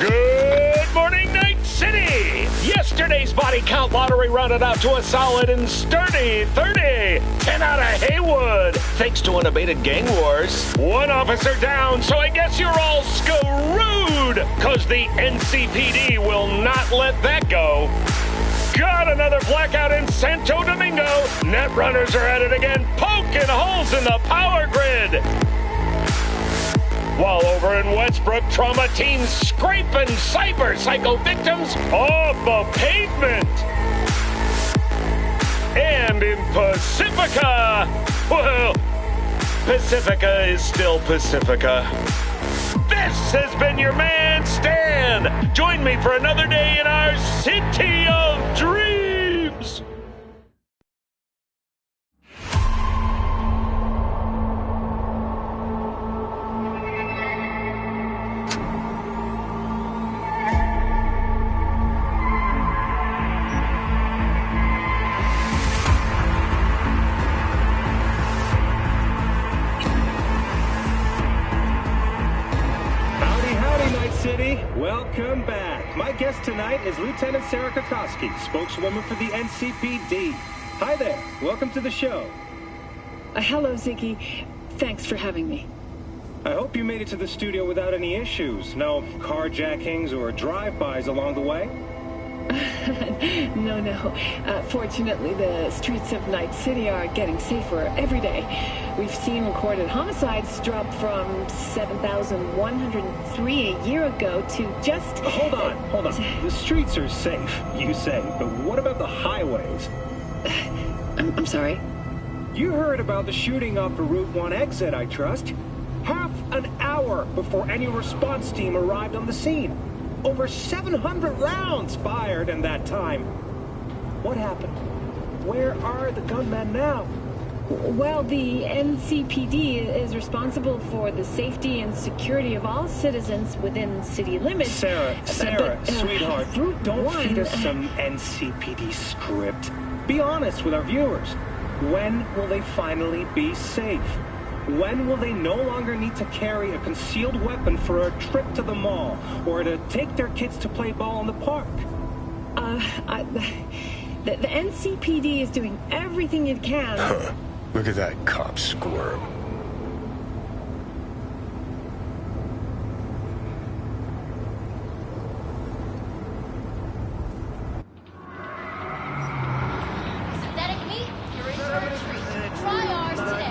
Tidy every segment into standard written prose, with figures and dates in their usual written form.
Good morning, Night City! Yesterday's body count lottery rounded out to a solid and sturdy 30. 10 out of Haywood, thanks to unabated gang wars. One officer down, so I guess you're all screwed, cause the NCPD will not let that go. Got another blackout in Santo Domingo. Netrunners are at it again, poking holes in the power grid. While over in Westbrook, trauma teams scraping cyber psycho victims off the pavement. And in Pacifica, well, Pacifica is still Pacifica. This has been your man, Stan. Join me for another day in our city of dreams. Welcome back. My guest tonight is Lieutenant Sarah Kokoski, spokeswoman for the NCPD. Hi there. Welcome to the show. Hello, Ziggy. Thanks for having me. I hope you made it to the studio without any issues. No carjackings or drive-bys along the way? No. Fortunately, the streets of Night City are getting safer every day. We've seen recorded homicides drop from 7,103 a year ago to just... Hold on. The streets are safe, you say, but what about the highways? I'm sorry? You heard about the shooting off the Route 1 exit, I trust. Half an hour before any response team arrived on the scene. Over 700 rounds fired in that time. What happened? Where are the gunmen now? Well, the NCPD is responsible for the safety and security of all citizens within city limits. Sarah, sweetheart, don't feed us some NCPD script. Be honest with our viewers. When will they finally be safe? When will they no longer need to carry a concealed weapon for a trip to the mall or to take their kids to play ball in the park? The NCPD is doing everything it can. Look at that cop squirm. Synthetic meat, you're in for a treat. Try ours today.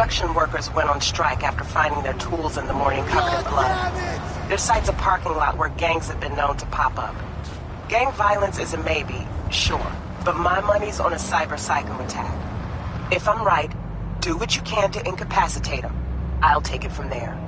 Construction workers went on strike after finding their tools in the morning covered in blood. Their site's a parking lot where gangs have been known to pop up. Gang violence is a maybe, sure, but my money's on a cyber psycho attack. If I'm right, do what you can to incapacitate them. I'll take it from there.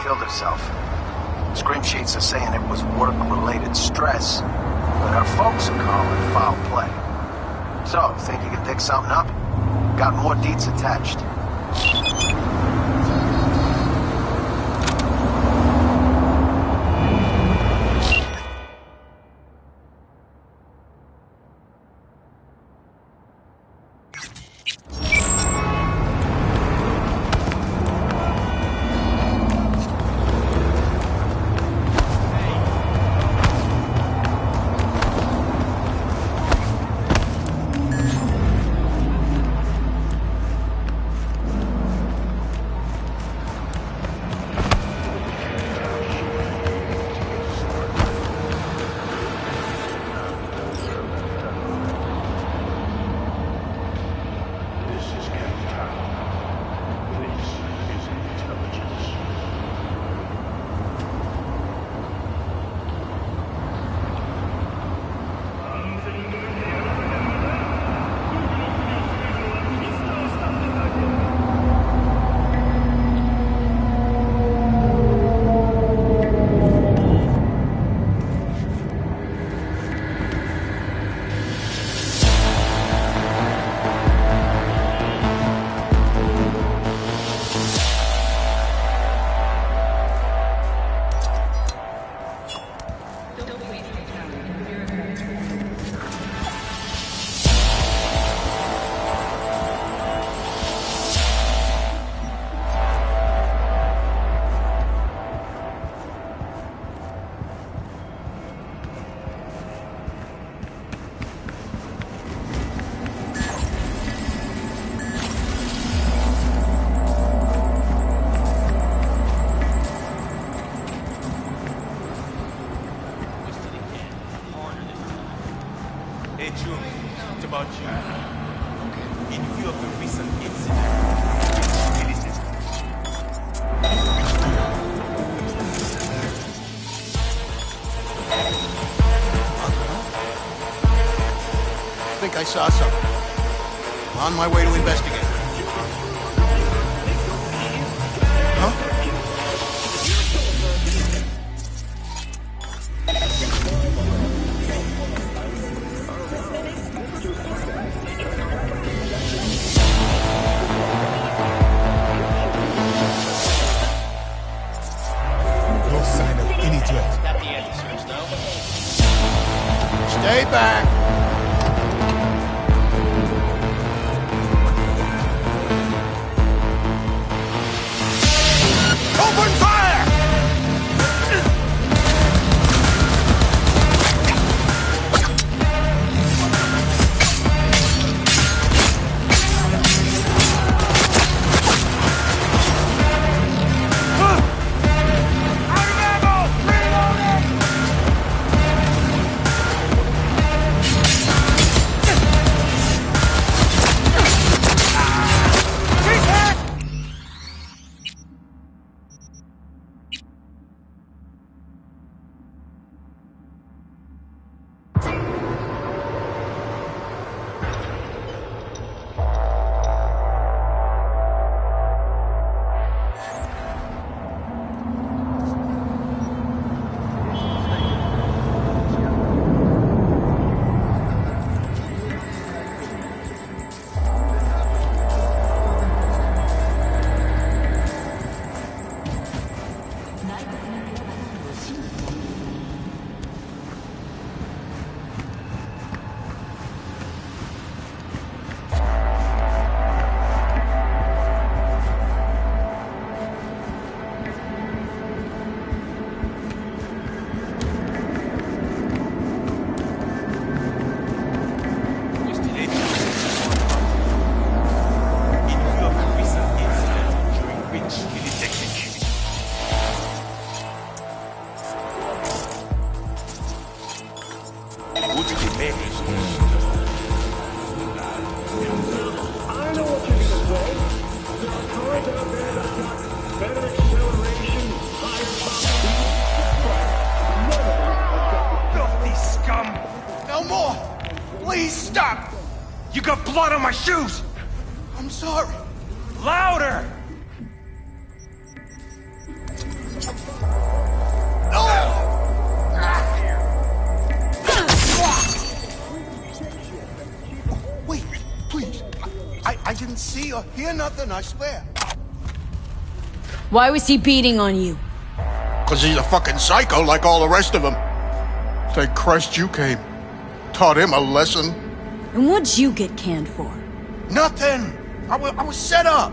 killed herself. Scream sheets are saying it was work-related stress, but her folks are calling foul play. So, think you can dig something up? Got more deets attached. I saw something. I'm on my way to investigate. Huh? No sign of any threat. Got the anti-search, though. Stay back. Open fire! Please stop! You got blood on my shoes! I'm sorry. Louder! didn't see or hear nothing, I swear. Why was he beating on you? 'Cause he's a fucking psycho like all the rest of them. Thank Christ you came. Taught him a lesson. And what'd you get canned for? Nothing. I was set up.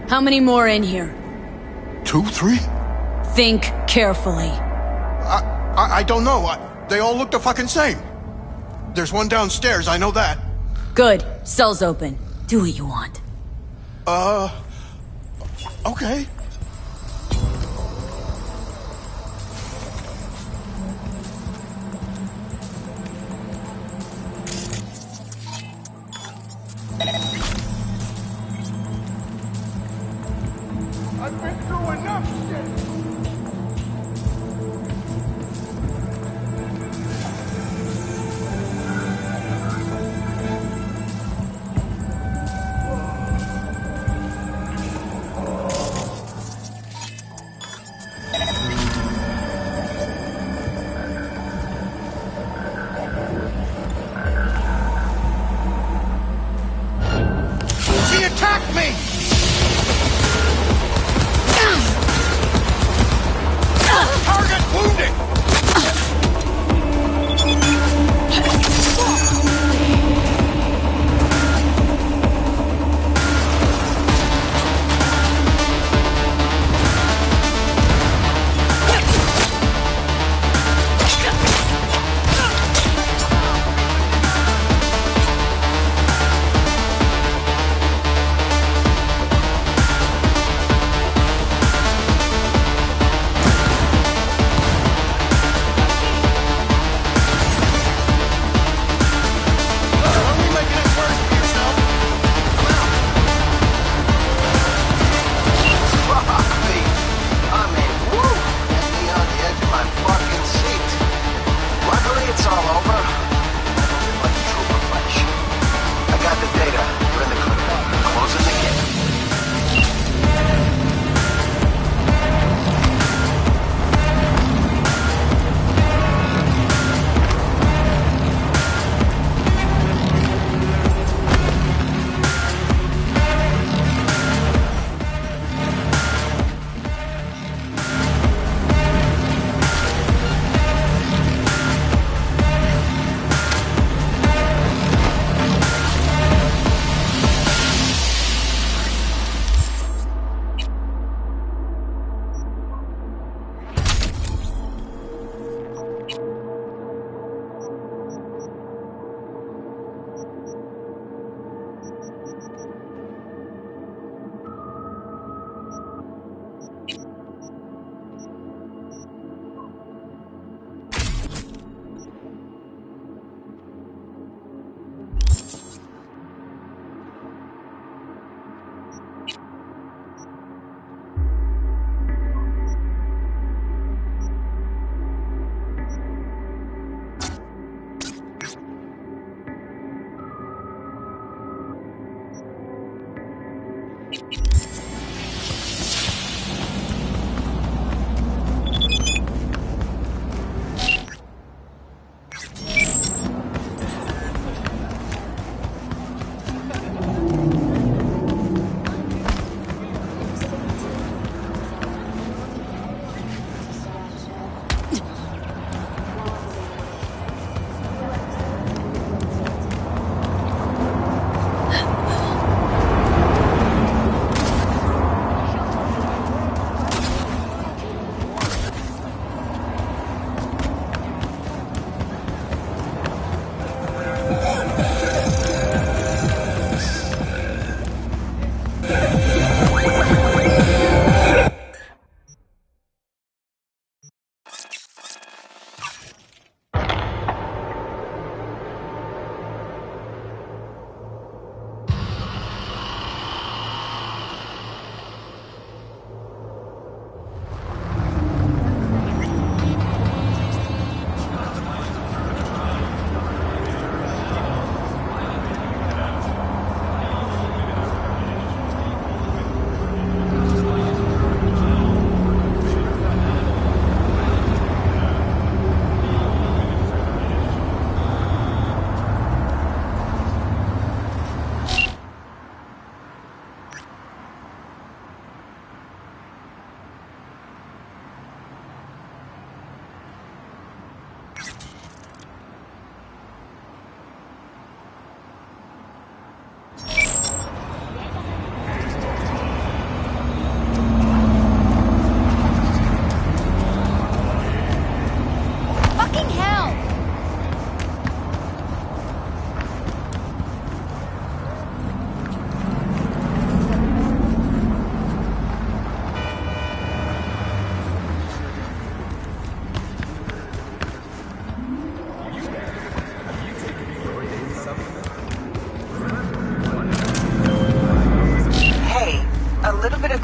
How many more in here? 2, 3? Think carefully. I don't know. They all look the fucking same. There's one downstairs, I know that. Good. Cell's open. Do what you want. Okay. I've been through enough shit. She attacked me!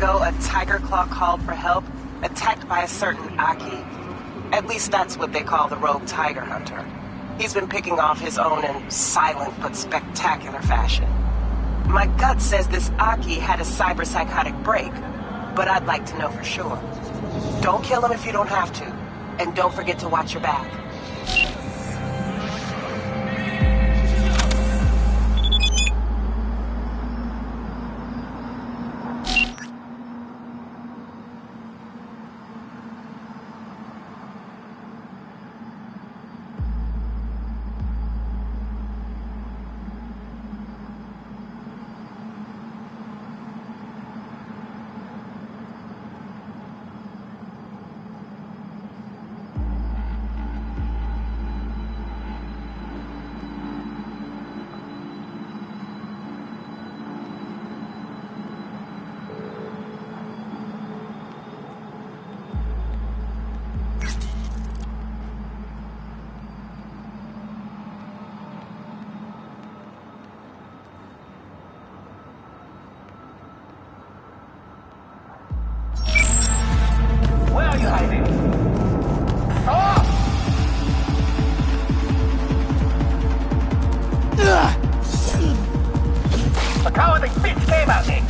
ago, a tiger claw called for help, attacked by a certain Aki. At least that's what they call the rogue tiger hunter. He's been picking off his own in silent but spectacular fashion. My gut says this Aki had a cyber-psychotic break, but I'd like to know for sure. Don't kill him if you don't have to, and don't forget to watch your back. Where are you hiding? Stop! The cowardly bitch came at me!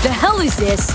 The hell is this?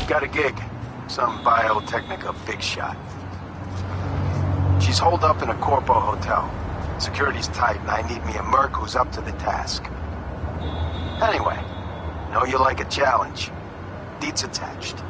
Got a gig. Some biotechnica big shot. She's holed up in a Corpo hotel. Security's tight and I need me a merc who's up to the task. Anyway, know you like a challenge. Deets attached.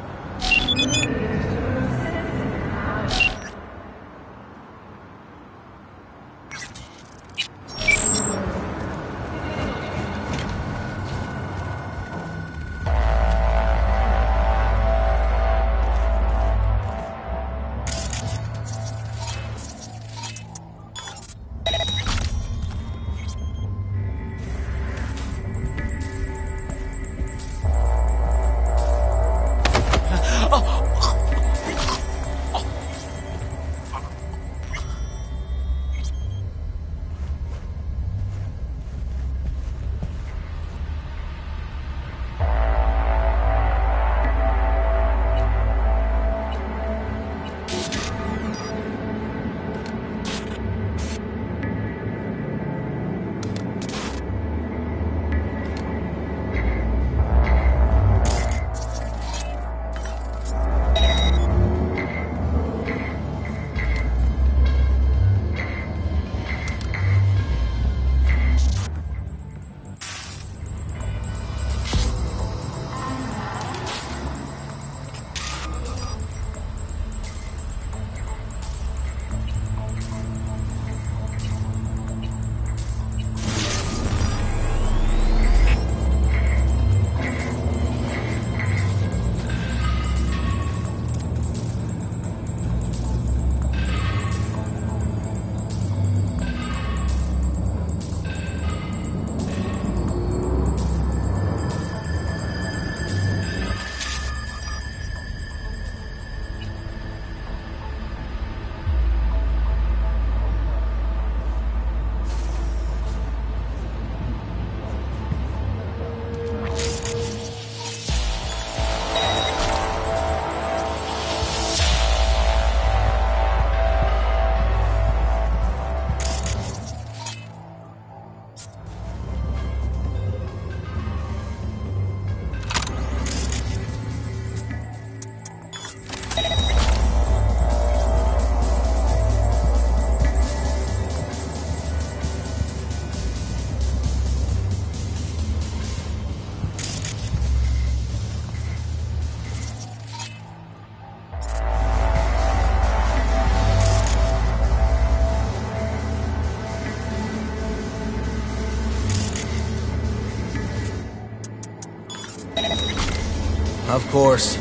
Of course.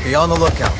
Be on the lookout.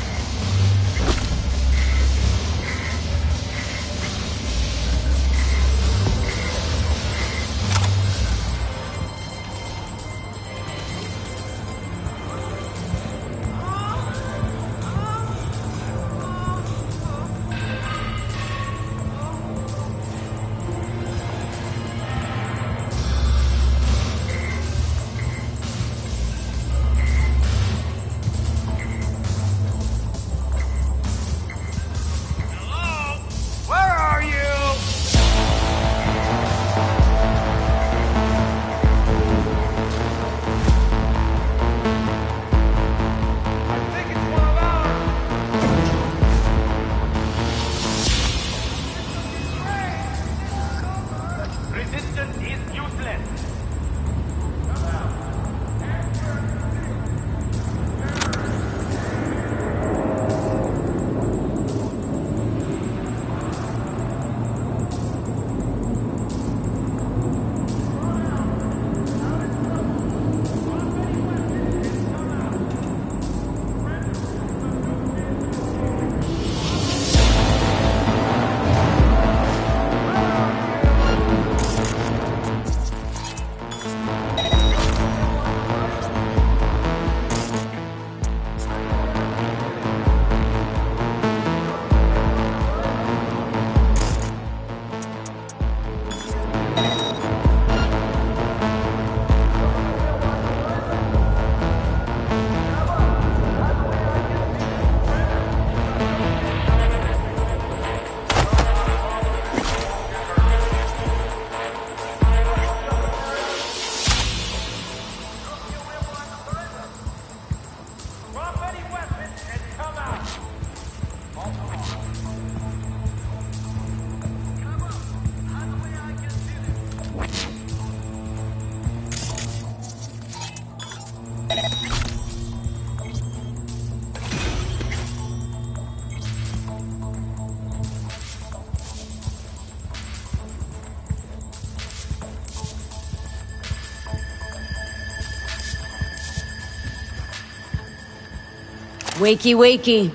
Wakey, wakey.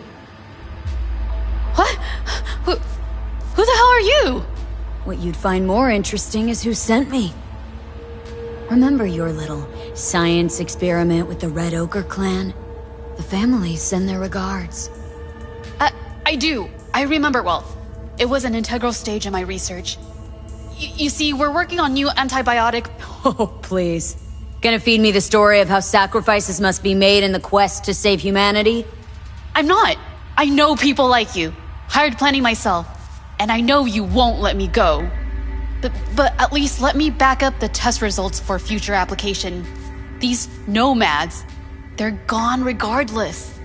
What? Who the hell are you? What you'd find more interesting is who sent me. Remember your little science experiment with the Red Ochre clan? The families send their regards. I do. I remember well. It was an integral stage in my research. You see, we're working on new antibiotic... Oh, please. Gonna feed me the story of how sacrifices must be made in the quest to save humanity? I'm not. I know people like you. Hired plenty myself. And I know you won't let me go. But at least let me back up the test results for future application. These nomads, they're gone regardless.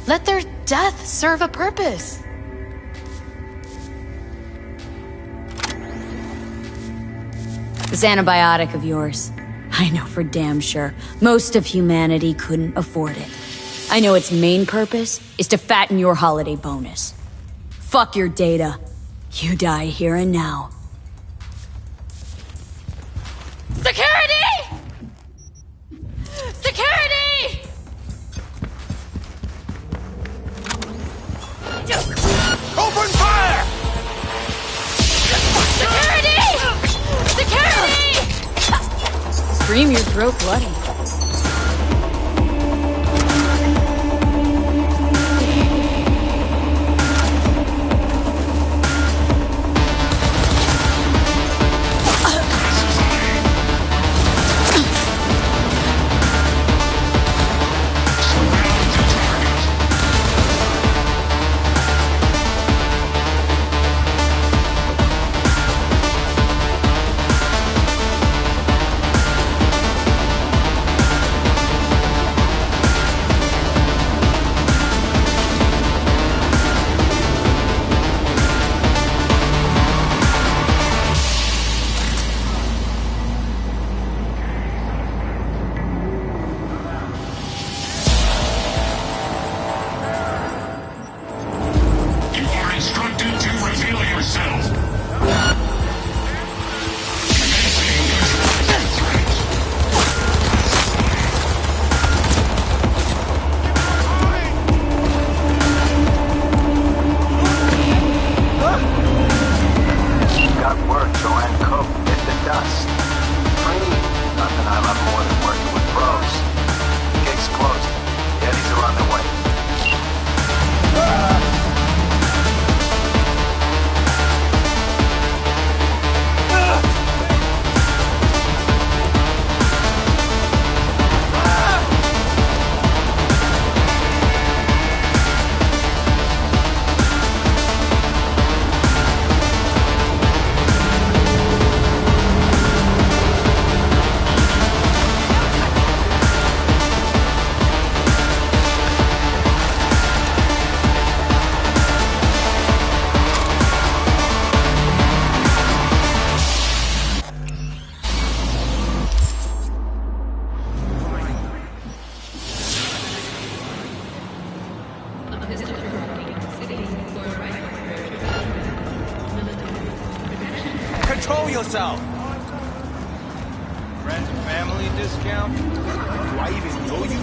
Let their death serve a purpose. This antibiotic of yours, I know for damn sure most of humanity couldn't afford it. I know its main purpose is to fatten your holiday bonus. Fuck your data. You die here and now. Security! Security! Open fire! Security! Security! Scream your throat bloody. yourself! Friends and family discount? Do I even know you?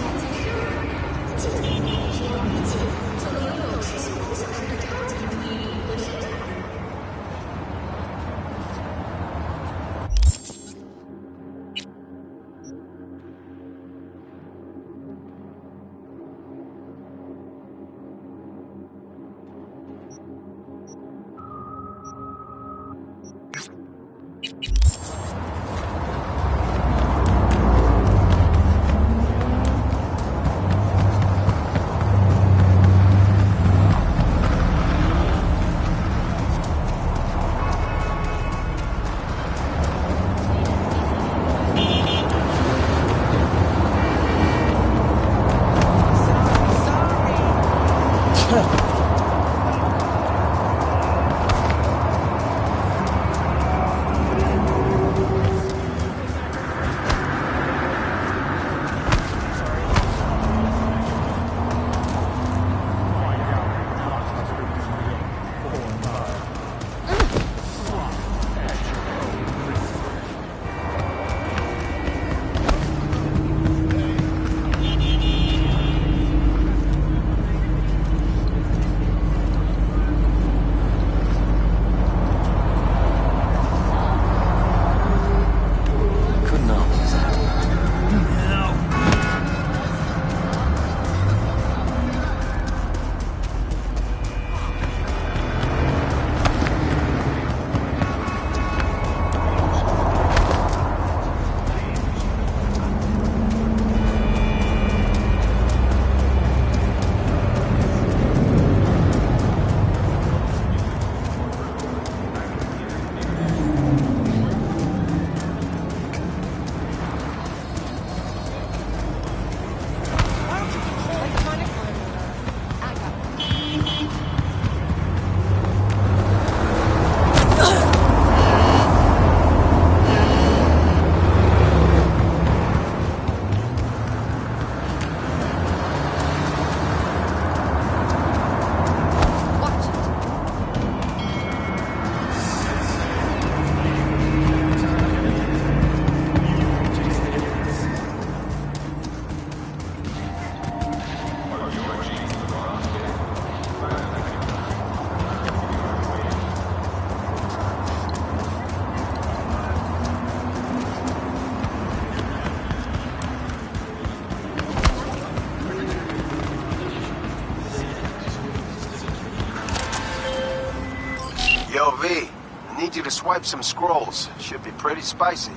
Yo, V, I need you to swipe some scrolls. Should be pretty spicy.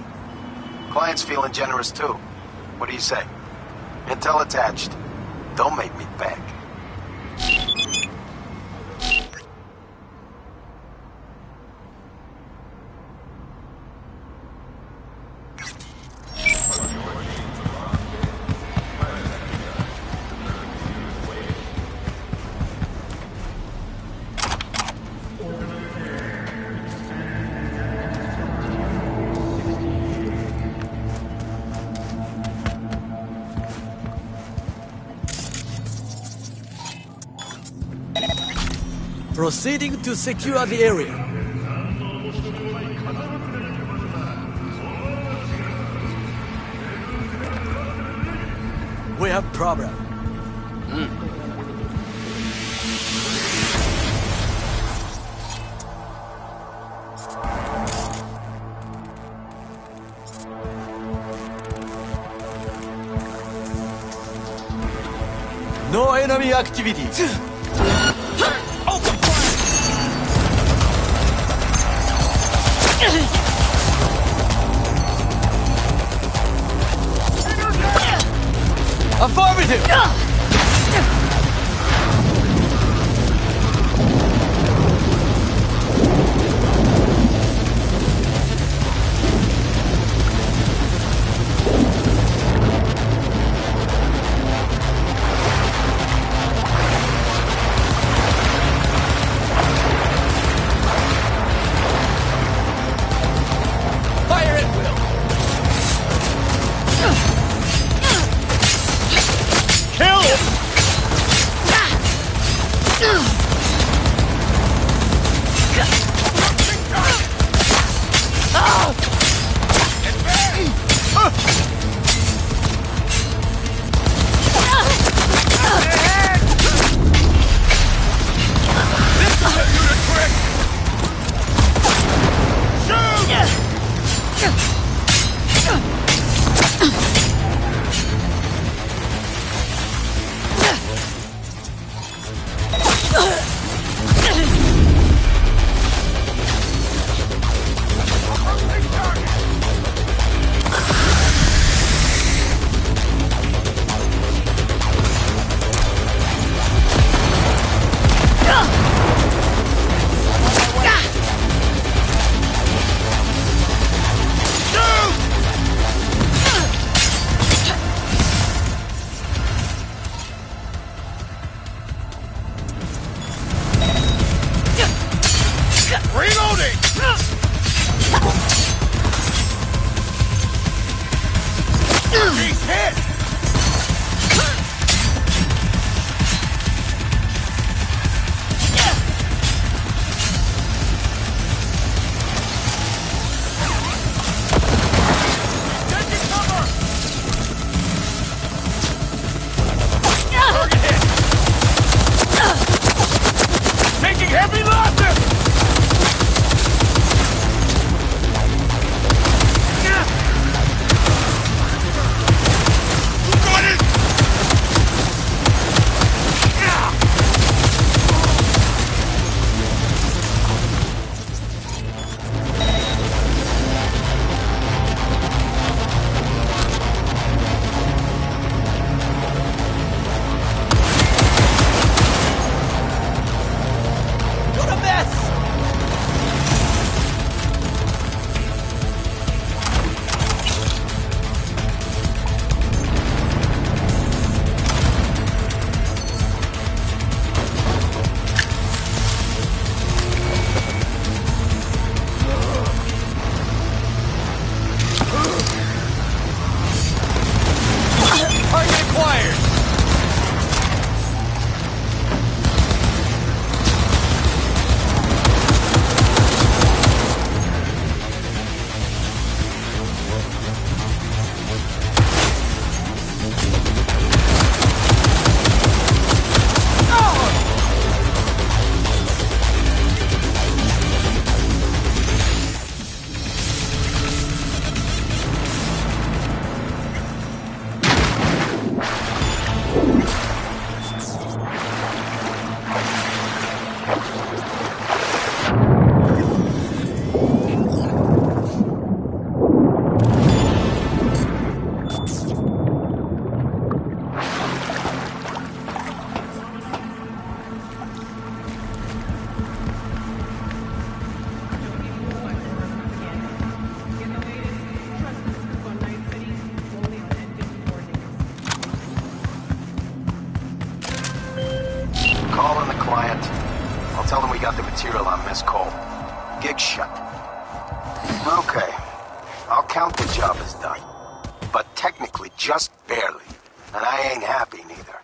Client's feeling generous, too. What do you say? Intel attached. Don't make me beg. Proceeding to secure the area. We have problem. No enemy activity. Affirmative! we got the material on Miss Cole. Gig shut. Okay. I'll count the job as done. But technically just barely. And I ain't happy neither.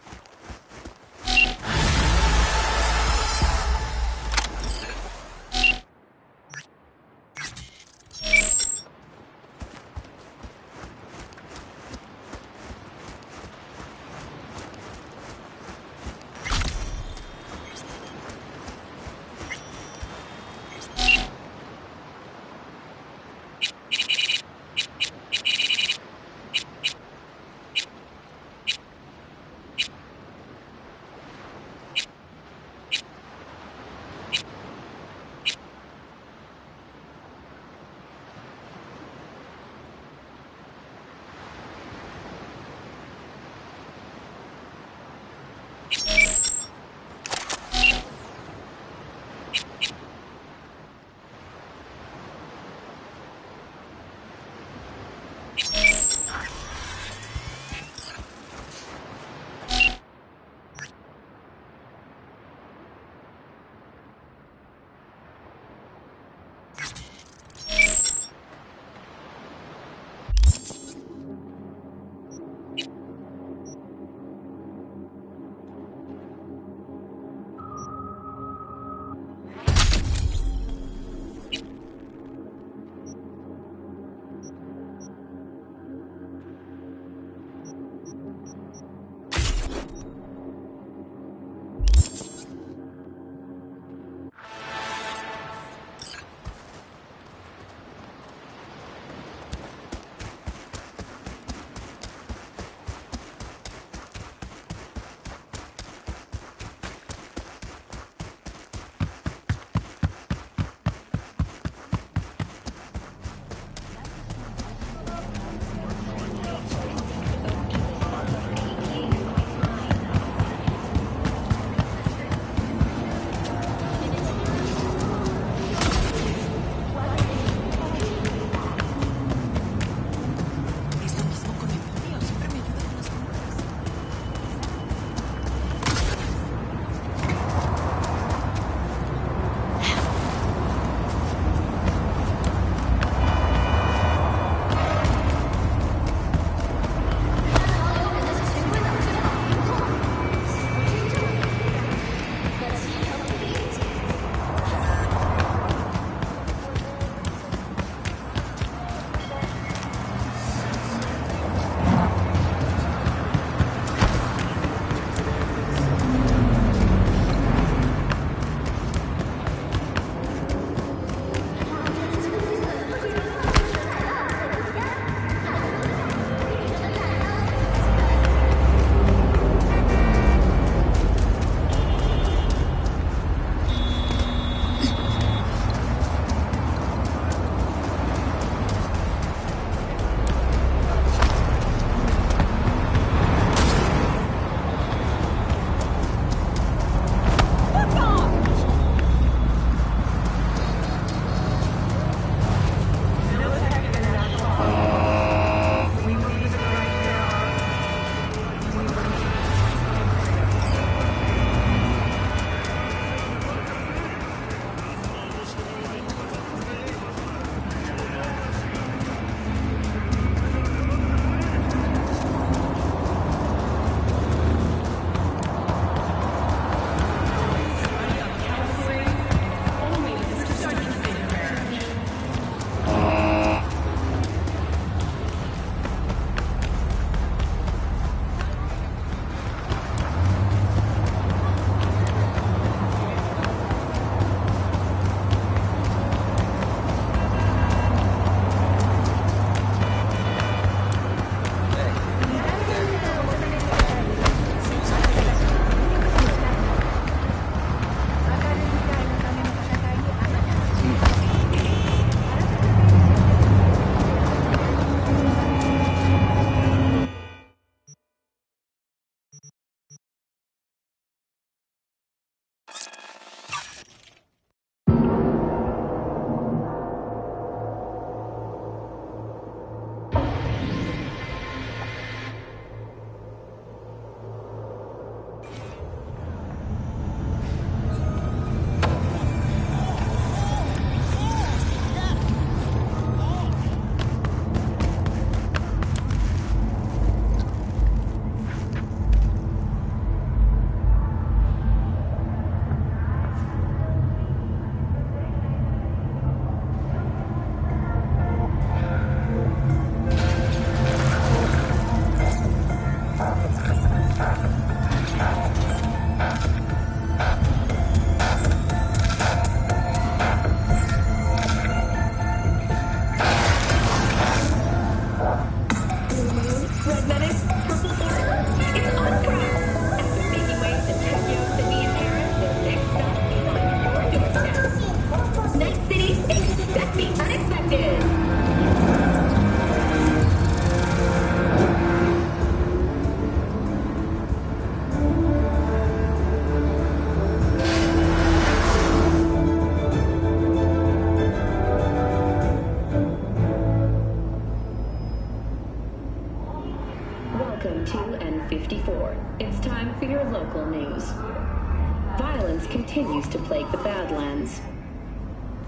continues to plague the Badlands.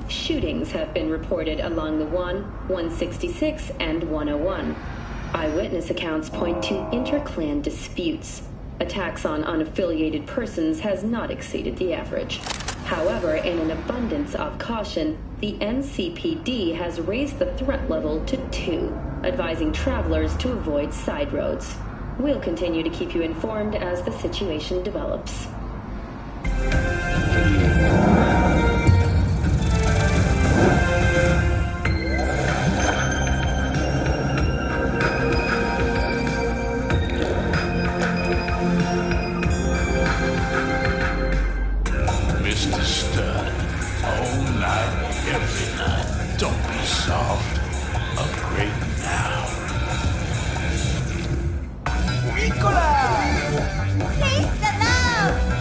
Shootings have been reported along the 166, and 101. Eyewitness accounts point to inter-clan disputes. Attacks on unaffiliated persons has not exceeded the average. However, in an abundance of caution, the NCPD has raised the threat level to 2, advising travelers to avoid side roads. We'll continue to keep you informed as the situation develops. Mr. Stud, all night, every night. Don't be soft. Upgrade now. Taste the love!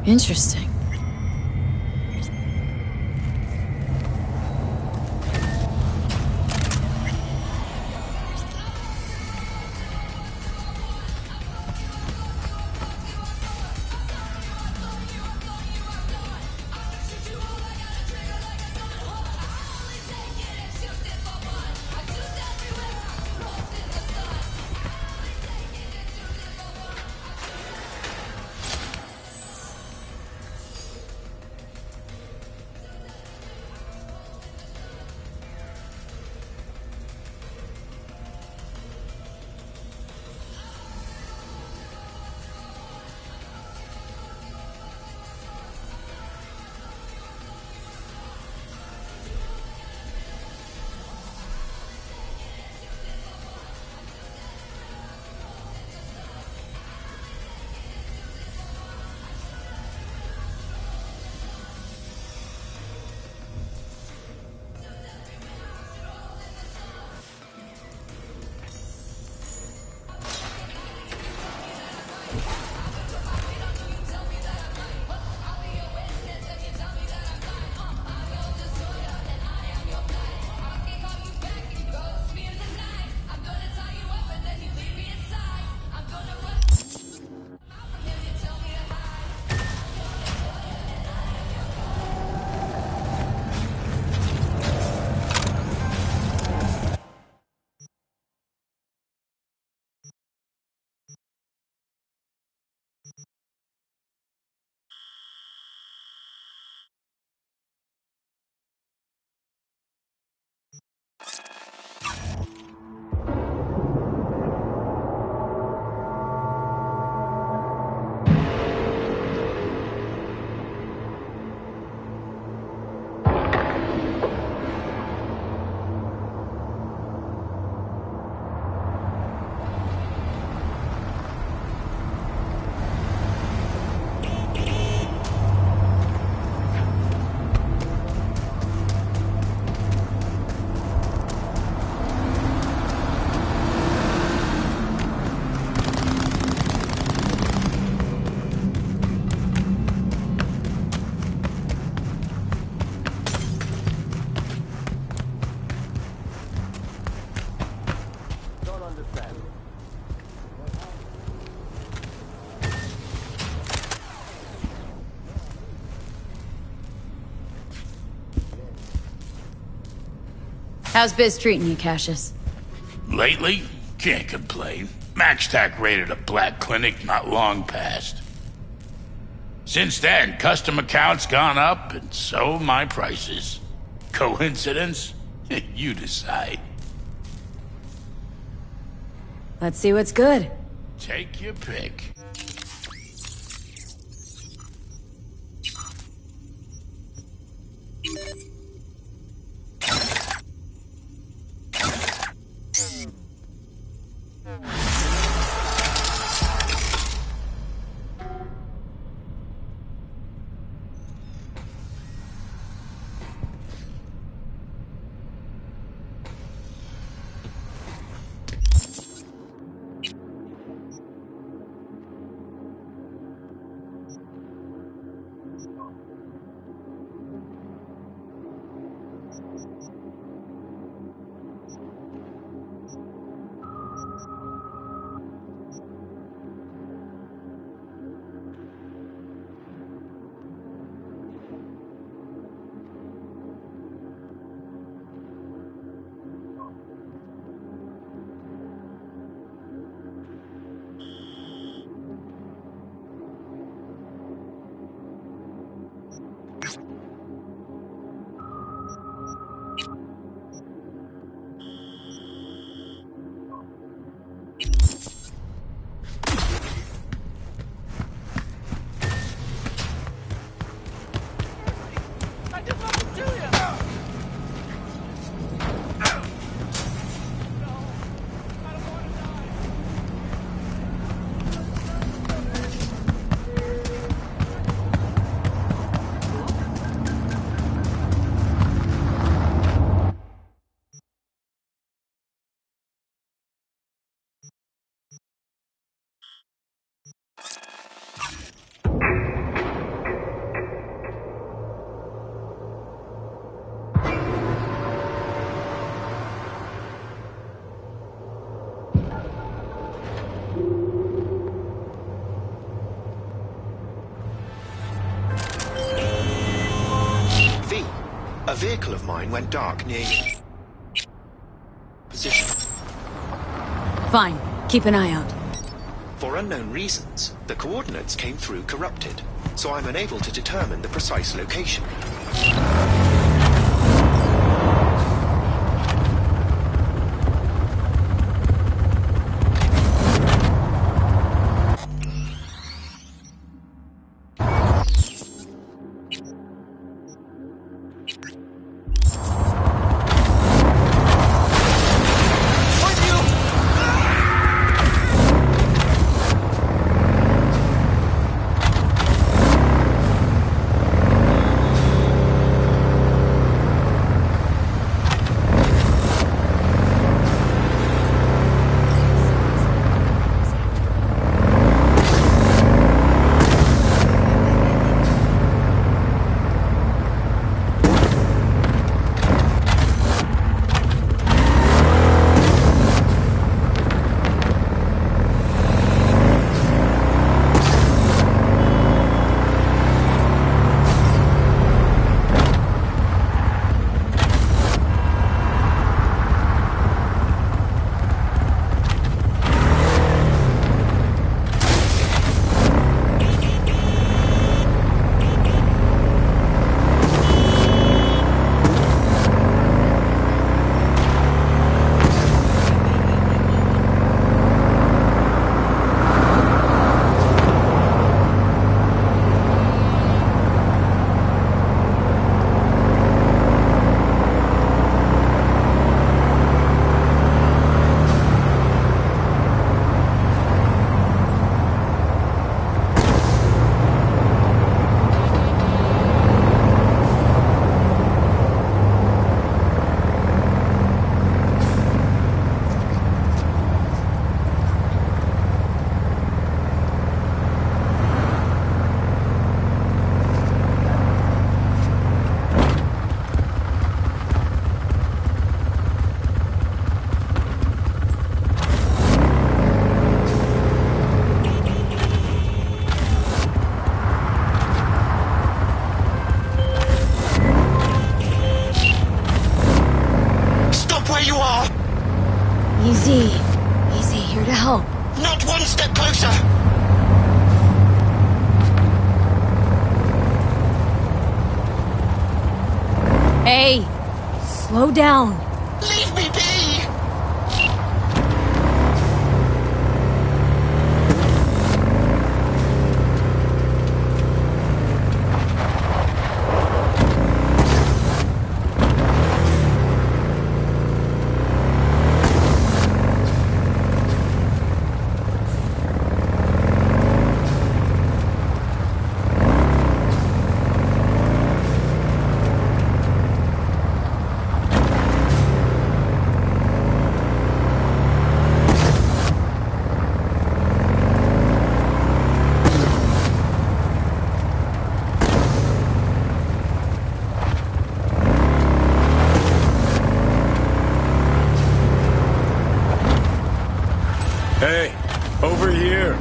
Interesting. How's biz treating you, Cassius? Lately, can't complain. MaxTac raided a black clinic not long past. Since then, customer count's gone up, and so my prices. Coincidence? You decide. Let's see what's good. Take your pick. A vehicle of mine went dark near you. Position. Fine. Keep an eye out. For unknown reasons, the coordinates came through corrupted, so I'm unable to determine the precise location. where you are! Easy. Easy, here to help. Not one step closer! Hey! Slow down. Leave me be! Hey, over here.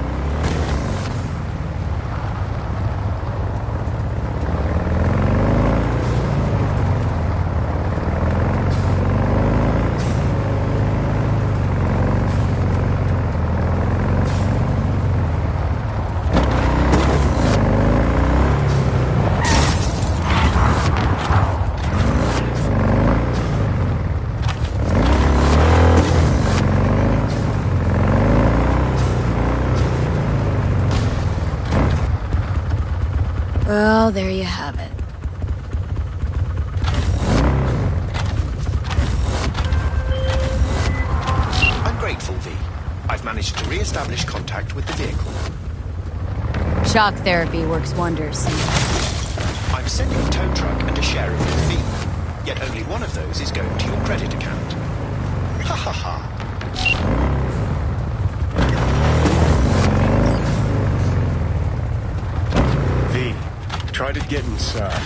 Well, there you have it. I'm grateful, V. I've managed to re-establish contact with the vehicle. Shock therapy works wonders. I'm sending a tow truck and a share of your fee. Yet only one of those is going to your credit account. Ha ha ha. V, try to get inside.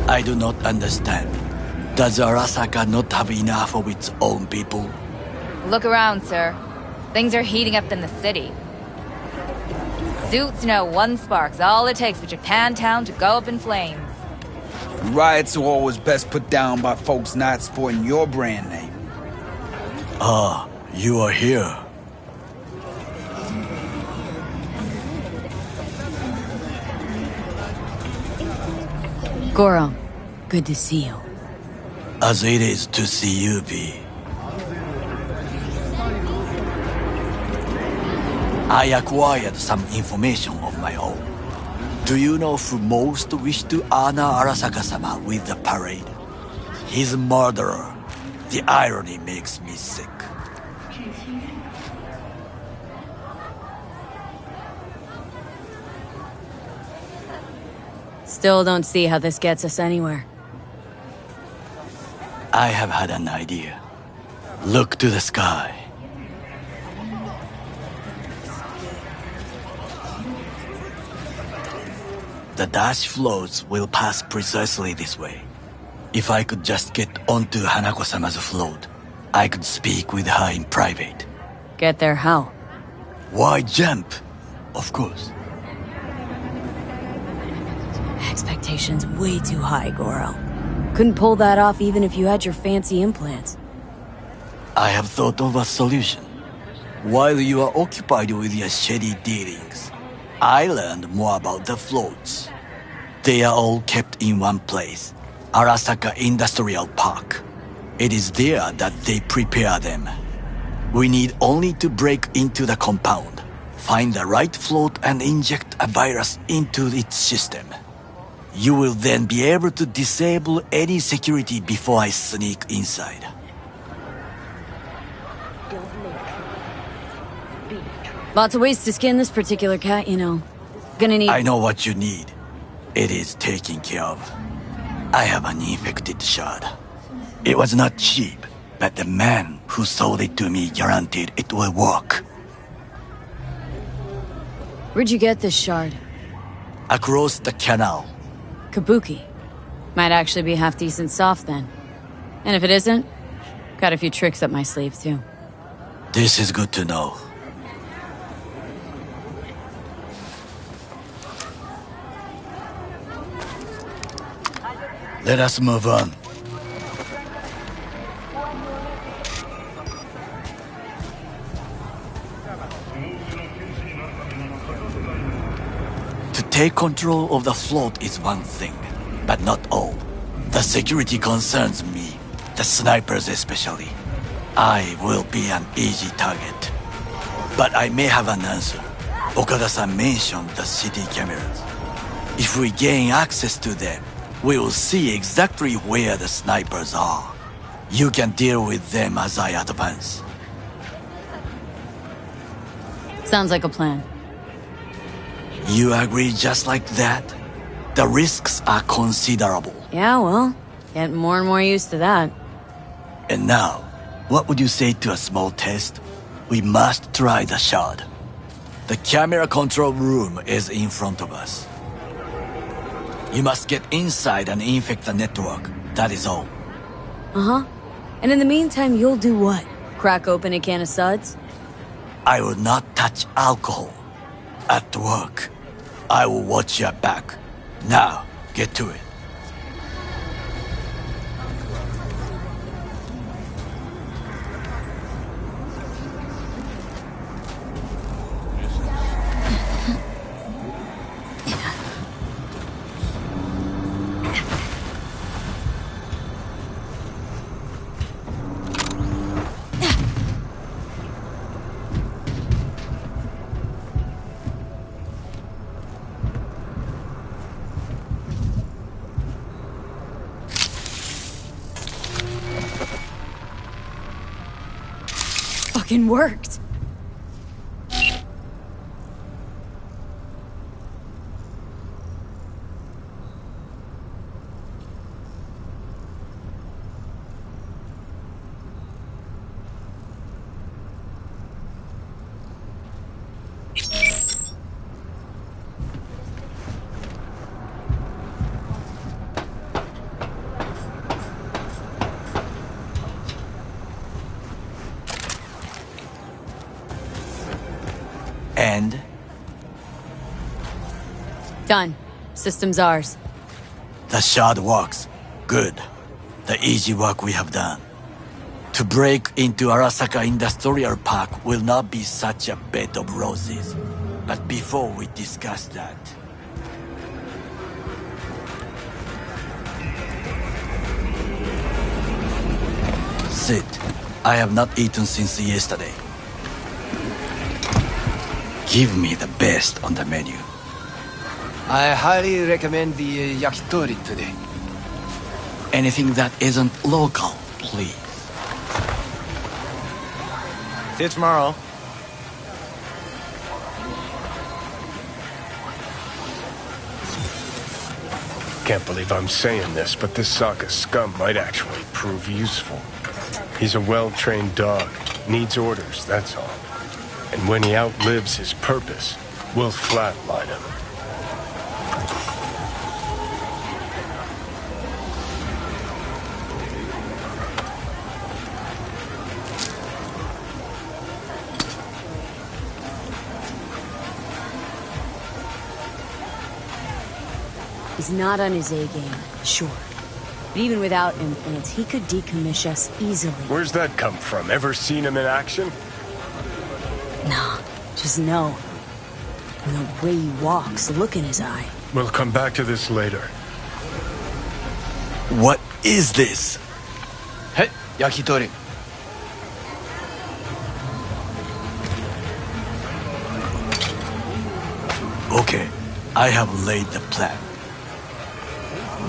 I do not understand. Does Arasaka not have enough of its own people? Look around, sir. Things are heating up in the city. Suits know one spark's all it takes for Japantown to go up in flames. Riots are always best put down by folks not sporting your brand name. Ah, you are here. Goro, good to see you. As it is to see you, V. I acquired some information of my own. Do you know who most wished to honor Arasaka-sama with the parade? His murderer. The irony makes me sick. Still don't see how this gets us anywhere. I have had an idea. Look to the sky. The dash floats will pass precisely this way. If I could just get onto Hanako-sama's float, I could speak with her in private. Get there how? Why jump? Of course. Expectations way too high, Goro. Couldn't pull that off even if you had your fancy implants. I have thought of a solution. While you are occupied with your shady dealings, I learned more about the floats. They are all kept in one place, Arasaka Industrial Park. It is there that they prepare them. We need only to break into the compound, find the right float and inject a virus into its system. You will then be able to disable any security before I sneak inside. Lots of ways to skin this particular cat, you know. Gonna need... I know what you need. It is taken care of. I have an infected shard. It was not cheap, but the man who sold it to me guaranteed it will work. Where'd you get this shard? Across the canal. Kabuki. Might actually be half decent soft then. And if it isn't, got a few tricks up my sleeve too. This is good to know. Let us move on. To take control of the float is one thing, but not all. The security concerns me, the snipers especially. I will be an easy target. But I may have an answer. Okada-san mentioned the city cameras. If we gain access to them, we will see exactly where the snipers are. You can deal with them as I advance. Sounds like a plan. You agree just like that? The risks are considerable. Yeah, well, getting more and more used to that. And now, what would you say to a small test? We must try the shard. The camera control room is in front of us. You must get inside and infect the network. That is all. Uh-huh. And in the meantime, you'll do what? Crack open a can of suds? I will not touch alcohol. At work, I will watch your back. Now, get to it. Fucking worked. And? Done. System's ours. The shard works. Good. The easy work we have done. To break into Arasaka Industrial Park will not be such a bed of roses. But before we discuss that... Sit. I have not eaten since yesterday. Give me the best on the menu. I highly recommend the yakitori today. Anything that isn't local, please. See you tomorrow. Can't believe I'm saying this, but this Sokka scum might actually prove useful. He's a well-trained dog. Needs orders, that's all. And when he outlives his purpose, we'll flatline him. He's not on his A-game, sure. But even without implants, he could decommission us easily. Where's that come from? Ever seen him in action? Nah, just know. And the way he walks, the look in his eye. We'll come back to this later. What is this? Hey, yakitori. Okay, I have laid the plan.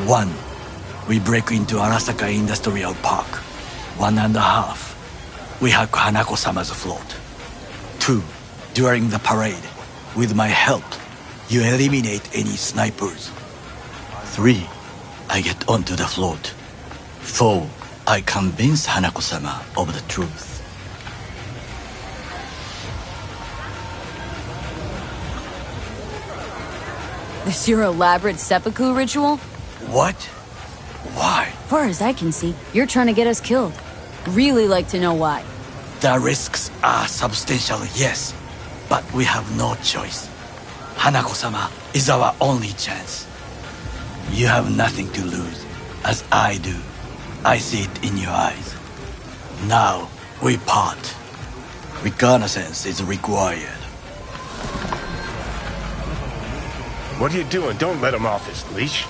1. We break into Arasaka Industrial Park. 1.5. We hack Hanako-sama's float. 2. During the parade, with my help, you eliminate any snipers. 3. I get onto the float. 4. I convince Hanako-sama of the truth. This your elaborate seppuku ritual? What? Why? Far as I can see, you're trying to get us killed. Really like to know why. The risks are substantial, yes. But we have no choice. Hanako-sama is our only chance. You have nothing to lose, as I do. I see it in your eyes. Now, we part. Reconnaissance is required. What are you doing? Don't let him off his leash.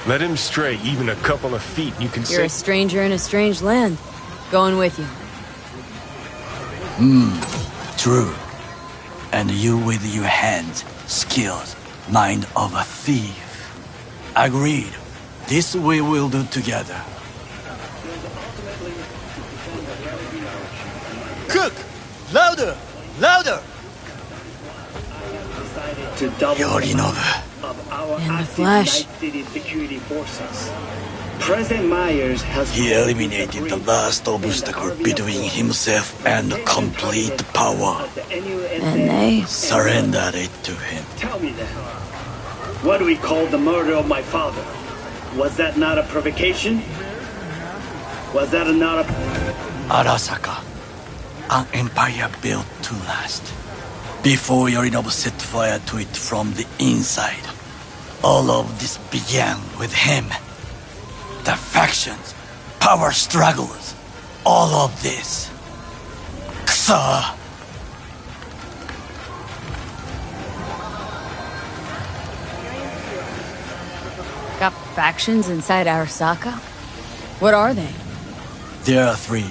Let him stray even a couple of feet, and you can say... You're a stranger in a strange land. Going with you. True. And you with your hands, skills, mind of a thief. Agreed. This we will do together. Cook! Louder! Louder! Yorinobu. In the flesh. President Myers has... He eliminated the last obstacle between himself and complete power. And they... surrendered it to him. Tell me then, what do we call the murder of my father? Was that not a provocation? Was that not a... Arasaka, an empire built to last. Before Yorinobu set fire to it from the inside. All of this began with him. The factions, power struggles, all of this. Kusa! Got factions inside Arasaka? What are they? There are 3.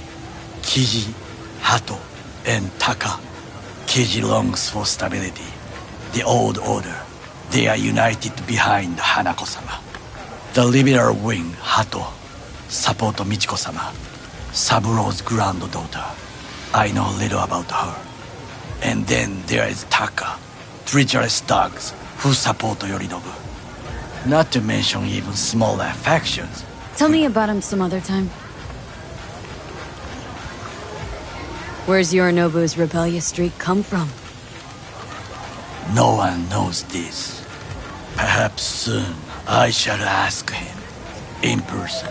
Kiji, Hato, and Taka. Kiji longs for stability. The old order. They are united behind Hanako-sama. The liberal wing, Hato, support Michiko-sama, Saburo's granddaughter. I know little about her. And then there is Taka, treacherous dogs, who support Yorinobu. Not to mention even smaller factions. Tell me about him some other time. Where's Yorinobu's rebellious streak come from? No one knows this. Perhaps soon I shall ask him in person.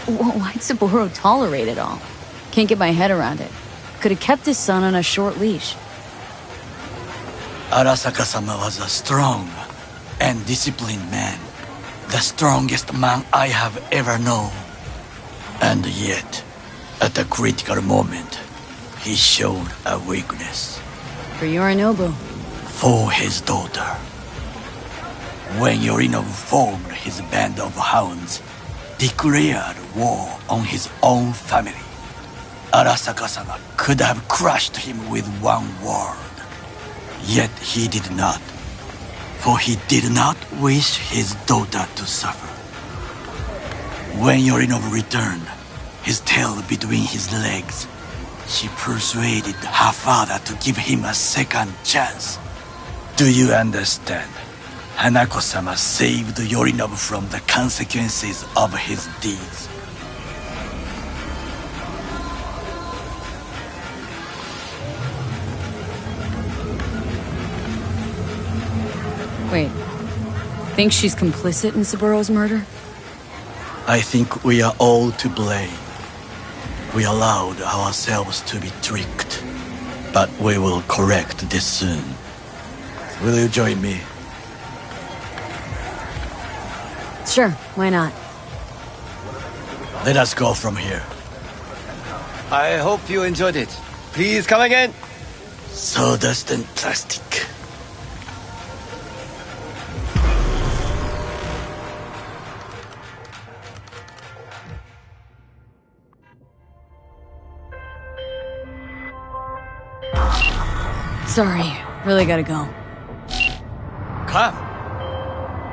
Why'd Saburo tolerate it all? Can't get my head around it. Could have kept his son on a short leash. Arasaka-sama was a strong and disciplined man. The strongest man I have ever known. And yet, at a critical moment, he showed a weakness. For Yorinobu. For his daughter. When Yorinobu formed his band of hounds, declared war on his own family, Arasaka-sama could have crushed him with one word. Yet he did not. For he did not wish his daughter to suffer. When Yorinobu returned, his tail between his legs, she persuaded her father to give him a second chance. Do you understand? Hanako-sama saved Yorinobu from the consequences of his deeds. Wait, think she's complicit in Saburo's murder? I think we are all to blame. We allowed ourselves to be tricked. But we will correct this soon. Will you join me? Sure, why not? Let us go from here. I hope you enjoyed it. Please come again. Sawdust and plastic. Sorry, really gotta go. Come.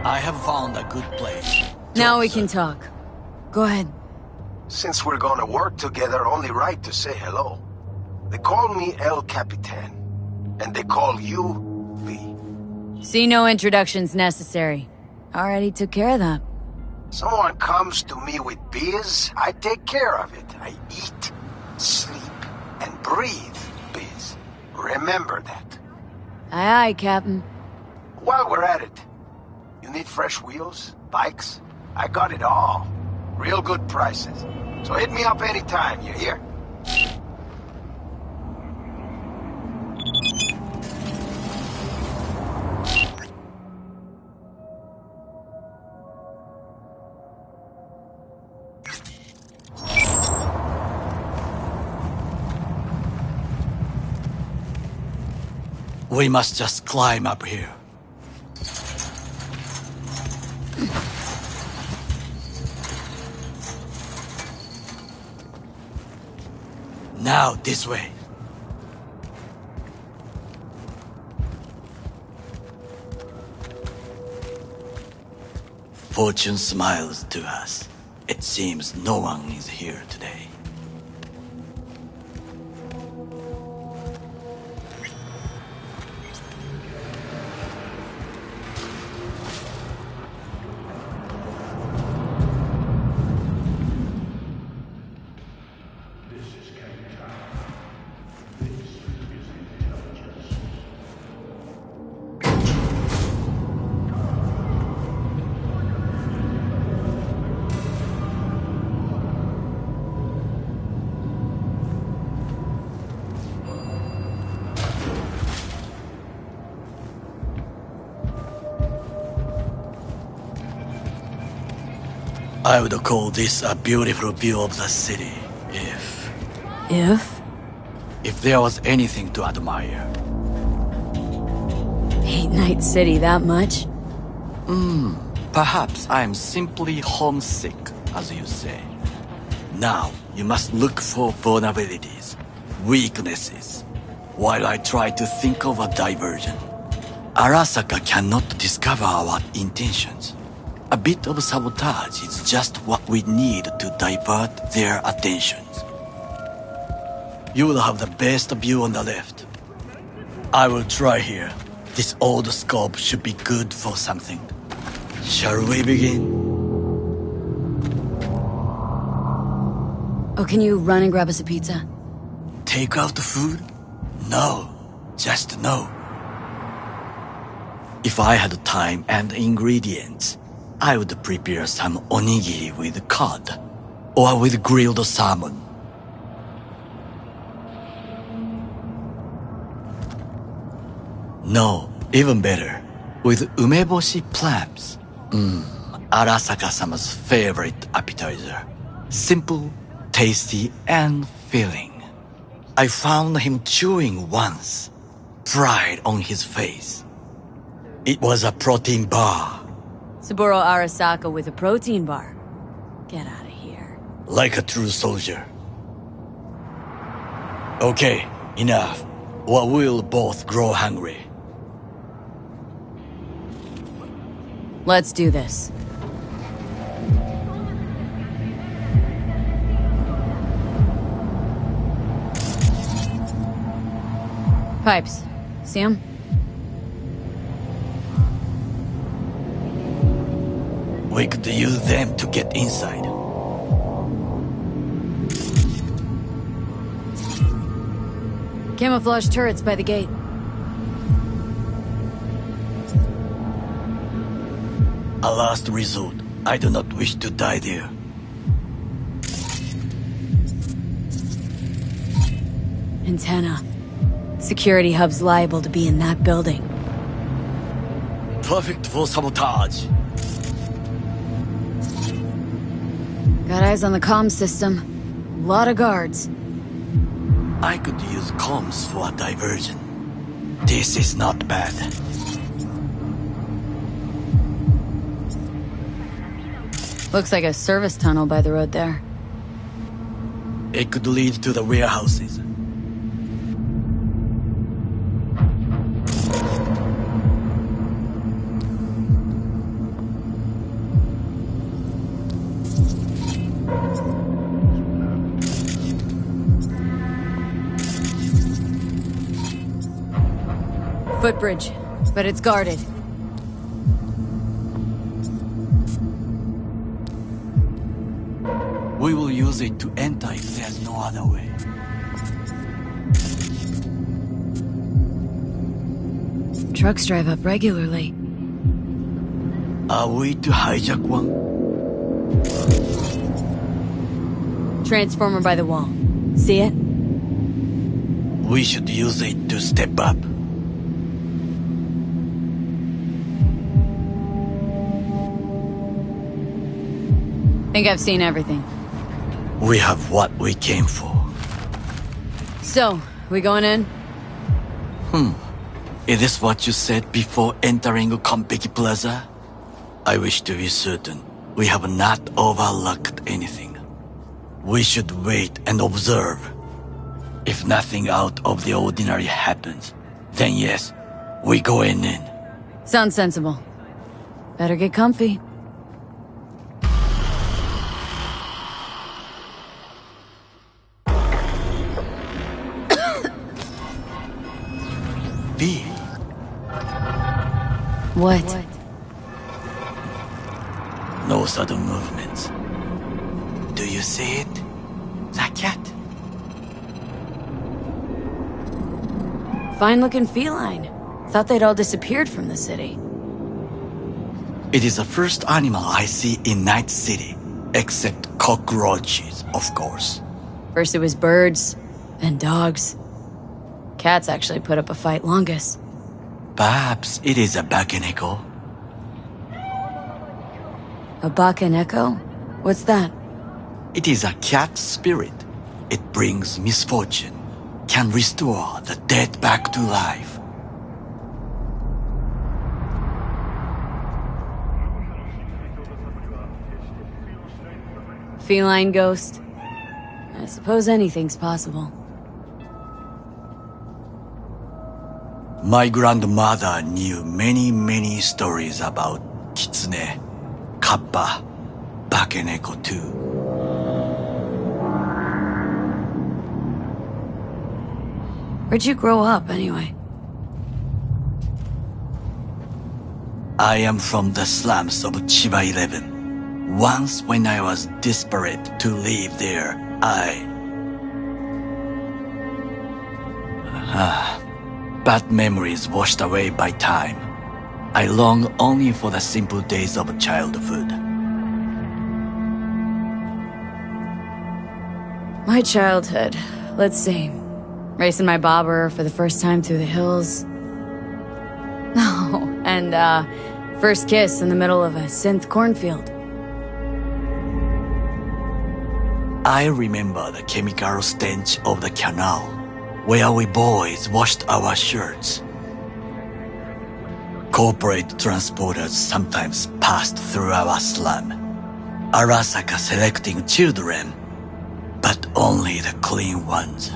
I have found a good place. Now we can talk. Go ahead. Since we're gonna work together, only right to say hello. They call me El Capitan, and they call you V. See, no introductions necessary. Already took care of that. Someone comes to me with biz, I take care of it. I eat, sleep, and breathe biz. Remember that. Aye, aye, Captain. While we're at it, you need fresh wheels, bikes? I got it all. Real good prices. So hit me up anytime, you hear? We must just climb up here. Now, this way. Fortune smiles to us. It seems no one is here today. I would call this a beautiful view of the city, if... If? If there was anything to admire. Hate Night City that much? Perhaps I'm simply homesick, as you say. Now, you must look for vulnerabilities, weaknesses, while I try to think of a diversion. Arasaka cannot discover our intentions. A bit of sabotage is just what we need to divert their attentions. You will have the best view on the left. I will try here. This old scope should be good for something. Shall we begin? Oh, can you run and grab us a pizza? Take out the food? No. Just no. If I had time and ingredients, I would prepare some onigiri with cod. or with grilled salmon? No, even better, with umeboshi clams. Arasaka-sama's favorite appetizer. Simple, tasty, and filling. I found him chewing once, pride on his face. It was a protein bar. Saburo Arasaka with a protein bar. Get out of here. Like a true soldier. Okay, enough, or we'll both grow hungry. Let's do this. Pipes. See 'em? We could use them to get inside. Camouflage turrets by the gate. A last resort. I do not wish to die there. Antenna. Security hub's liable to be in that building. Perfect for sabotage. Got eyes on the comm system. Lot of guards. I could use comms for a diversion. This is not bad. Looks like a service tunnel by the road there. It could lead to the warehouses. Footbridge, but it's guarded. We will use it to enter if there's no other way. Trucks drive up regularly. Are we to hijack one? Transformer by the wall. See it? We should use it to step up. Think I've seen everything. We have what we came for. So, we going in? Is this what you said before entering Konpeki Plaza? I wish to be certain we have not overlooked anything. We should wait and observe. If nothing out of the ordinary happens, then yes, we going in. Sounds sensible. Better get comfy. B. What? No sudden movements. Do you see it? The cat. Fine-looking feline. Thought they'd all disappeared from the city. It is the first animal I see in Night City, except cockroaches, of course. First it was birds, then dogs. Cats actually put up a fight longest. Perhaps it is a bakeneko. A bakeneko? What's that? It is a cat spirit. It brings misfortune, can restore the dead back to life. Feline ghost? I suppose anything's possible. My grandmother knew many stories about kitsune, kappa, bakeneko too. Where'd you grow up, anyway? I am from the slums of Chiba 11. Once when I was desperate to live there, bad memories washed away by time. I long only for the simple days of childhood. My childhood. Let's see. Racing my bobber for the first time through the hills. Oh, and, first kiss in the middle of a synth cornfield. I remember the chemical stench of the canal, where we boys washed our shirts. Corporate transporters sometimes passed through our slum, Arasaka selecting children, but only the clean ones.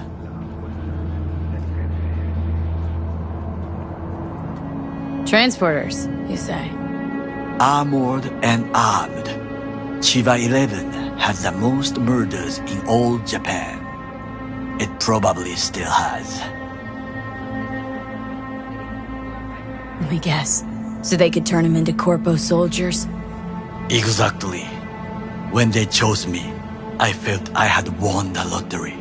Transporters, you say? Armored and armed, Chiba 11 had the most murders in all Japan. It probably still has. Let me guess. So they could turn him into corpo soldiers? Exactly. When they chose me, I felt I had won the lottery.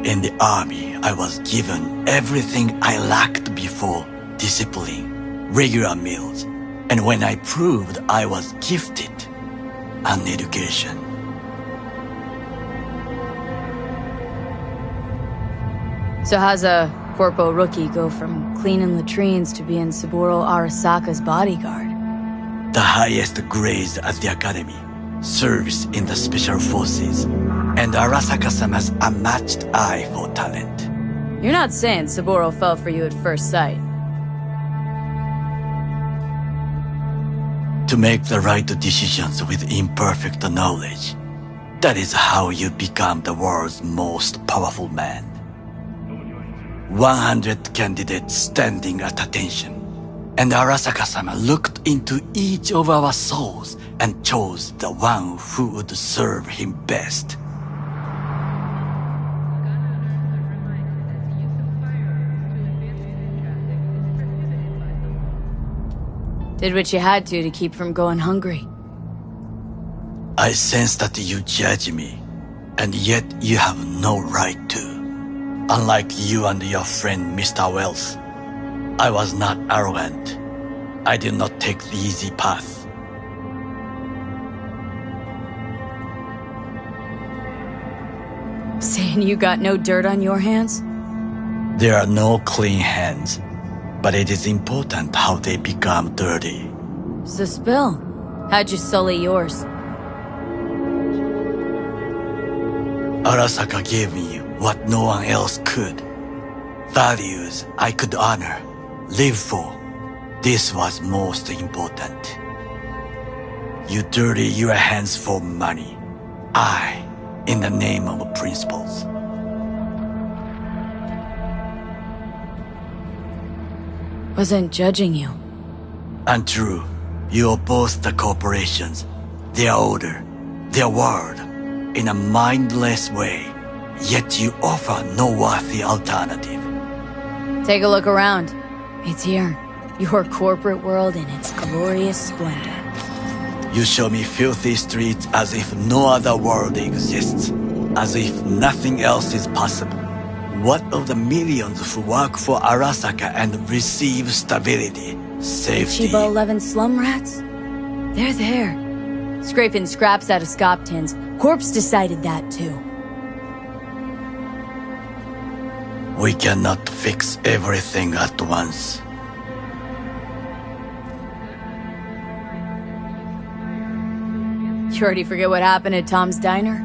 In the army, I was given everything I lacked before: discipline, regular meals, and when I proved I was gifted, an education. So how's a corpo rookie go from cleaning latrines to being Saburo Arasaka's bodyguard? The highest grades at the academy, service in the special forces, and Arasaka-sama's unmatched eye for talent. You're not saying Saburo fell for you at first sight? To make the right decisions with imperfect knowledge, that is how you become the world's most powerful man. 100 candidates standing at attention, and Arasaka-sama looked into each of our souls and chose the one who would serve him best. Did what you had to keep from going hungry. I sense that you judge me, and yet you have no right to. Unlike you and your friend Mr. Wells, I was not arrogant. I did not take the easy path. Saying you got no dirt on your hands? There are no clean hands, but it is important how they become dirty. So spill. How'd you sully yours? Arasaka gave me what no one else could. Values I could honor, live for. This was most important. You dirty your hands for money. I, in the name of principles. Wasn't judging you. Untrue. You oppose the corporations, their order, their word, in a mindless way. Yet you offer no worthy alternative. Take a look around. It's here. Your corporate world in its glorious splendor. You show me filthy streets as if no other world exists. As if nothing else is possible. What of the millions who work for Arasaka and receive stability, safety? Chiba 11 slum rats? They're there. Scraping scraps out of scop tins. Corpse decided that too. We cannot fix everything at once. You already forget what happened at Tom's Diner?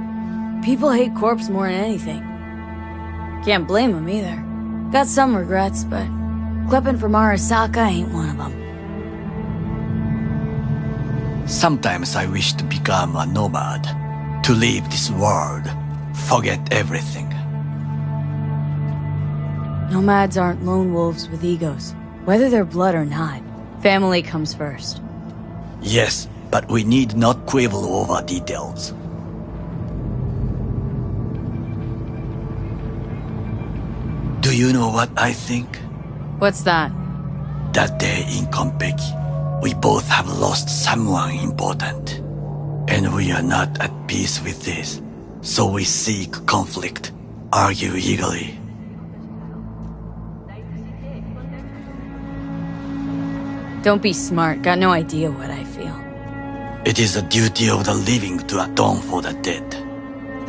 People hate Corpse more than anything. Can't blame them either. Got some regrets, but clipping from Arasaka ain't one of them. Sometimes I wish to become a nomad. To leave this world. Forget everything. Nomads aren't lone wolves with egos. Whether they're blood or not, family comes first. Yes, but we need not quibble over details. Do you know what I think? What's that? That day in Konpeki, we both have lost someone important. And we are not at peace with this. So we seek conflict, argue eagerly. Don't be smart, got no idea what I feel. It is the duty of the living to atone for the dead.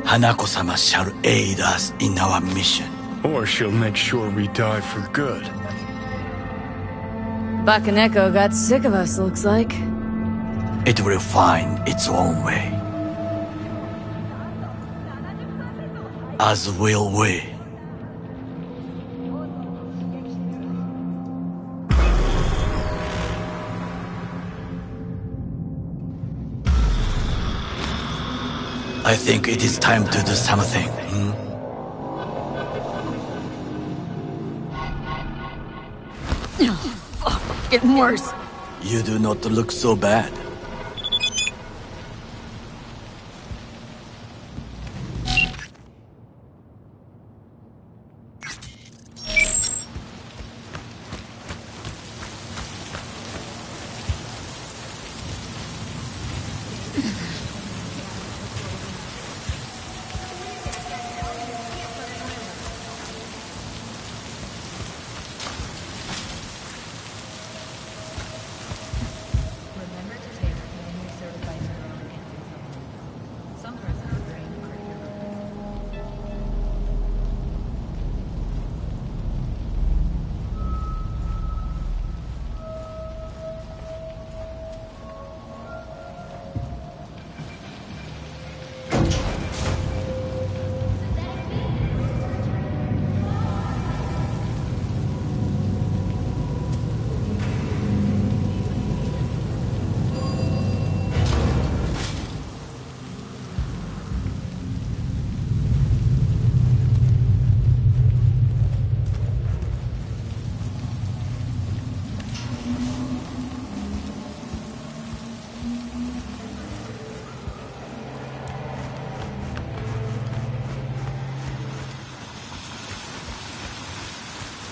Hanako-sama shall aid us in our mission. Or she'll make sure we die for good. Bakaneko got sick of us, looks like. It will find its own way. As will we. I think it is time to do something. Getting worse. You do not look so bad.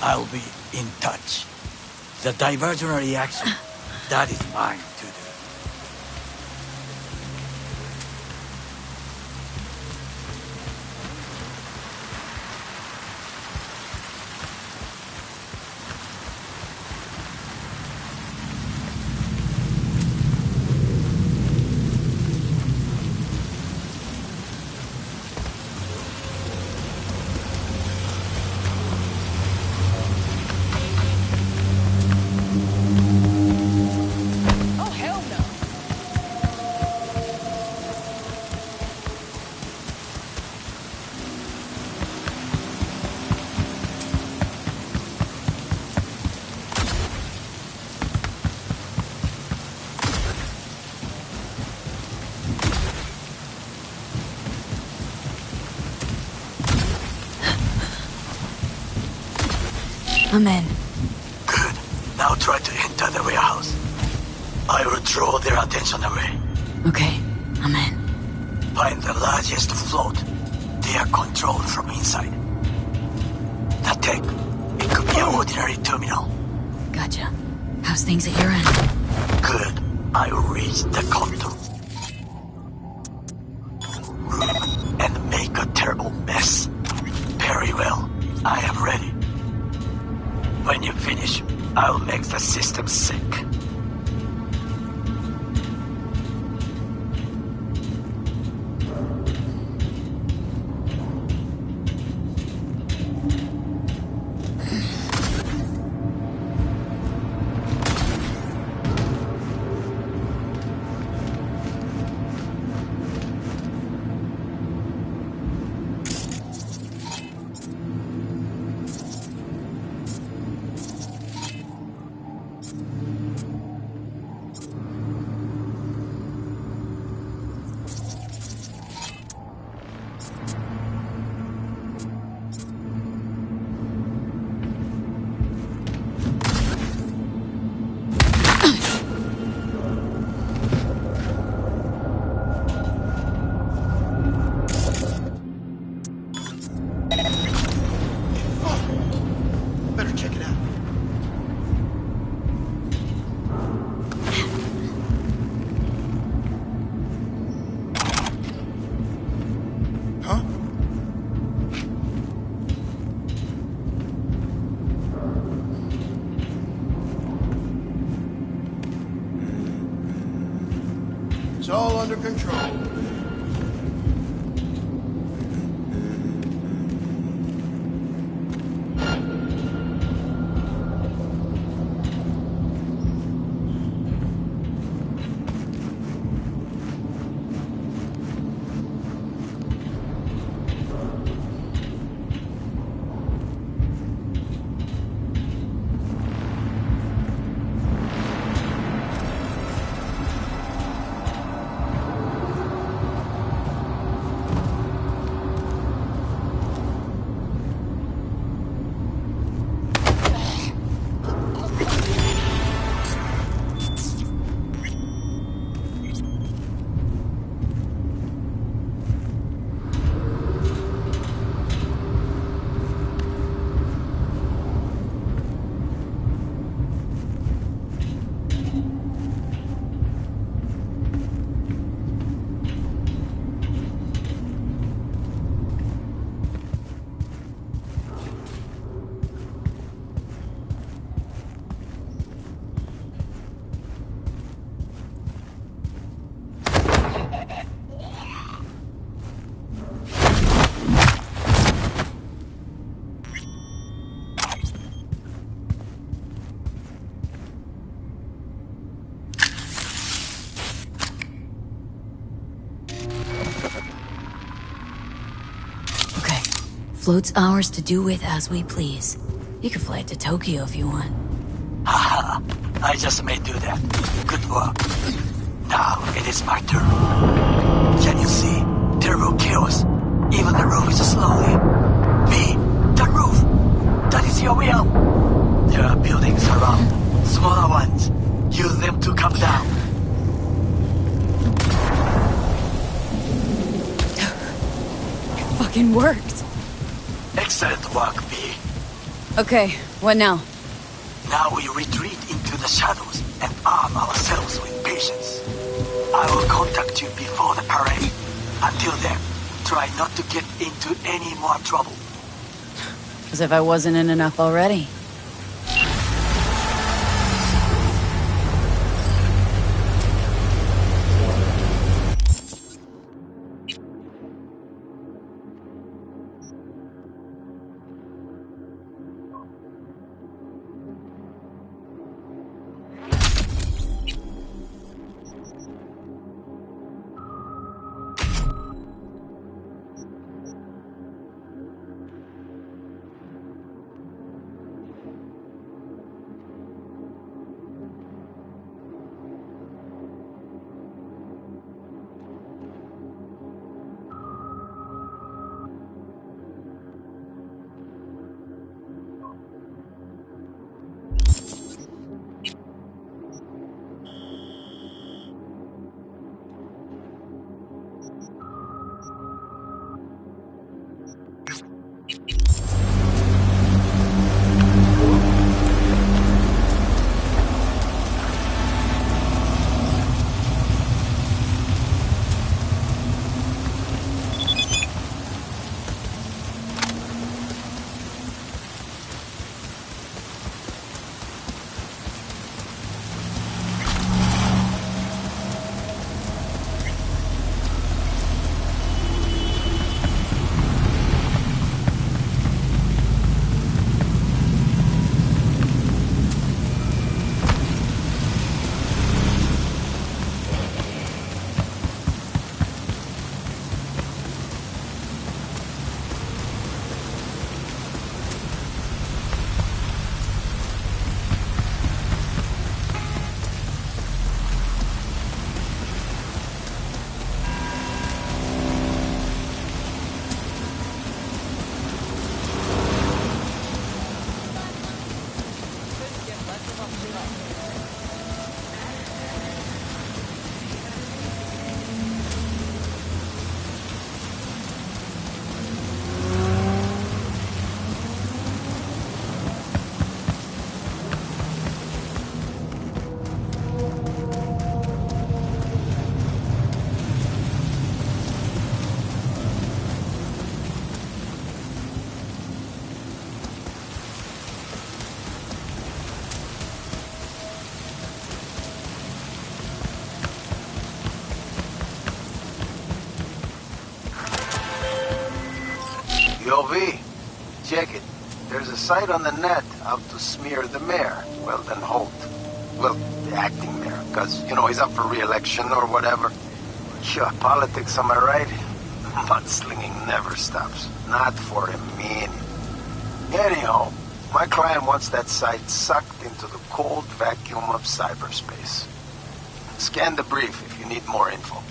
I'll be in touch. The diversionary reaction, that is mine to do. I'm in. Good. Now try to enter the warehouse. I will draw their attention away. Okay, I'm in. Find the largest float. They are controlled from inside. The tech, it could be an ordinary terminal. Gotcha. How's things at your end? Good. I will reach the control room and make a terrible mess. Very well. I am ready. When you finish, I'll make the system sick. It's all under control. Float's ours to do with as we please. You can fly it to Tokyo if you want. Haha, I just may do that. Good work. Now it is my turn. Can you see? Turbo chaos. Even the roof is slowly. V, the roof! That is your will! There are buildings around. Smaller ones. Use them to come down. It fucking worked. Excellent work, V. Okay, what now? Now we retreat into the shadows and arm ourselves with patience. I will contact you before the parade. Until then, try not to get into any more trouble. As if I wasn't in enough already. Yo, V, check it. There's a site on the net out to smear the mayor. Well, then Holt. Well, the acting mayor, because, you know, he's up for re-election or whatever. Sure, politics, am I right? Mudslinging never stops. Not for a minute. Anyhow, my client wants that site sucked into the cold vacuum of cyberspace. Scan the brief if you need more info.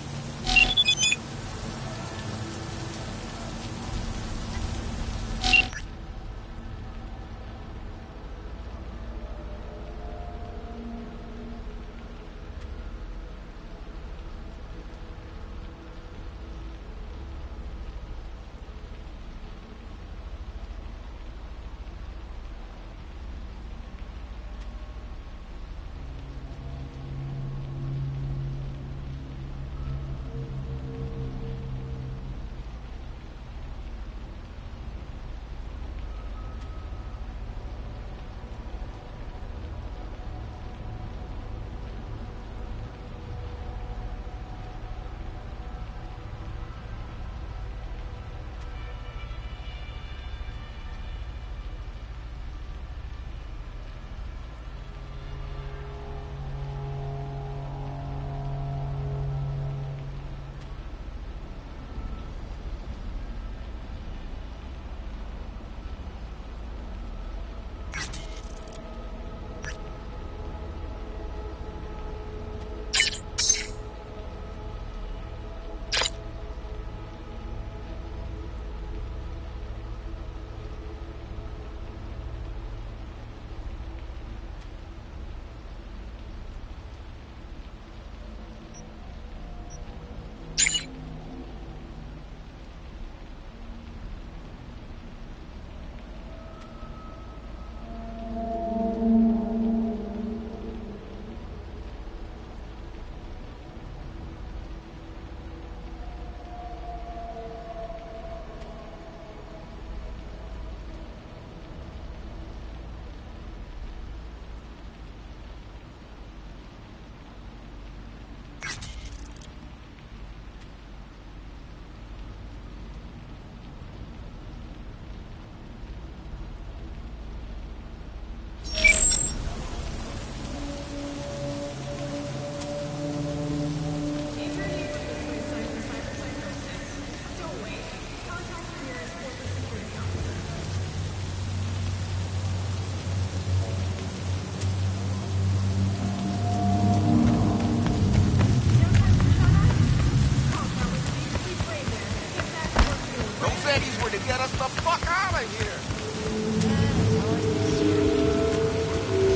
the fuck out of here!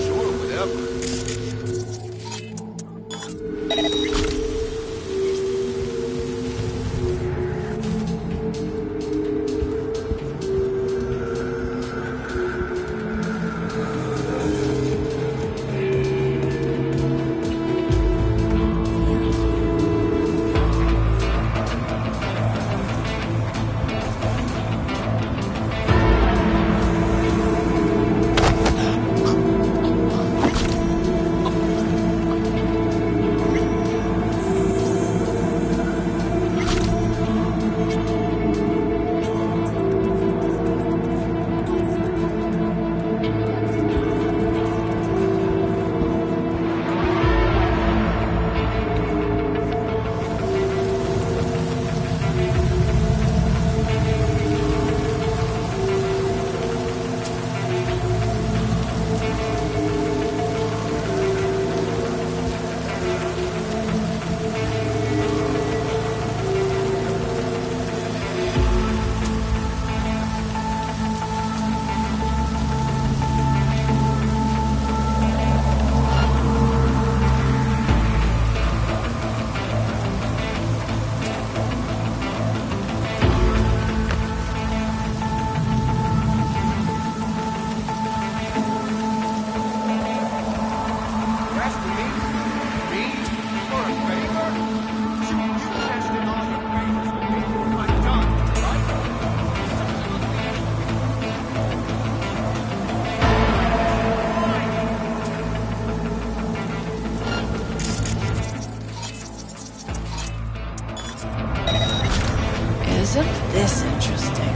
Sure, whatever. Isn't this interesting?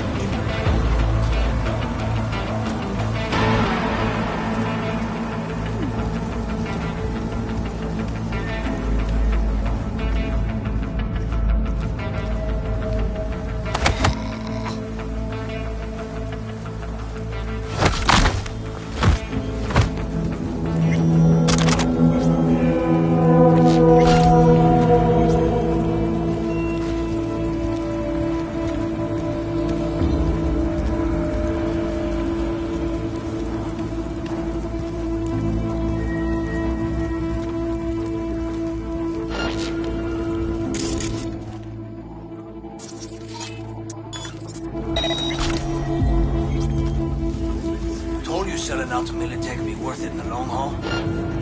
Told you selling out to Militech would be worth it in the long haul.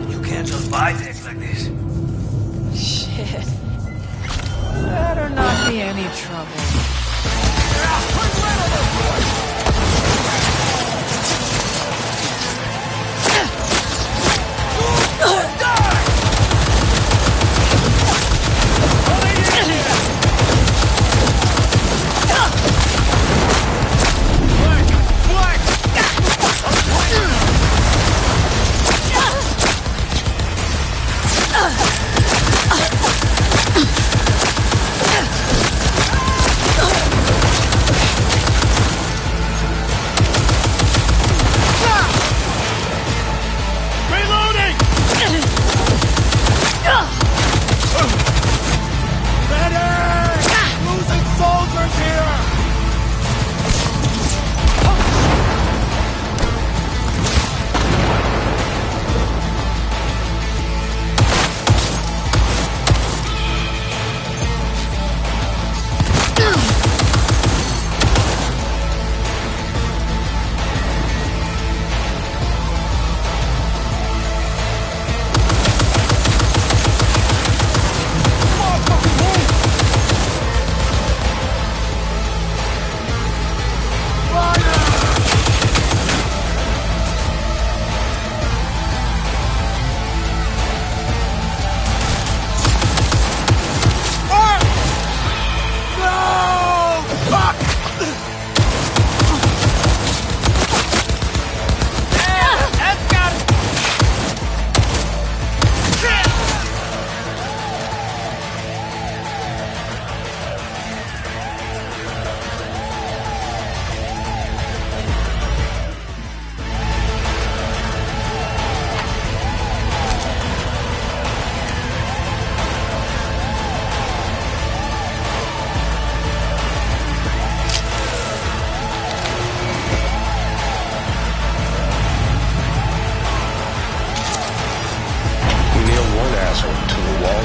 You can't just buy things like this. Shit. Better not be any trouble.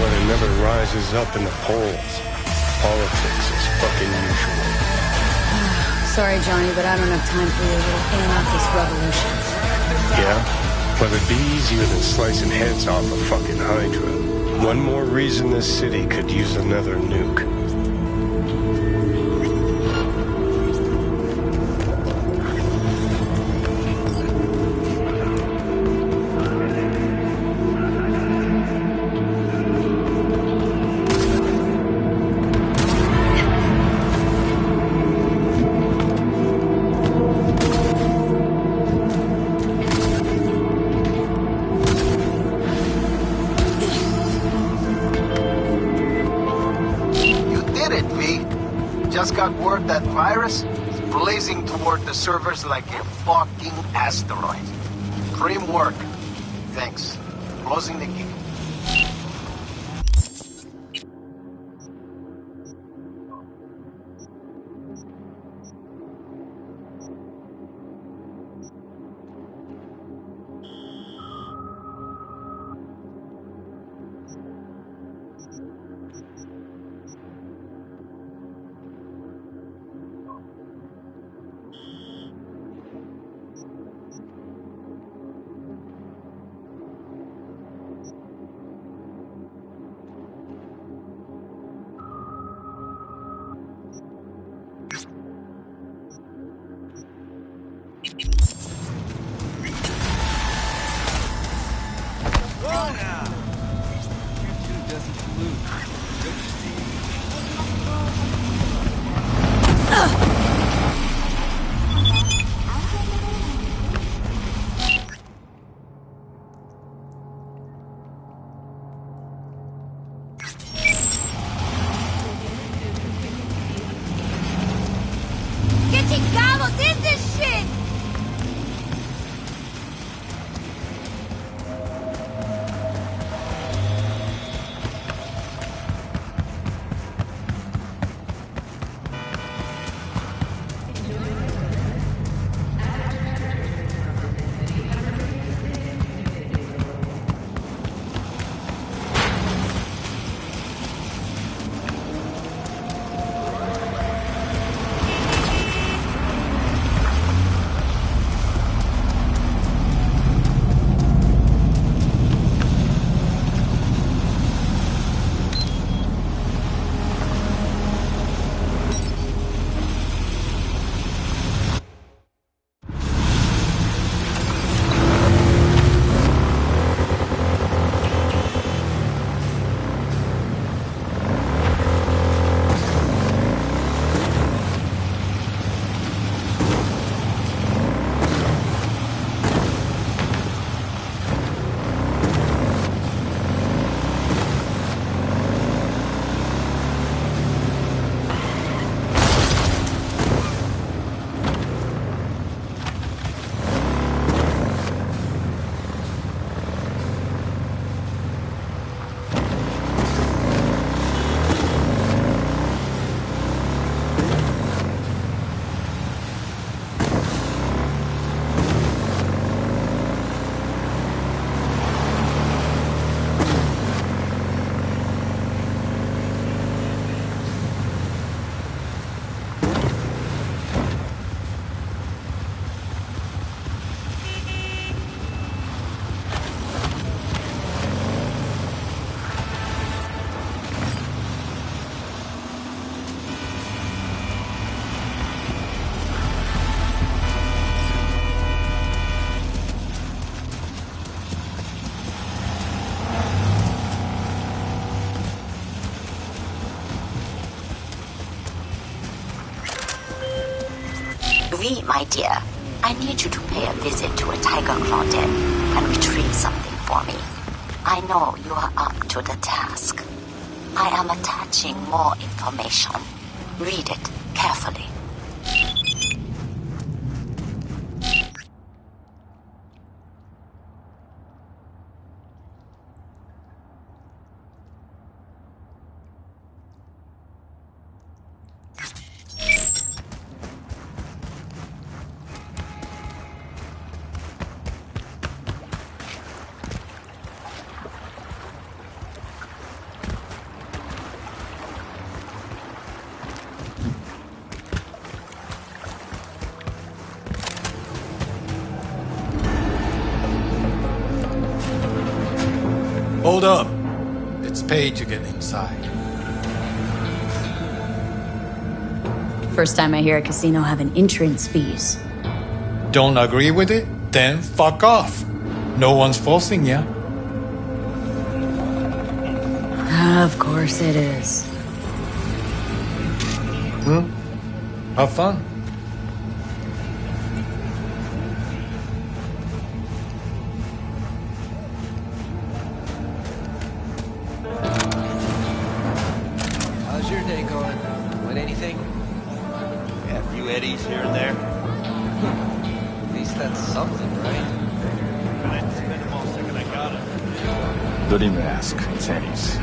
and it never rises up in the polls. Politics is fucking usual. Sorry, Johnny, but I don't have time for your little anarchist revolutions. Yeah? Well, it'd be easier than slicing heads off a fucking Hydra. One more reason this city could use another nuke. Just got word that virus is blazing toward the servers like a fucking asteroid. Grim work. Thanks. Closing the gig. V, my dear, I need you to pay a visit to a Tiger Claw den and retrieve something for me. I know you are up to the task. I am attaching more information. Read it carefully. Hold up. It's paid to get inside. First time I hear a casino having entrance fees. Don't agree with it? Then fuck off. No one's forcing you. Of course it is. Well, have fun. How's your day going? Win anything? Yeah, a few eddies here and there. At least that's something, right? I had to spend them all second I got it. Don't even ask. It's Eddie's.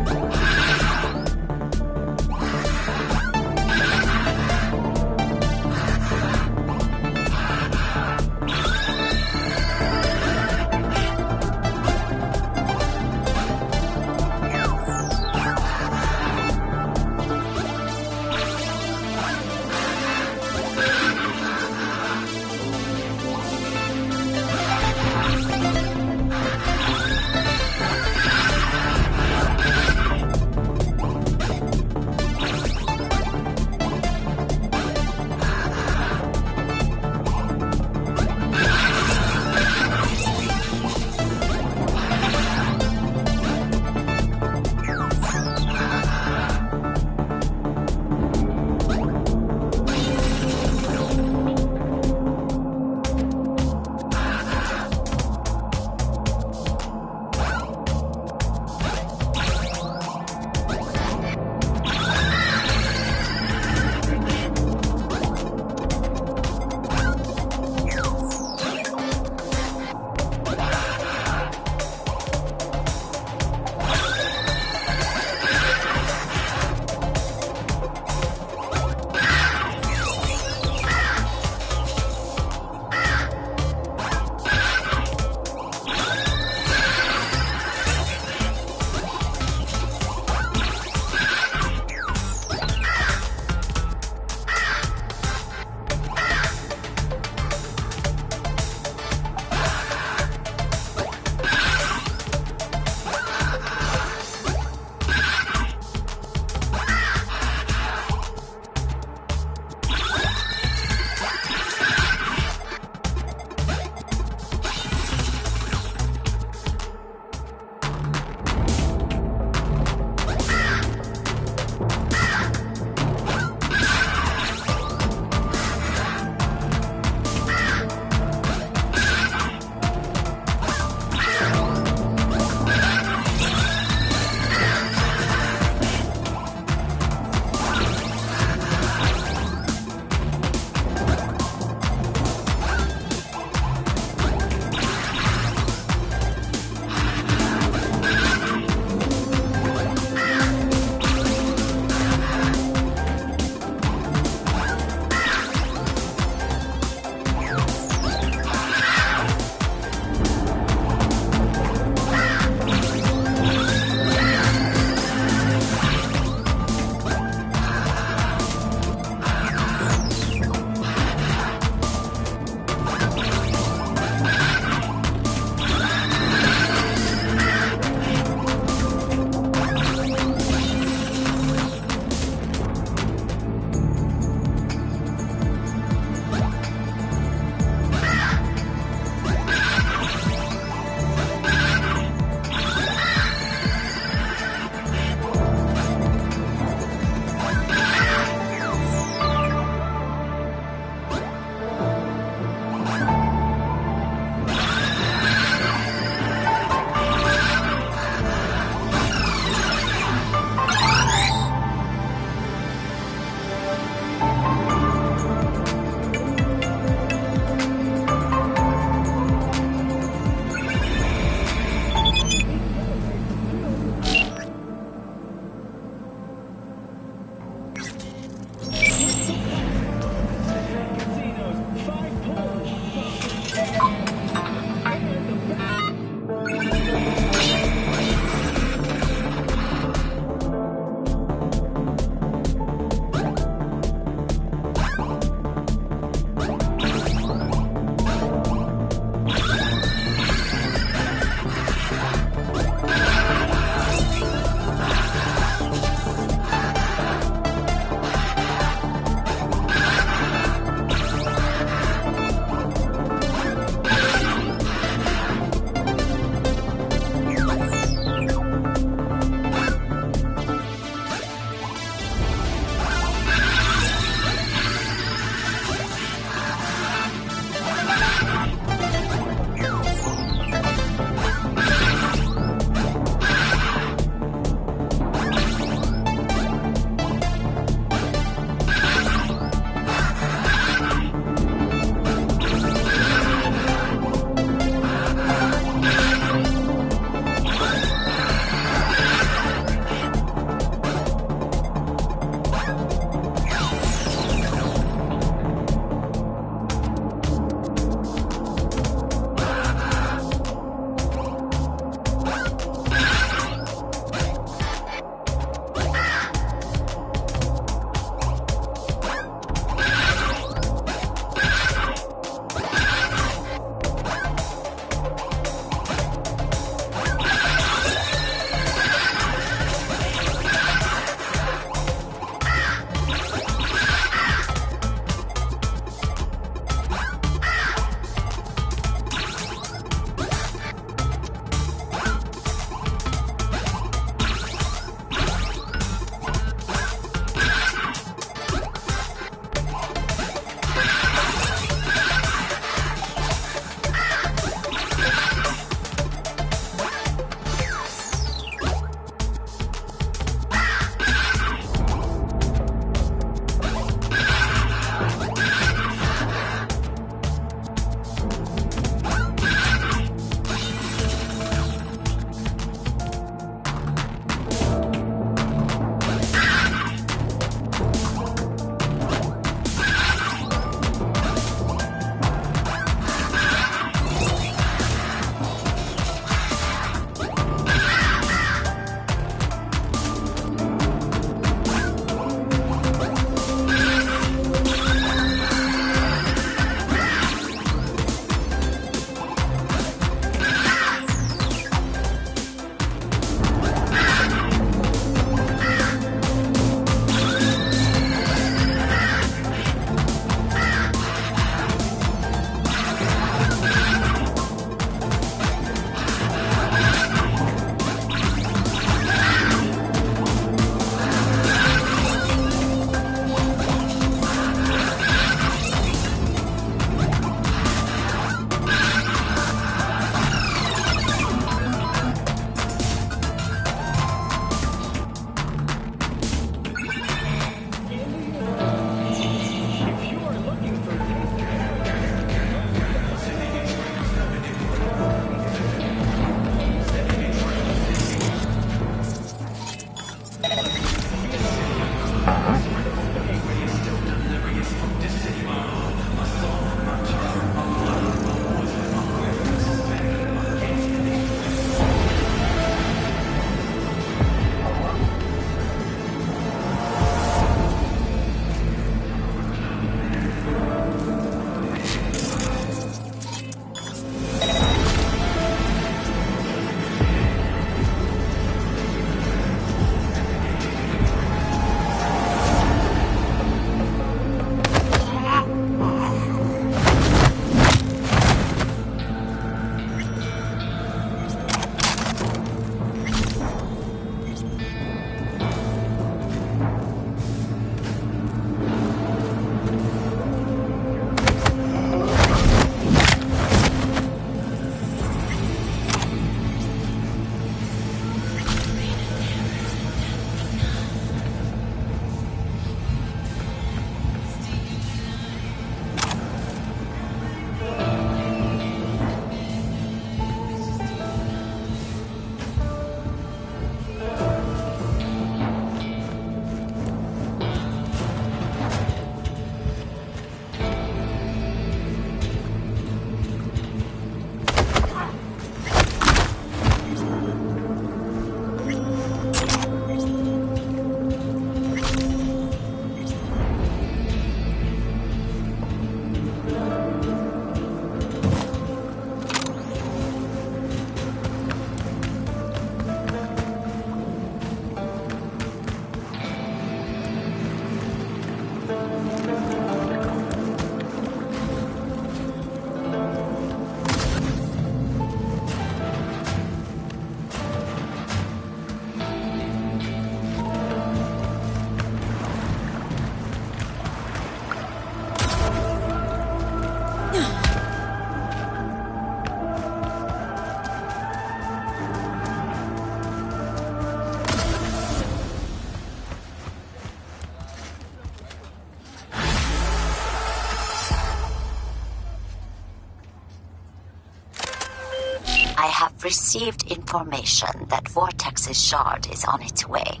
have received information that Vortex's shard is on its way.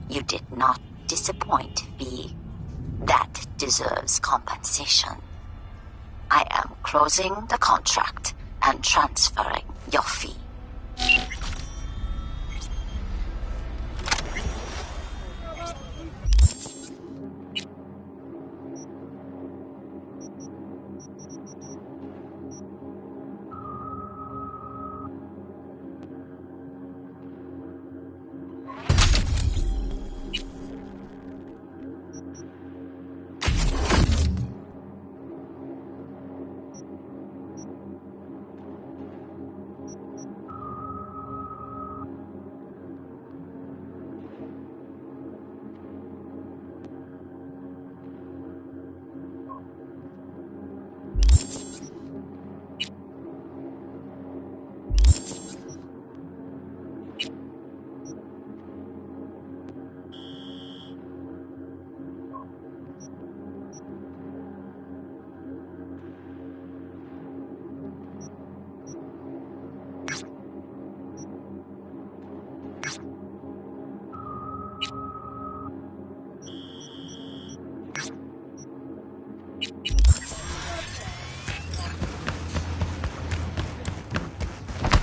You did not disappoint, V. That deserves compensation. I am closing the contract and transferring your fee.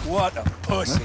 What a pussy.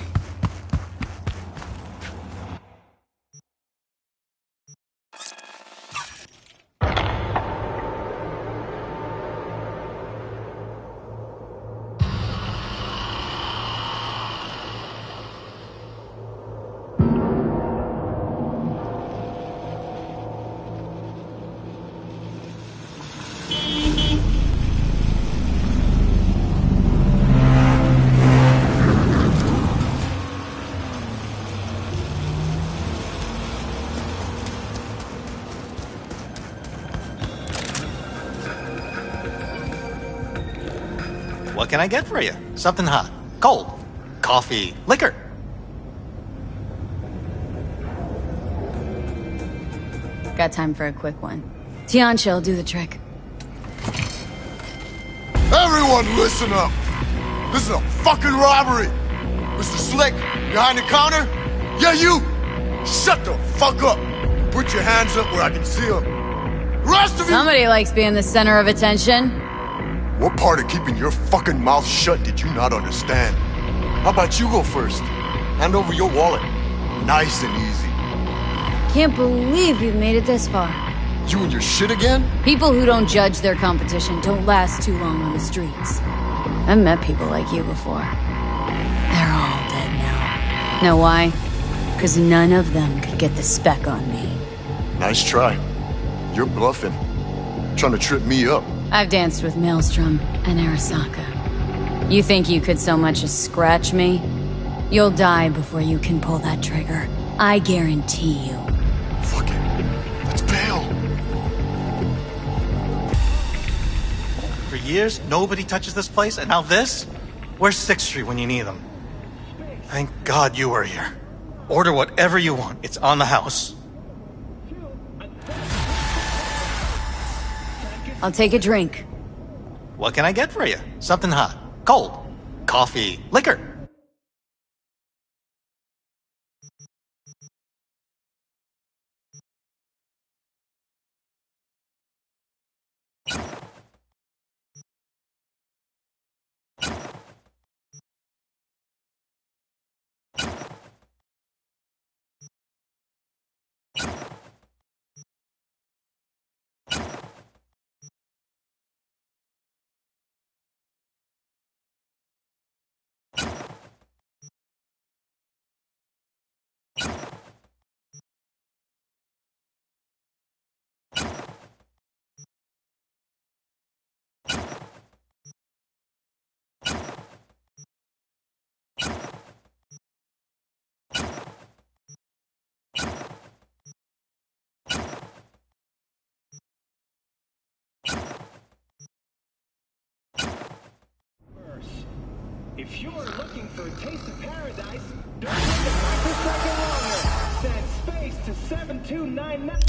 What can I get for you? Something hot, cold, coffee, liquor. Got time for a quick one. Tianchi'll do the trick. Everyone listen up! This is a fucking robbery! Mr. Slick, behind the counter? Yeah, you! Shut the fuck up! Put your hands up where I can see them. Rest of you! Somebody likes being the center of attention. What part of keeping your fucking mouth shut did you not understand? How about you go first? Hand over your wallet. Nice and easy. Can't believe you've made it this far. You and your shit again? People who don't judge their competition don't last too long on the streets. I've met people like you before. They're all dead now. Know why? Because none of them could get the spec on me. Nice try. You're bluffing. Trying to trip me up. I've danced with Maelstrom and Arasaka. You think you could so much as scratch me? You'll die before you can pull that trigger. I guarantee you. Fuck it. Let's bail. For years, nobody touches this place, and now this? Where's 6th Street when you need them? Thank God you were here. Order whatever you want. It's on the house. I'll take a drink. What can I get for you? Something hot, cold, coffee, liquor. If you're looking for a taste of paradise, don't take a microsecond longer. Send space to 7299.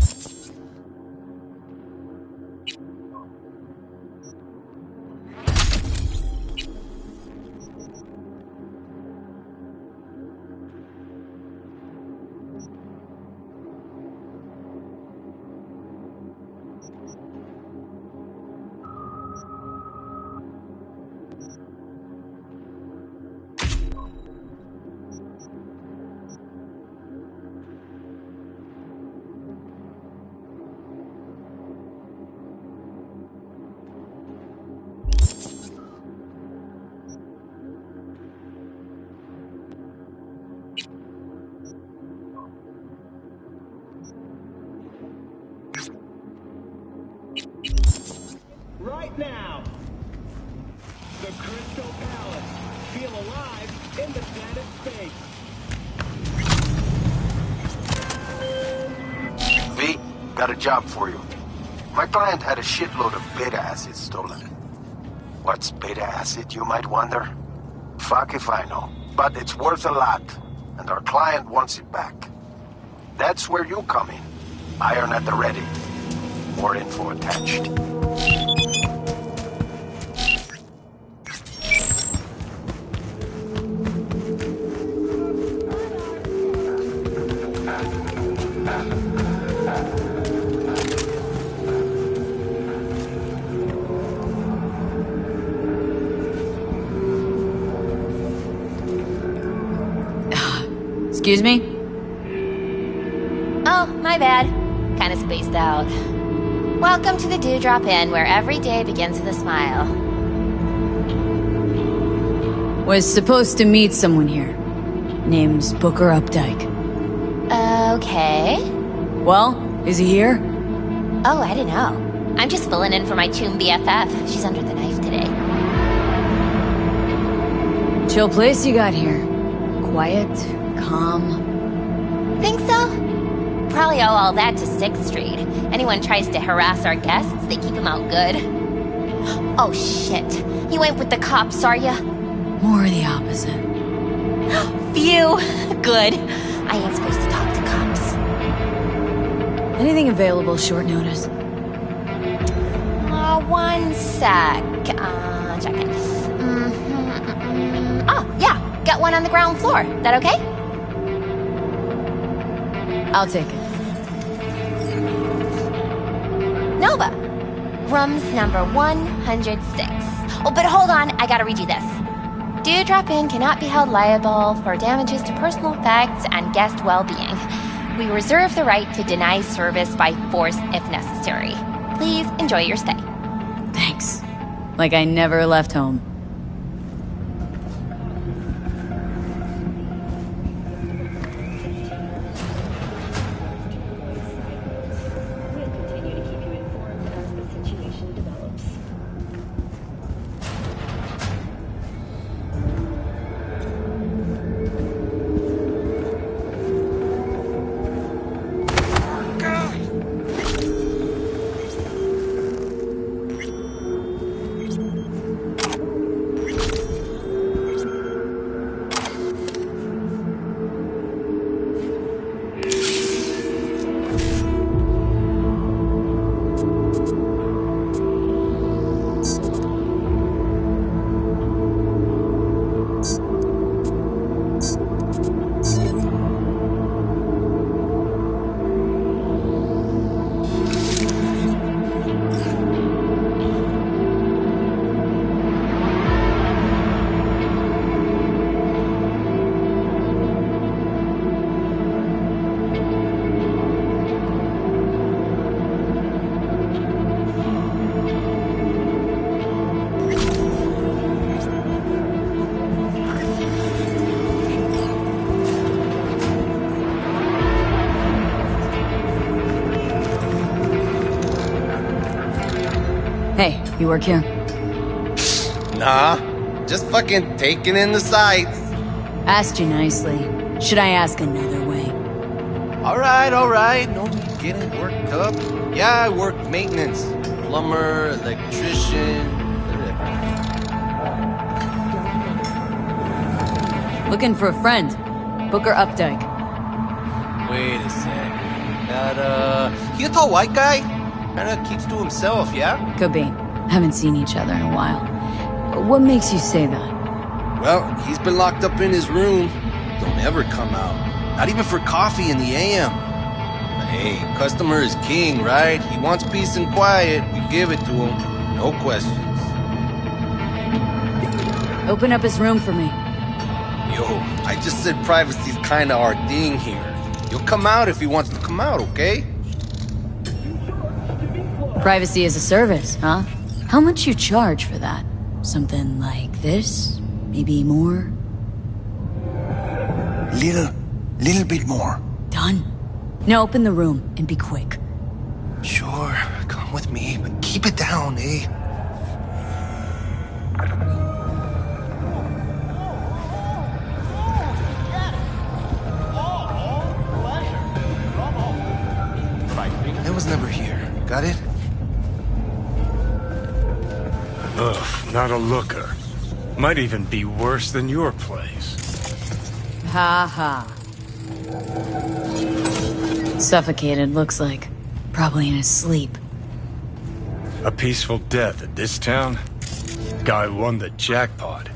right now. The Crystal Palace. Feel alive in the dead of space. V, got a job for you. My client had a shitload of beta acid stolen. What's beta acid, you might wonder? Fuck if I know. But it's worth a lot, and our client wants it back. That's where you come in. Iron at the ready. More info attached. Excuse me? Oh, my bad. Kinda spaced out. Welcome to the Dewdrop Inn, where every day begins with a smile. Was supposed to meet someone here. Name's Booker Updike. Okay. Well, is he here? Oh, I don't know. I'm just filling in for my Tomb BFF. She's under the knife today. Chill place you got here. Quiet, calm. Think so? Probably owe all that to 6th Street. Anyone tries to harass our guests, they keep them out good. Oh shit. You ain't with the cops, are ya? More the opposite. Phew. Good. I ain't supposed to talk to cops. Anything available short notice? One sec. Checking. Oh, yeah. Got one on the ground floor. That okay? I'll take it. Nova. Room's number 106. Oh, but hold on. I gotta read you this. Dewdrop Inn cannot be held liable for damages to personal effects and guest well-being. We reserve the right to deny service by force if necessary. Please enjoy your stay. Thanks. Like I never left home. Hey, you work here? Nah, just fucking taking in the sights. Asked you nicely. Should I ask another way? Alright, no need getting worked up. Yeah, I work maintenance. Plumber, electrician, whatever. Looking for a friend. Booker Updike. Wait a sec. That, he a tall white guy? Kinda keeps to himself, yeah? Could be. Haven't seen each other in a while. What makes you say that? Well, he's been locked up in his room. Don't ever come out. Not even for coffee in the AM. But hey, customer is king, right? He wants peace and quiet. We give it to him. No questions. Open up his room for me. Yo, I just said privacy's kinda our thing here. You'll come out if he wants to come out, okay? Privacy as a service, huh? How much you charge for that? Something like this? Maybe more? Little bit more. Done. Now open the room and be quick. Sure, come with me, but keep it down, eh? Ugh, not a looker. Might even be worse than your place. Ha ha. Suffocated, looks like. Probably in his sleep. A peaceful death at this town? Guy won the jackpot.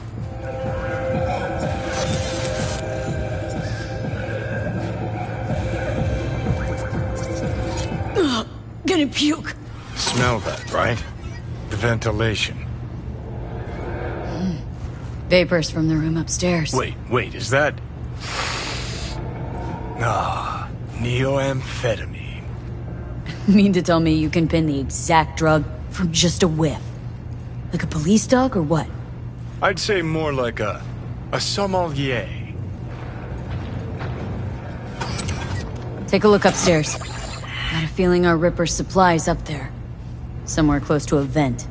Ugh, gonna puke. Smell that, right? The ventilation. Vapors from the room upstairs. Wait, is that... Ah, neoamphetamine. Mean to tell me you can pin the exact drug from just a whiff? Like a police dog or what? I'd say more like a sommelier. Take a look upstairs. Got a feeling our Ripper's supply's up there. Somewhere close to a vent.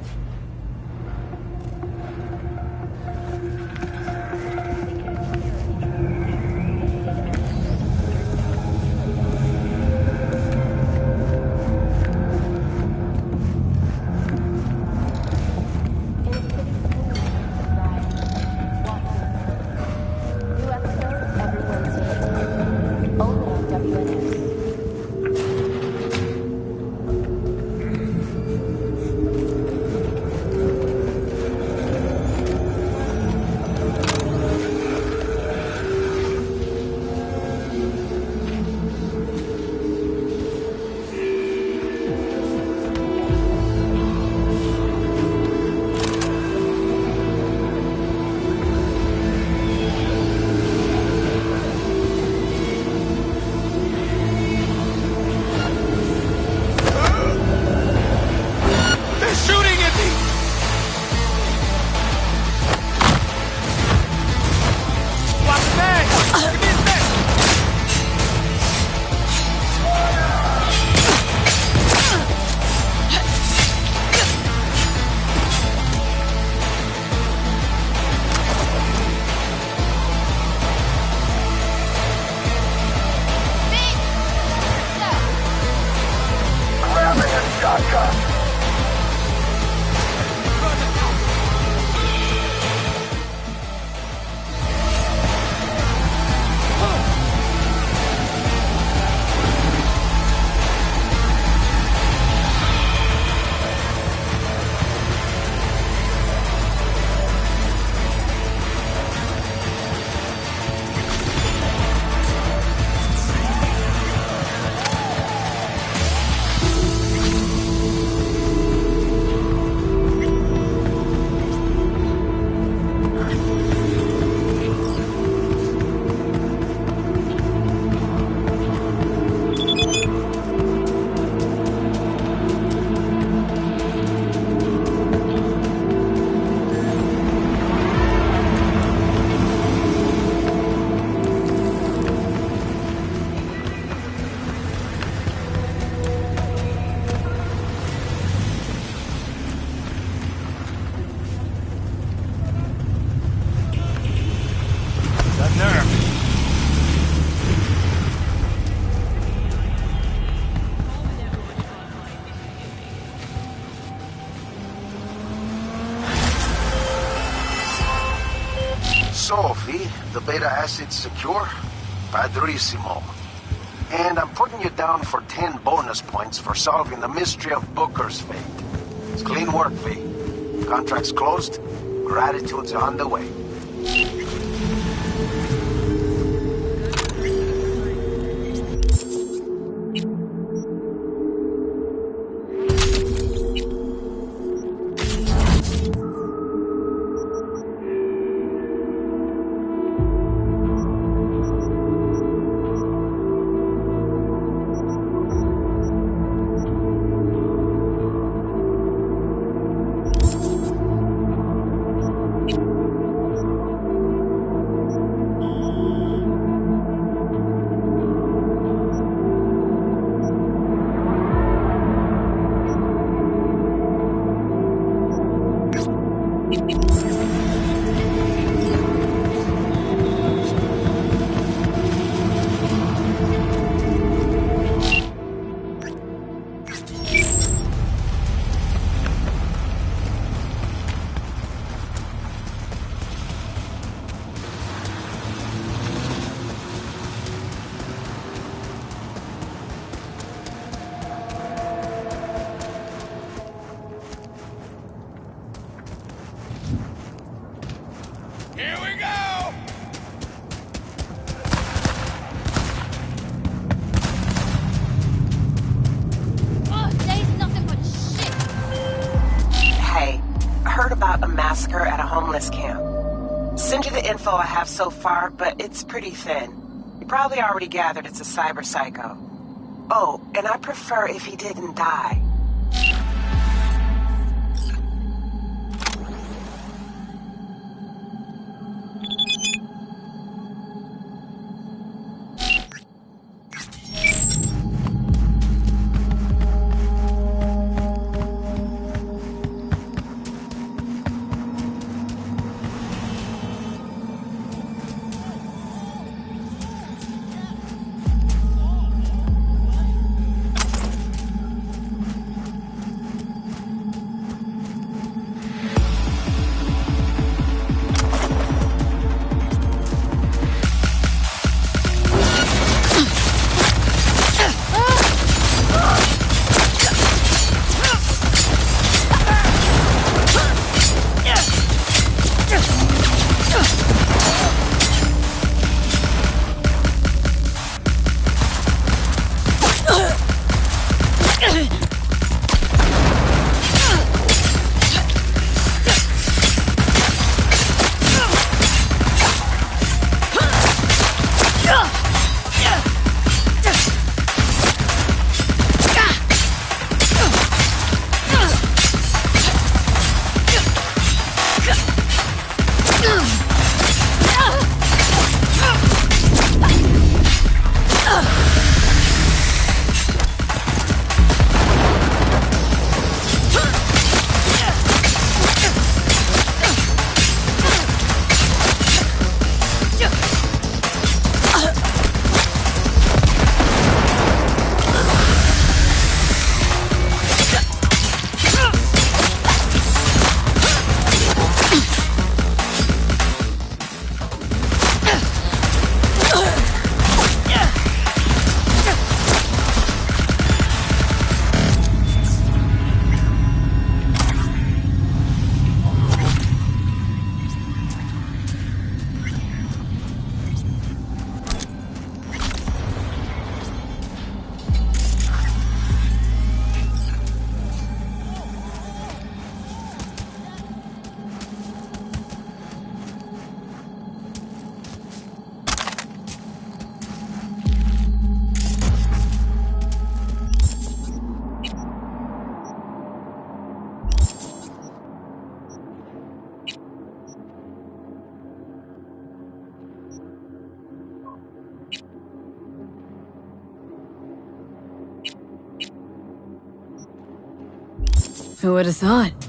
Sophie, the beta acid's secure? Padrissimo. And I'm putting you down for 10 bonus points for solving the mystery of Booker's fate. It's clean work, V. Contract's closed. Gratitude's on the way. heard about a massacre at a homeless camp. Send you the info I have so far, but it's pretty thin. You probably already gathered it's a cyber psycho. Oh, and I prefer if he didn't die. Who would have thought?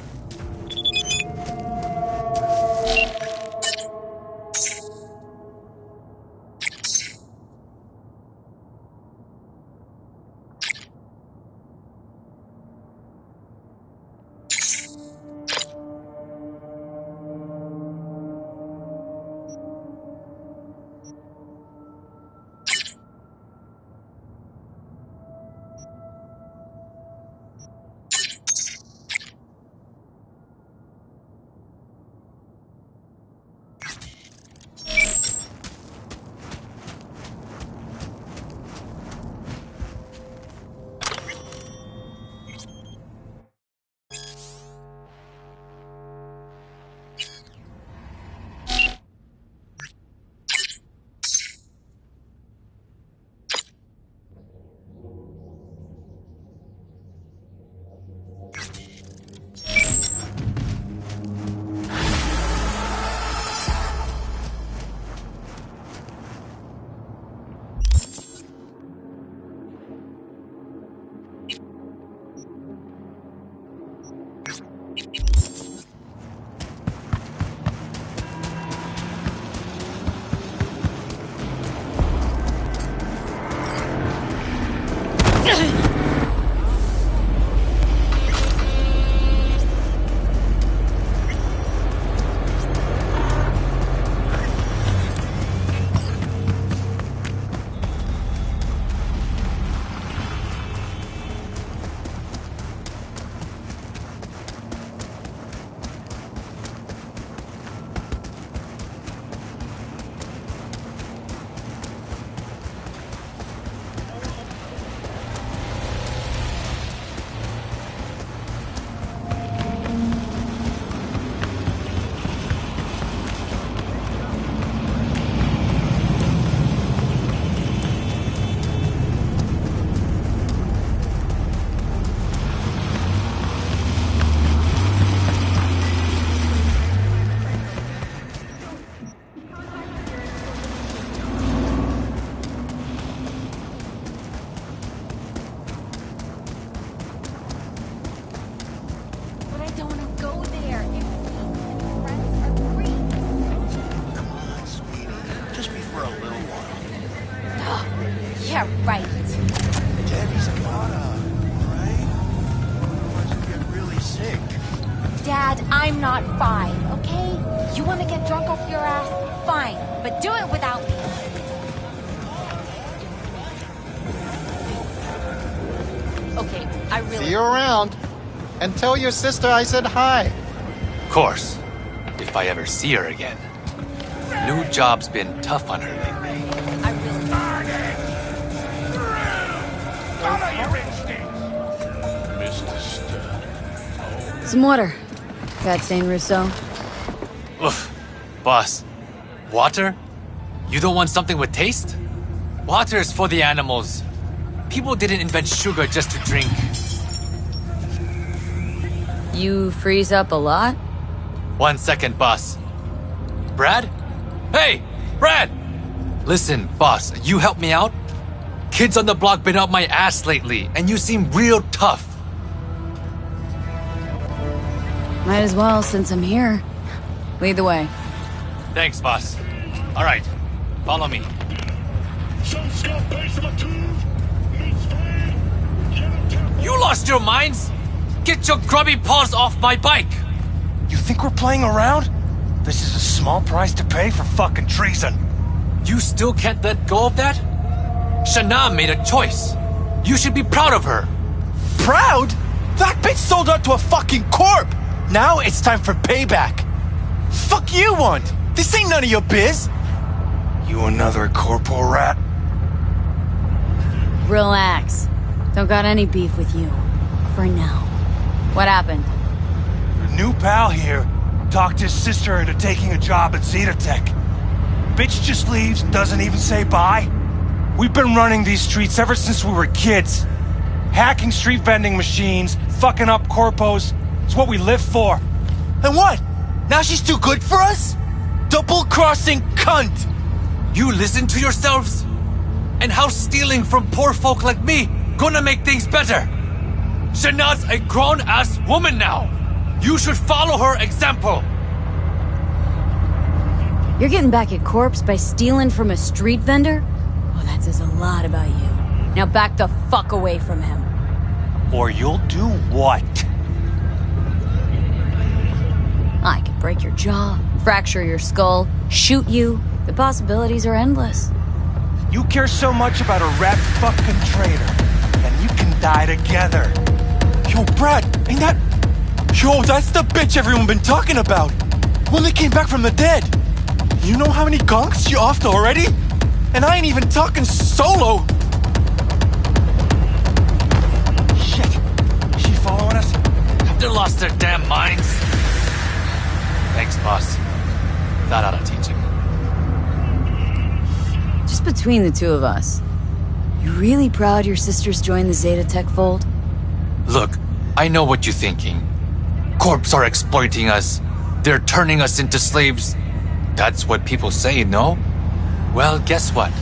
Brad, I'm not 5, okay? You want to get drunk off your ass? Fine, but do it without me. Okay, I really... See you around. And tell your sister I said hi. Of course. If I ever see her again. New job's been tough on her lately. I really... Follow your instincts, Mr. Stud. Some water. Got Saint Rousseau? Oof. Boss. Water? You don't want something with taste? Water is for the animals. People didn't invent sugar just to drink. You freeze up a lot? 1 second, boss. Brad? Hey! Brad! Listen, boss, you help me out? Kids on the block been up my ass lately, and you seem real tough. Might as well, since I'm here. Lead the way. Thanks, boss. All right, follow me. You lost your minds? Get your grubby paws off my bike! You think we're playing around? This is a small price to pay for fucking treason. You still can't let go of that? Shana made a choice. You should be proud of her. Proud? That bitch sold out to a fucking corp! Now it's time for payback. Fuck you want? This ain't none of your biz. You another corporal rat? Relax. Don't got any beef with you. For now. What happened? Your new pal here talked his sister into taking a job at Zetatech. Bitch just leaves, doesn't even say bye. We've been running these streets ever since we were kids. Hacking street vending machines, fucking up corpos. It's what we live for. And what? Now she's too good for us? Double-crossing cunt! You listen to yourselves? And how's stealing from poor folk like me gonna make things better? Shana's a grown-ass woman now. You should follow her example. You're getting back at Corpse by stealing from a street vendor? Oh, that says a lot about you. Now back the fuck away from him. Or you'll do what? I could break your jaw, fracture your skull, shoot you. The possibilities are endless. You care so much about a rat fucking traitor, and you can die together. Yo, Brad, ain't that... Yo, that's the bitch everyone been talking about. When they came back from the dead. You know how many gonks she offed already? And I ain't even talking solo. Shit. Is she following us? Have they lost their damn minds? Thanks, boss. That ought to teach him. Just between the two of us, you really proud your sisters joined the Zetatech fold? Look, I know what you're thinking. Corps are exploiting us. They're turning us into slaves. That's what people say, no? Well, guess what?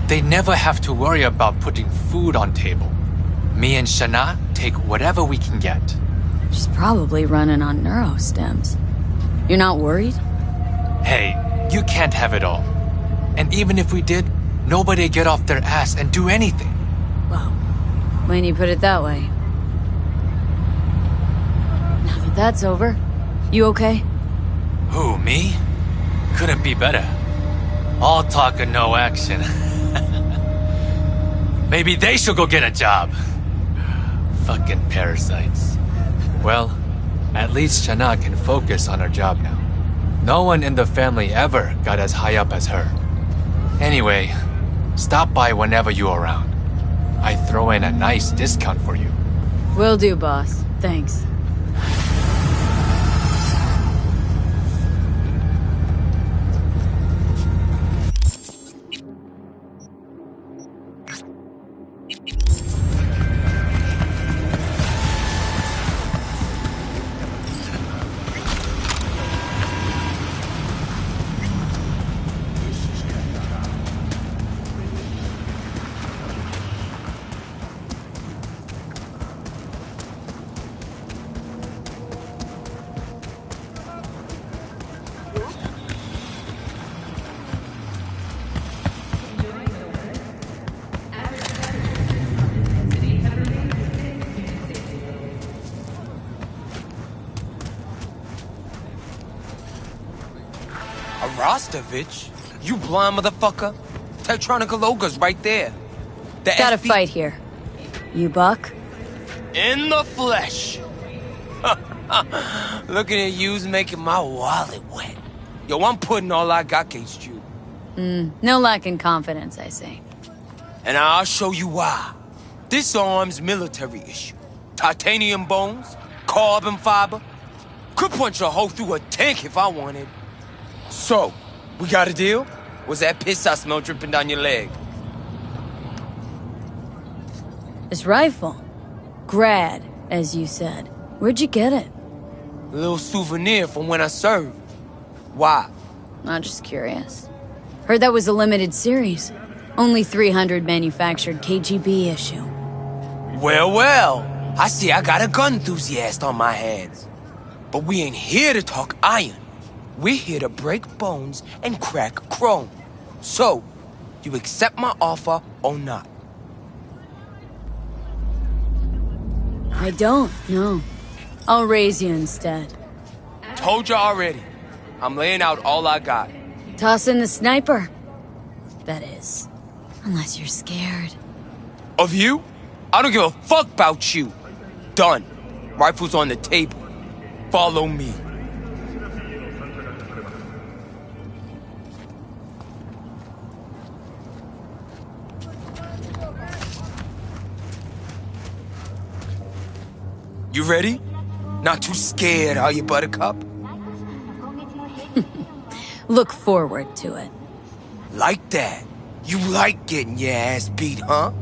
They never have to worry about putting food on table. Me and Shana take whatever we can get. She's probably running on neurostems. You're not worried? Hey, you can't have it all. And even if we did, nobody'd get off their ass and do anything. Well, when you put it that way. Now that that's over, you okay? Who, me? Couldn't be better. All talk and no action. Maybe they should go get a job. Fucking parasites. Well, at least Shana can focus on her job now. No one in the family ever got as high up as her. Anyway, stop by whenever you're around. I throw in a nice discount for you. Will do, boss. Thanks. Rostovich? You blind motherfucker? Tektronica Loga's right there. Got a fight here. You buck? In the flesh. Looking at you's making my wallet wet. Yo, I'm putting all I got against you. No lack in confidence, I see. And I'll show you why. This arm's military issue. Titanium bones, carbon fiber. Could punch a hole through a tank if I wanted. So, we got a deal? Was that piss I smell dripping down your leg? This rifle. Grad, as you said. Where'd you get it? A little souvenir from when I served. Why? I'm just curious. Heard that was a limited series. Only 300 manufactured KGB issue. Well. I see I got a gun enthusiast on my hands. But we ain't here to talk iron. We're here to break bones and crack chrome. So, you accept my offer or not? I don't, no. I'll raise you instead. Told you already. I'm laying out all I got. Toss in the sniper. That is. Unless you're scared. Of you? I don't give a fuck about you. Done. Rifle's on the table. Follow me. You ready? Not too scared, are you, Buttercup? Look forward to it. Like that. You like getting your ass beat, huh?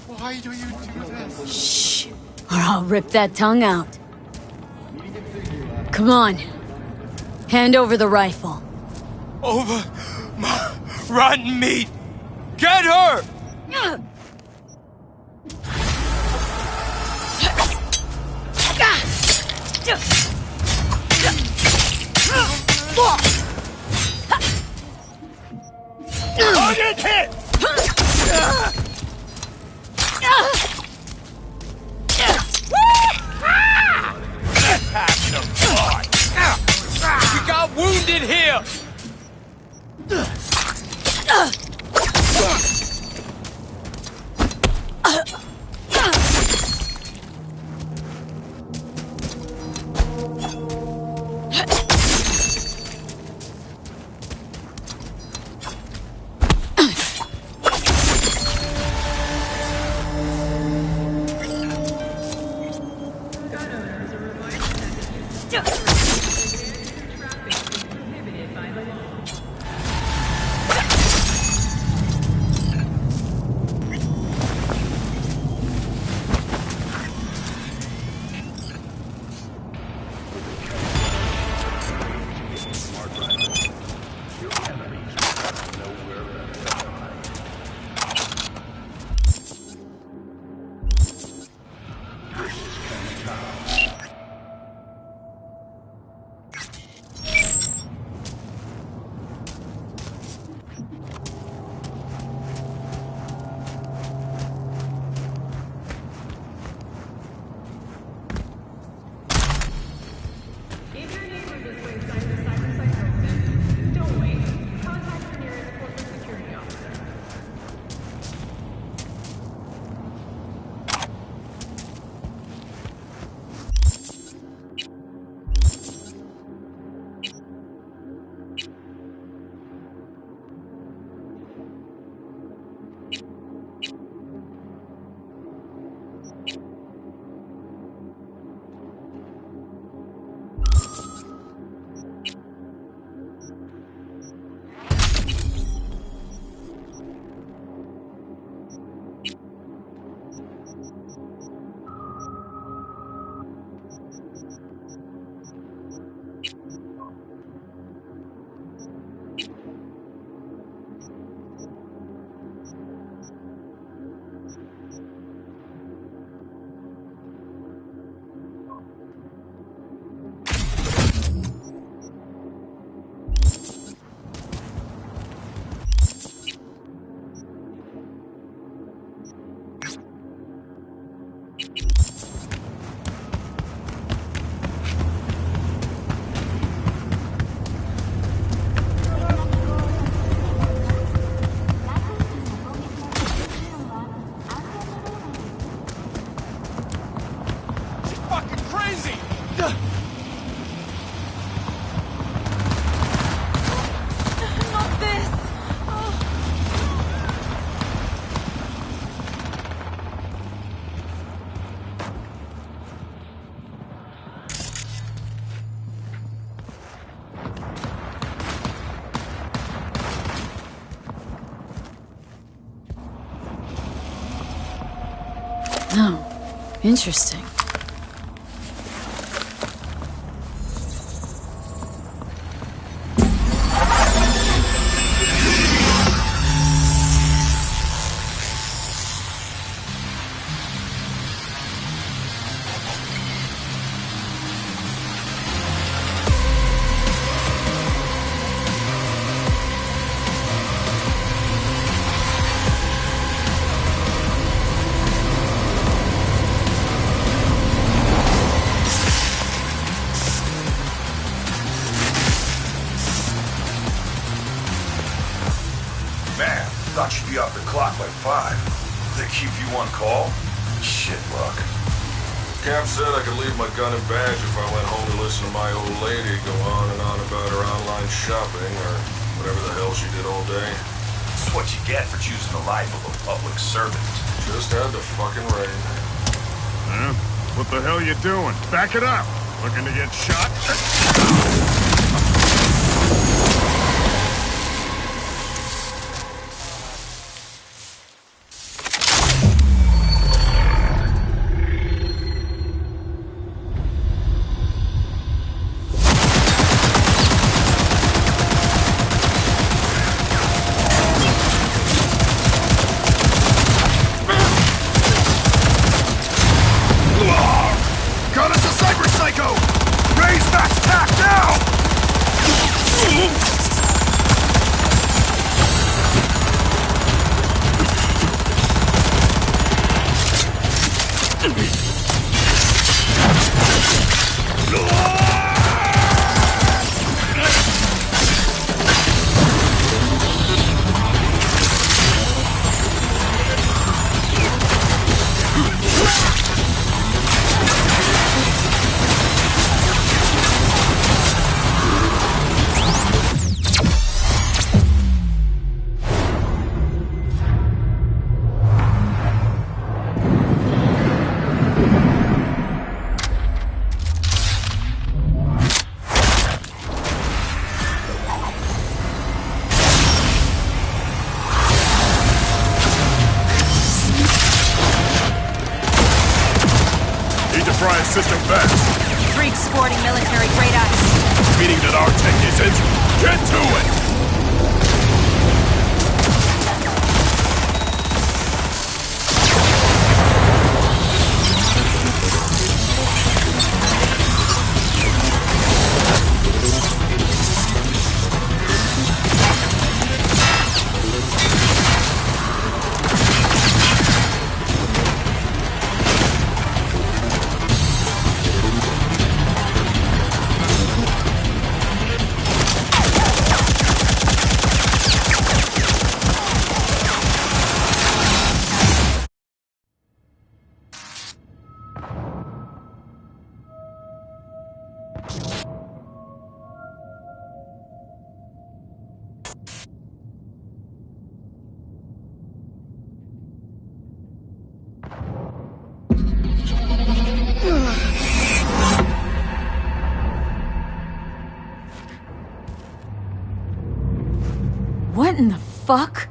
Why do you do this? Shh, or I'll rip that tongue out. Come on. Hand over the rifle. Over my rotten meat! Get her! Target hit! We got wounded here! Not this! Oh, interesting. Man, thought you'd be off the clock by 5. They keep you on call? Shit luck. Cap said I could leave my gun and badge if I went home to listen to my old lady go on and on about her online shopping or whatever the hell she did all day. It's what you get for choosing the life of a public servant. Just had to fucking rain. Huh? What the hell you doing? Back it up! Looking to get shot? Got us a cyber psycho! Raise max attack now! Frying system fast. Freak sporting military great eyes. Meaning that our tech isn't. Get to it! What in the fuck?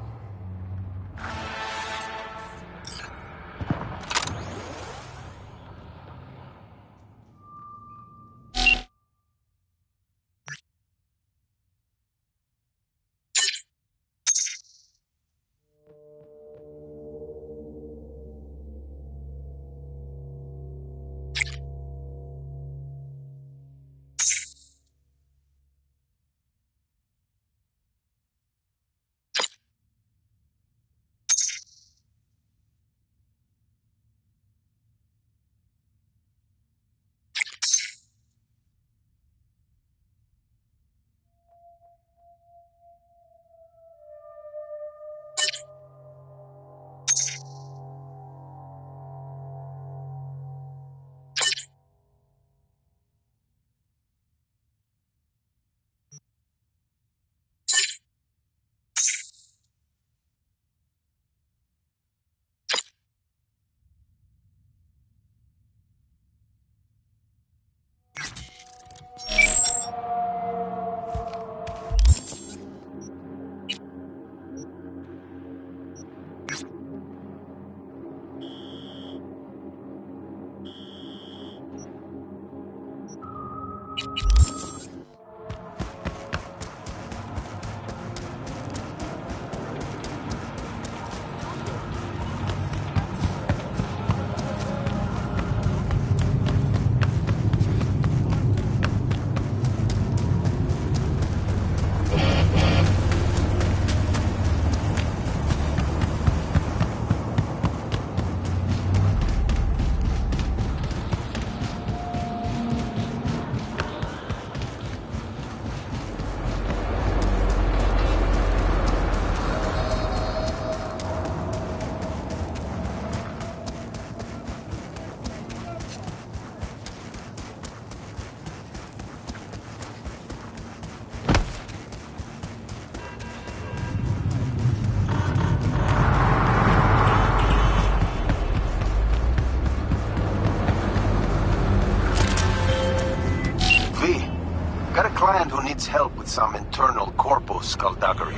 needs help with some internal corpo skullduggery.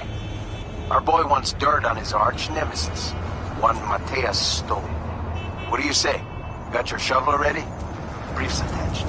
Our boy wants dirt on his arch nemesis, one Mateus Stowe. What do you say? Got your shovel ready? Briefs attached.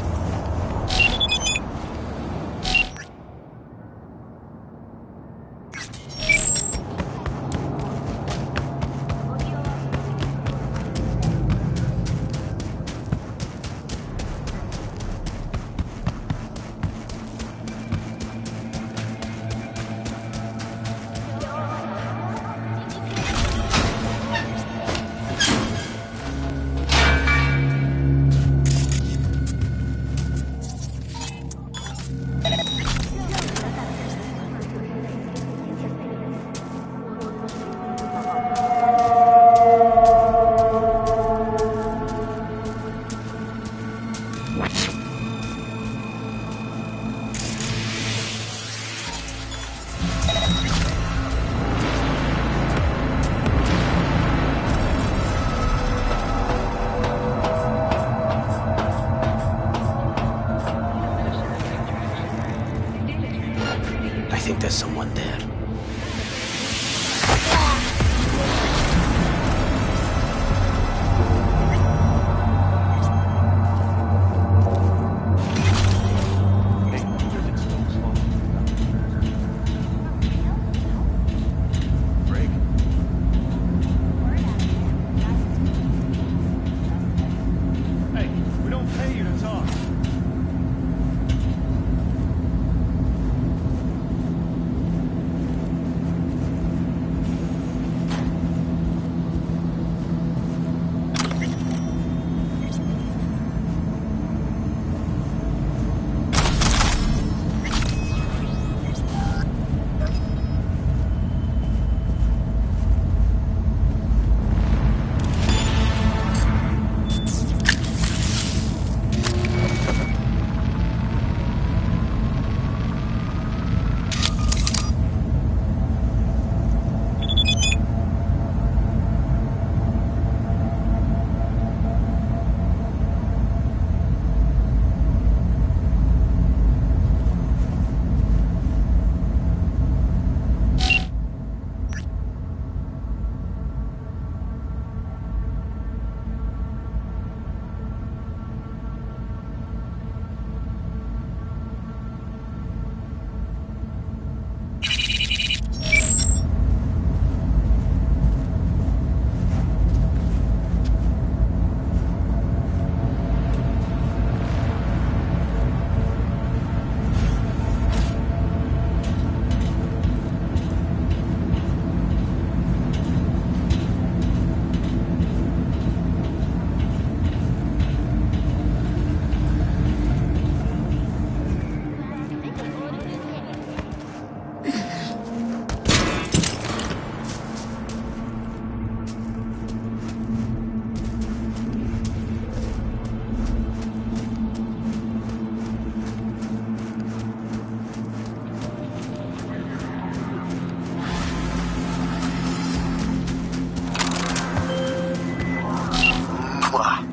I think there's someone there.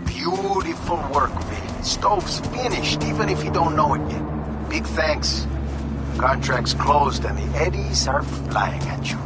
Beautiful work, Vic. Stove's finished, even if you don't know it yet. Big thanks. Contract's closed and the eddies are flying at you.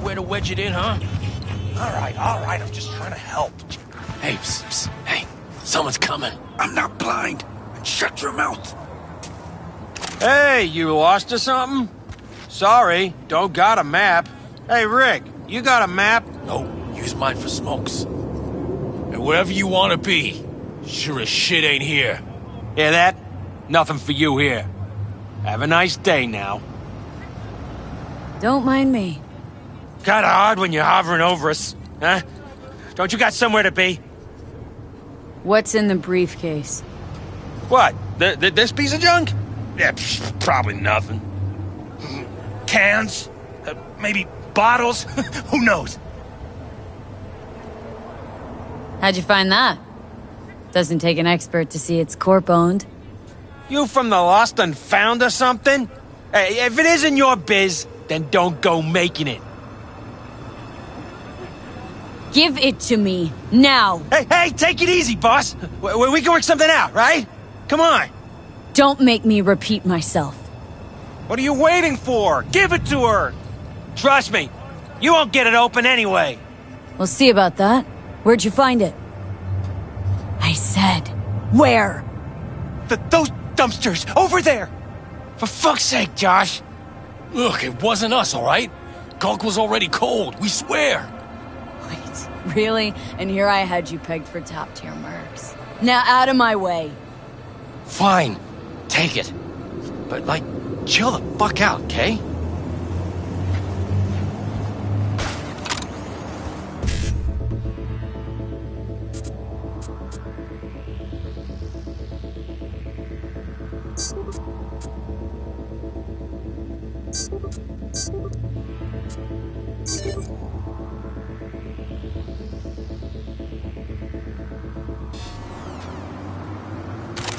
where to wedge it in, huh? All right, I'm just trying to help. Hey, psst, hey, someone's coming. I'm not blind. Shut your mouth. Hey, you lost or something? Sorry, don't got a map. Hey, Rick, you got a map? No, use mine for smokes. And wherever you want to be, sure as shit ain't here. Hear that? Nothing for you here. Have a nice day now. Don't mind me. Kinda odd when you're hovering over us, huh? Don't you got somewhere to be? What's in the briefcase? What? This piece of junk? Yeah, probably nothing. Cans? Maybe bottles? Who knows? How'd you find that? Doesn't take an expert to see it's corp-owned. You from the Lost and Found or something? Hey, if it isn't your biz, then don't go making it. Give it to me, now! Hey, take it easy, boss! We can work something out, right? Come on! Don't make me repeat myself. What are you waiting for? Give it to her! Trust me, you won't get it open anyway. We'll see about that. Where'd you find it? I said, where? Those dumpsters, over there! For fuck's sake, Josh! Look, it wasn't us, all right? Gunk was already cold, we swear. Wait, really? And here I had you pegged for top-tier mercs. Now out of my way. Fine, take it. But, like, chill the fuck out, okay?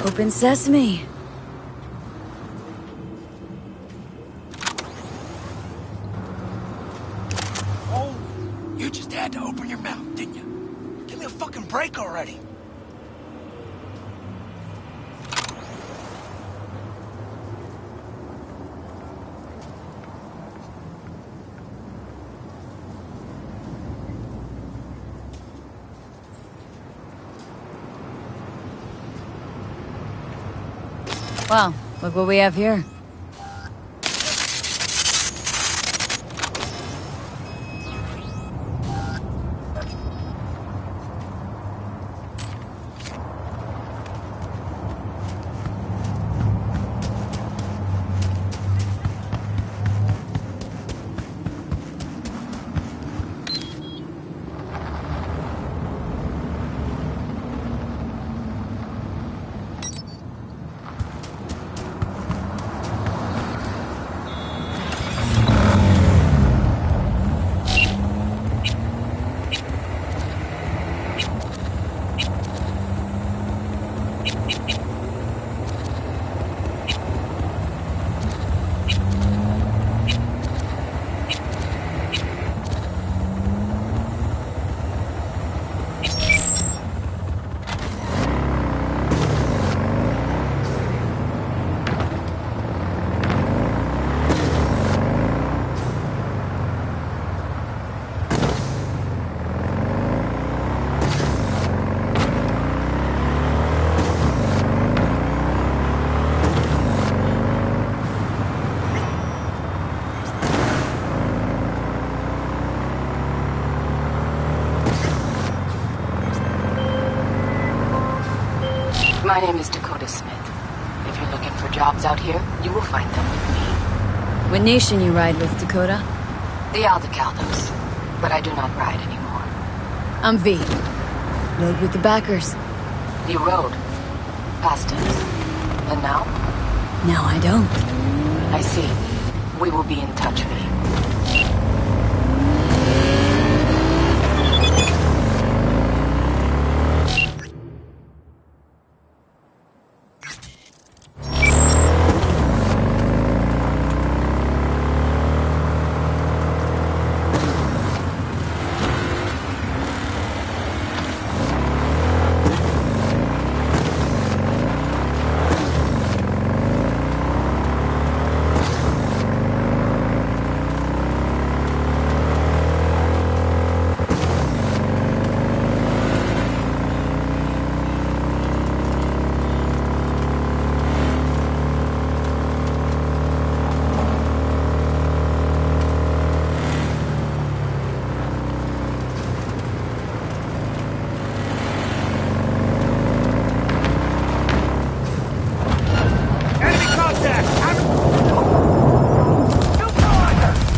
Open sesame. Oh, you just had to open your mouth, didn't you? Give me a fucking break already. Well, look what we have here. My name is Dakota Smith. If you're looking for jobs out here, you will find them with me. What nation you ride with, Dakota? The Aldecaldos. But I do not ride anymore. I'm V. Rode with the backers. You rode. Past tense. And now? Now I don't. I see. We will be in touch, V.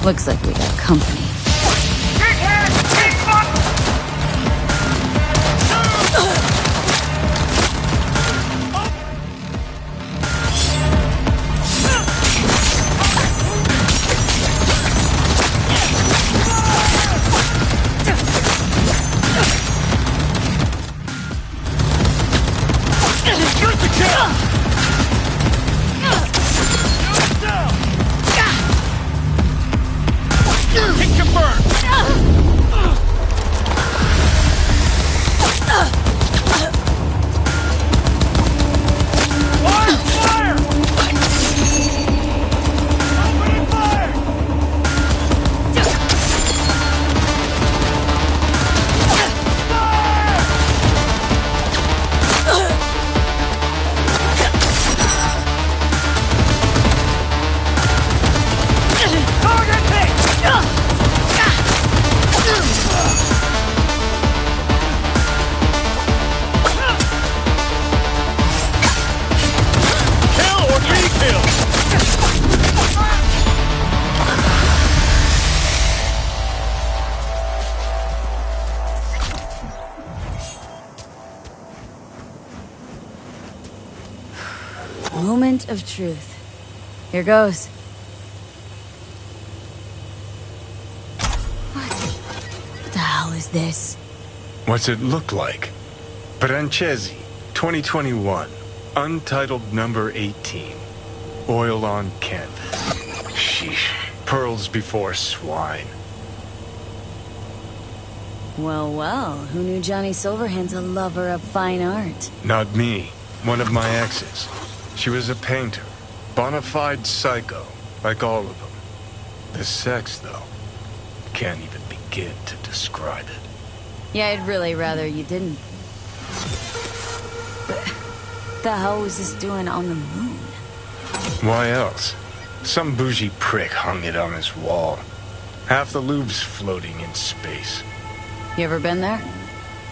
Looks like we got company. Moment of truth. Here goes. What the hell is this? What's it look like? Brancesi, 2021. Untitled number 18. Oil on canvas. Sheesh. Pearls before swine. Well, well, who knew Johnny Silverhand's a lover of fine art? Not me. One of my exes. She was a painter. Bona fide psycho, like all of them. The sex, though, can't even begin to describe it. Yeah, I'd really rather you didn't. But the hell was this doing on the moon? Why else? Some bougie prick hung it on his wall. Half the lube's floating in space. You ever been there?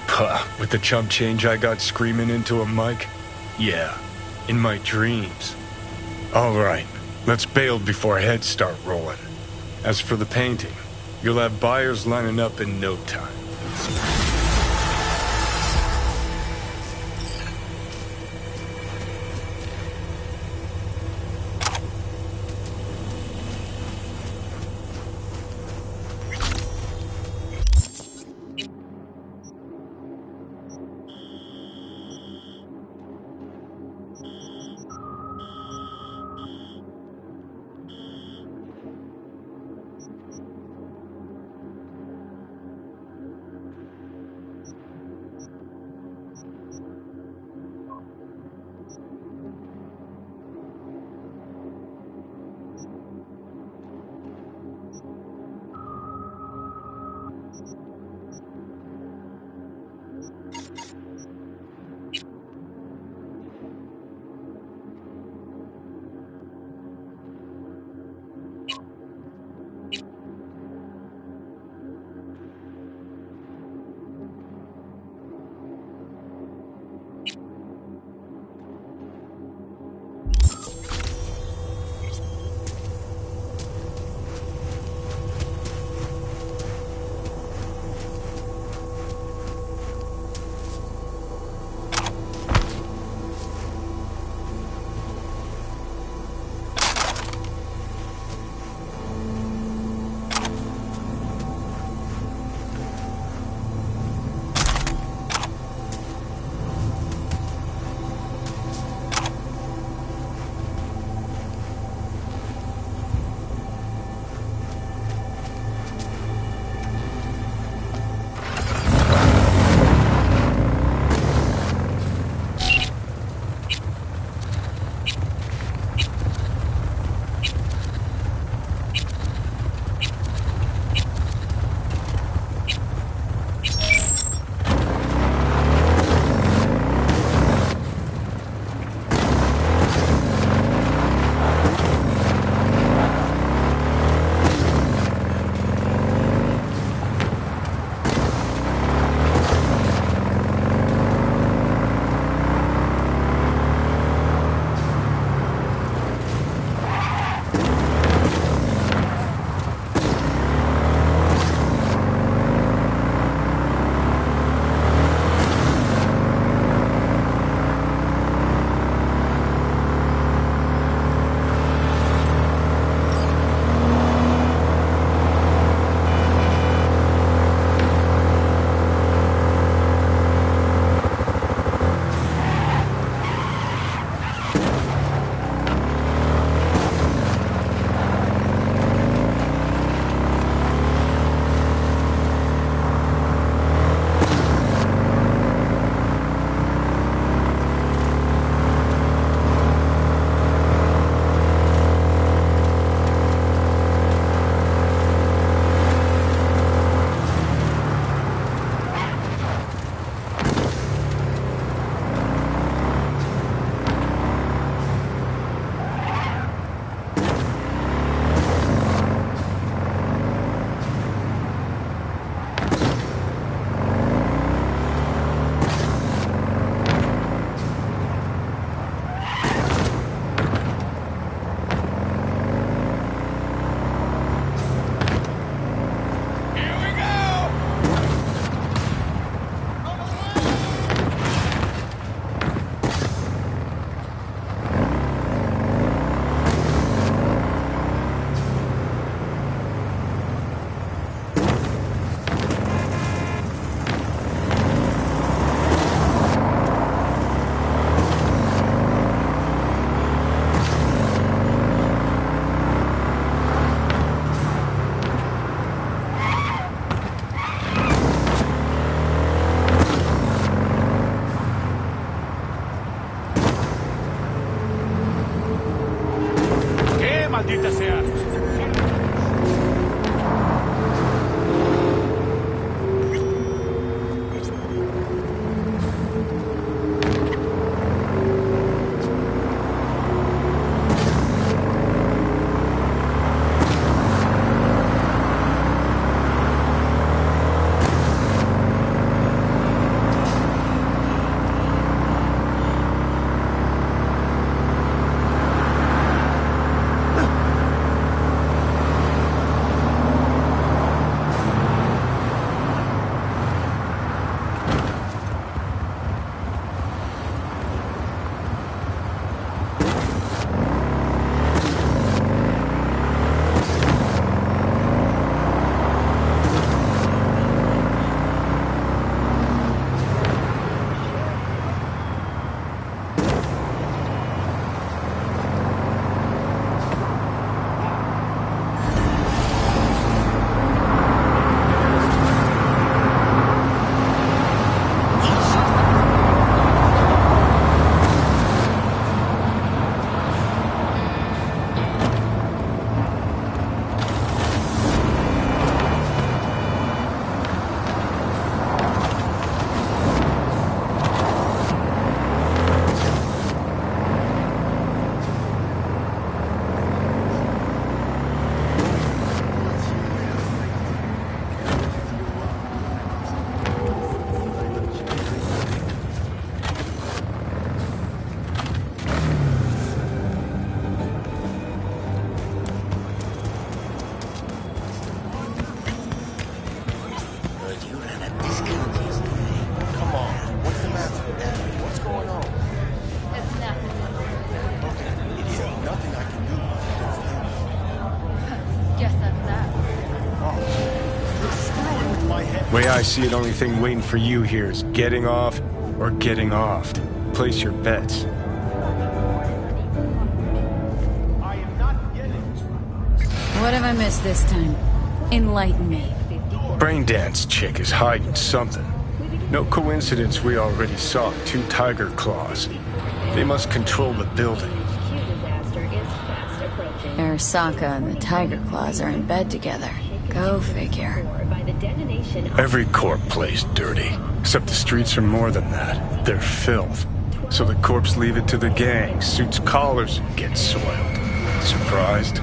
Puh, with the chump change I got screaming into a mic? Yeah, in my dreams. All right, let's bail before heads start rolling. As for the painting, you'll have buyers lining up in no time. Way I see it, only thing waiting for you here is getting off or getting offed. Place your bets. What have I missed this time? Enlighten me. Braindance chick is hiding something. No coincidence we already saw 2 tiger claws. They must control the building. Arasaka and the Tiger Claws are in bed together. Go figure. Every corp plays dirty, except the streets are more than that. They're filth. So the corps leave it to the gang, suits collars and gets soiled. Surprised?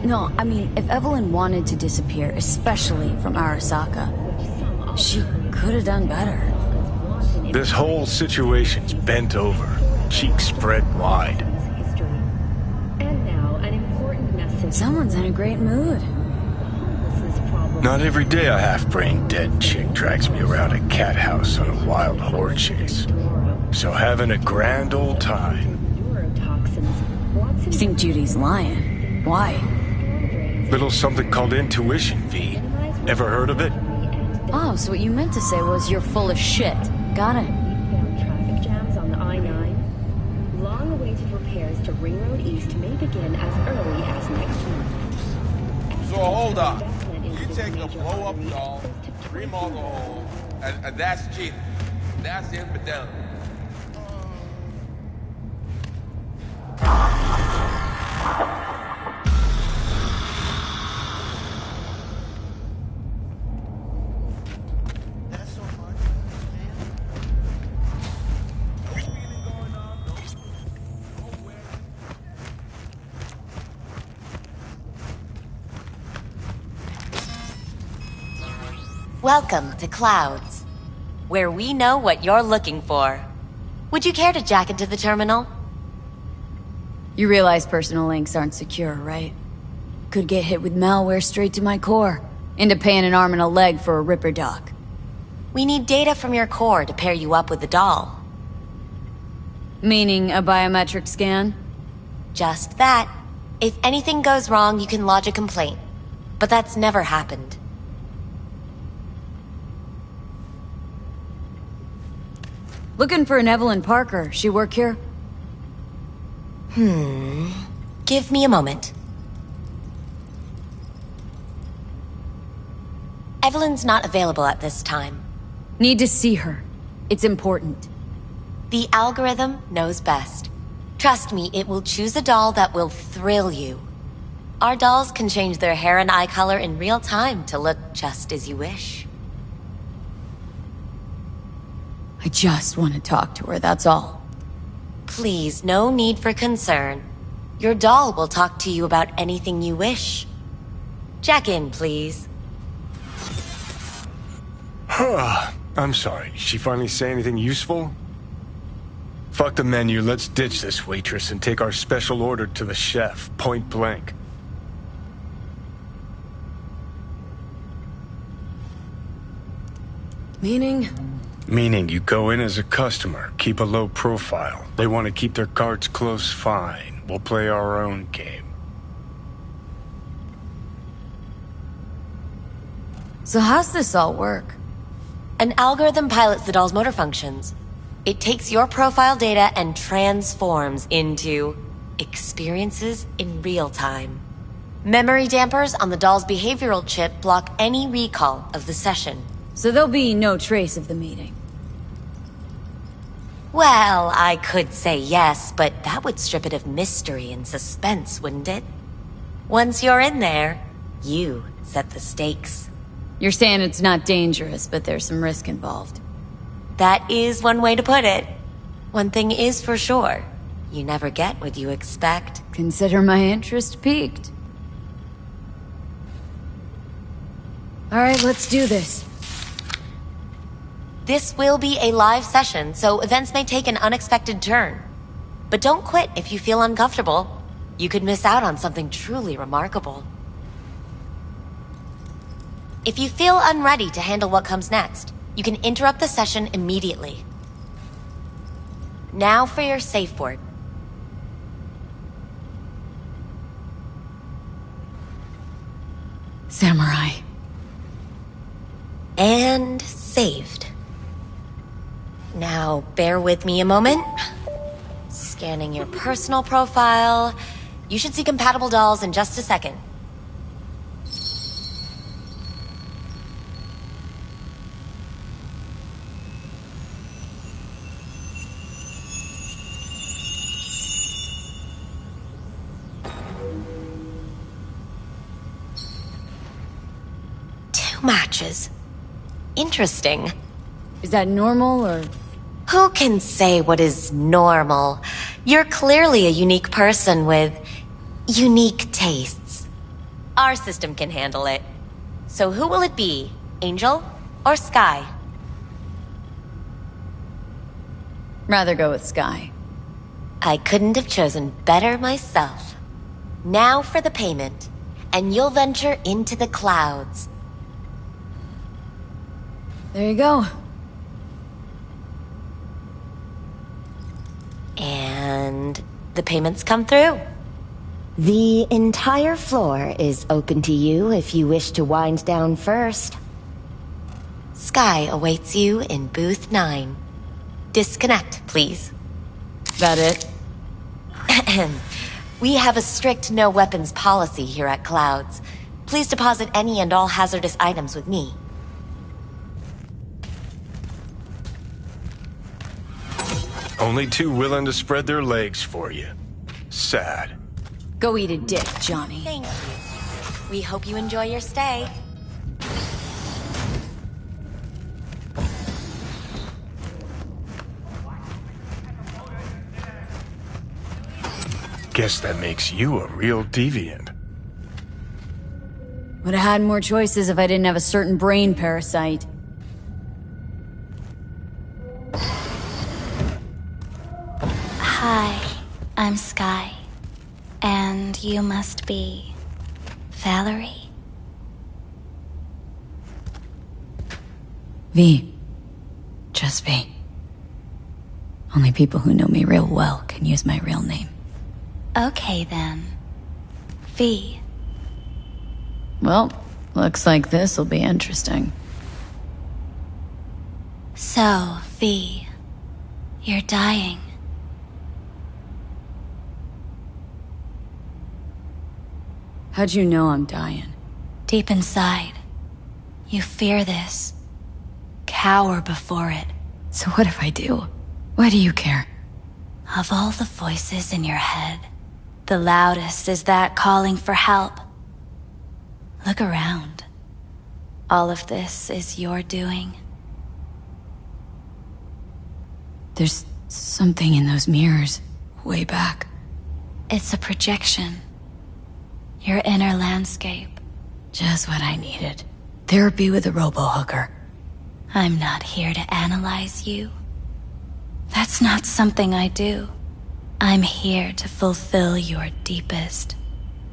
No, I mean, if Evelyn wanted to disappear, especially from Arasaka, she could have done better. This whole situation's bent over, cheeks spread wide. Someone's in a great mood. Not every day a half-brained dead chick drags me around a cat house on a wild whore chase. So having a grand old time. You think Judy's lying? Why? Little something called intuition, V. Ever heard of it? Oh, so what you meant to say was you're full of shit. Got it. Traffic jams on the I-9. Long-awaited repairs to Ring Road East may begin as early as next month. So hold on. You take a blow-up doll, remodel the hole, and that's cheating. That's infidelity. Welcome to Clouds, where we know what you're looking for. Would you care to jack into the terminal? You realize personal links aren't secure, right? Could get hit with malware straight to my core. Into paying an arm and a leg for a Ripper doc. We need data from your core to pair you up with the doll. Meaning a biometric scan? Just that. If anything goes wrong, you can lodge a complaint. But that's never happened. Looking for an Evelyn Parker. She work here? Give me a moment. Evelyn's not available at this time. Need to see her. It's important. The algorithm knows best. Trust me, it will choose a doll that will thrill you. Our dolls can change their hair and eye color in real time to look just as you wish. I just want to talk to her, that's all. Please, no need for concern. Your doll will talk to you about anything you wish. Jack in, please. I'm sorry, did she finally say anything useful? Fuck the menu, let's ditch this waitress and take our special order to the chef, point blank. Meaning? Meaning you go in as a customer, keep a low profile. They want to keep their cards close, fine. We'll play our own game. So how's this all work? An algorithm pilots the doll's motor functions. It takes your profile data and transforms into experiences in real time. Memory dampers on the doll's behavioral chip block any recall of the session. So there'll be no trace of the meeting. Well, I could say yes, but that would strip it of mystery and suspense, wouldn't it? Once you're in there, you set the stakes. You're saying it's not dangerous, but there's some risk involved. That is one way to put it. One thing is for sure, you never get what you expect. Consider my interest piqued. Alright, let's do this. This will be a live session, so events may take an unexpected turn. But don't quit if you feel uncomfortable. You could miss out on something truly remarkable. If you feel unready to handle what comes next, you can interrupt the session immediately. Now for your safe word. Samurai. And saved. Now, bear with me a moment. Scanning your personal profile. You should see compatible dolls in just a second. Two matches. Interesting. Is that normal, or...? Who can say what is normal? You're clearly a unique person with unique tastes. Our system can handle it. So who will it be? Angel or Sky? Rather go with Sky. I couldn't have chosen better myself. Now for the payment, and you'll venture into the clouds. There you go. And the payments come through. The entire floor is open to you if you wish to wind down first. Sky awaits you in booth 9. Disconnect, please. That it? We have a strict no weapons policy here at Clouds. Please deposit any and all hazardous items with me. Only two willing to spread their legs for you. Sad. Go eat a dick, Johnny. Thank you. We hope you enjoy your stay. Guess that makes you a real deviant. Would have had more choices if I didn't have a certain brain parasite. Hi, I'm Sky. And you must be... Valerie? V. Just V. Only people who know me real well can use my real name. Okay then. V. Well, looks like this'll be interesting. So, V. You're dying. How'd you know I'm dying? Deep inside, you fear this. Cower before it. So what if I do? Why do you care? Of all the voices in your head, the loudest is that calling for help. Look around. All of this is your doing. There's something in those mirrors, way back. It's a projection. Your inner landscape. Just what I needed. Therapy with a robo-hooker. I'm not here to analyze you. That's not something I do. I'm here to fulfill your deepest,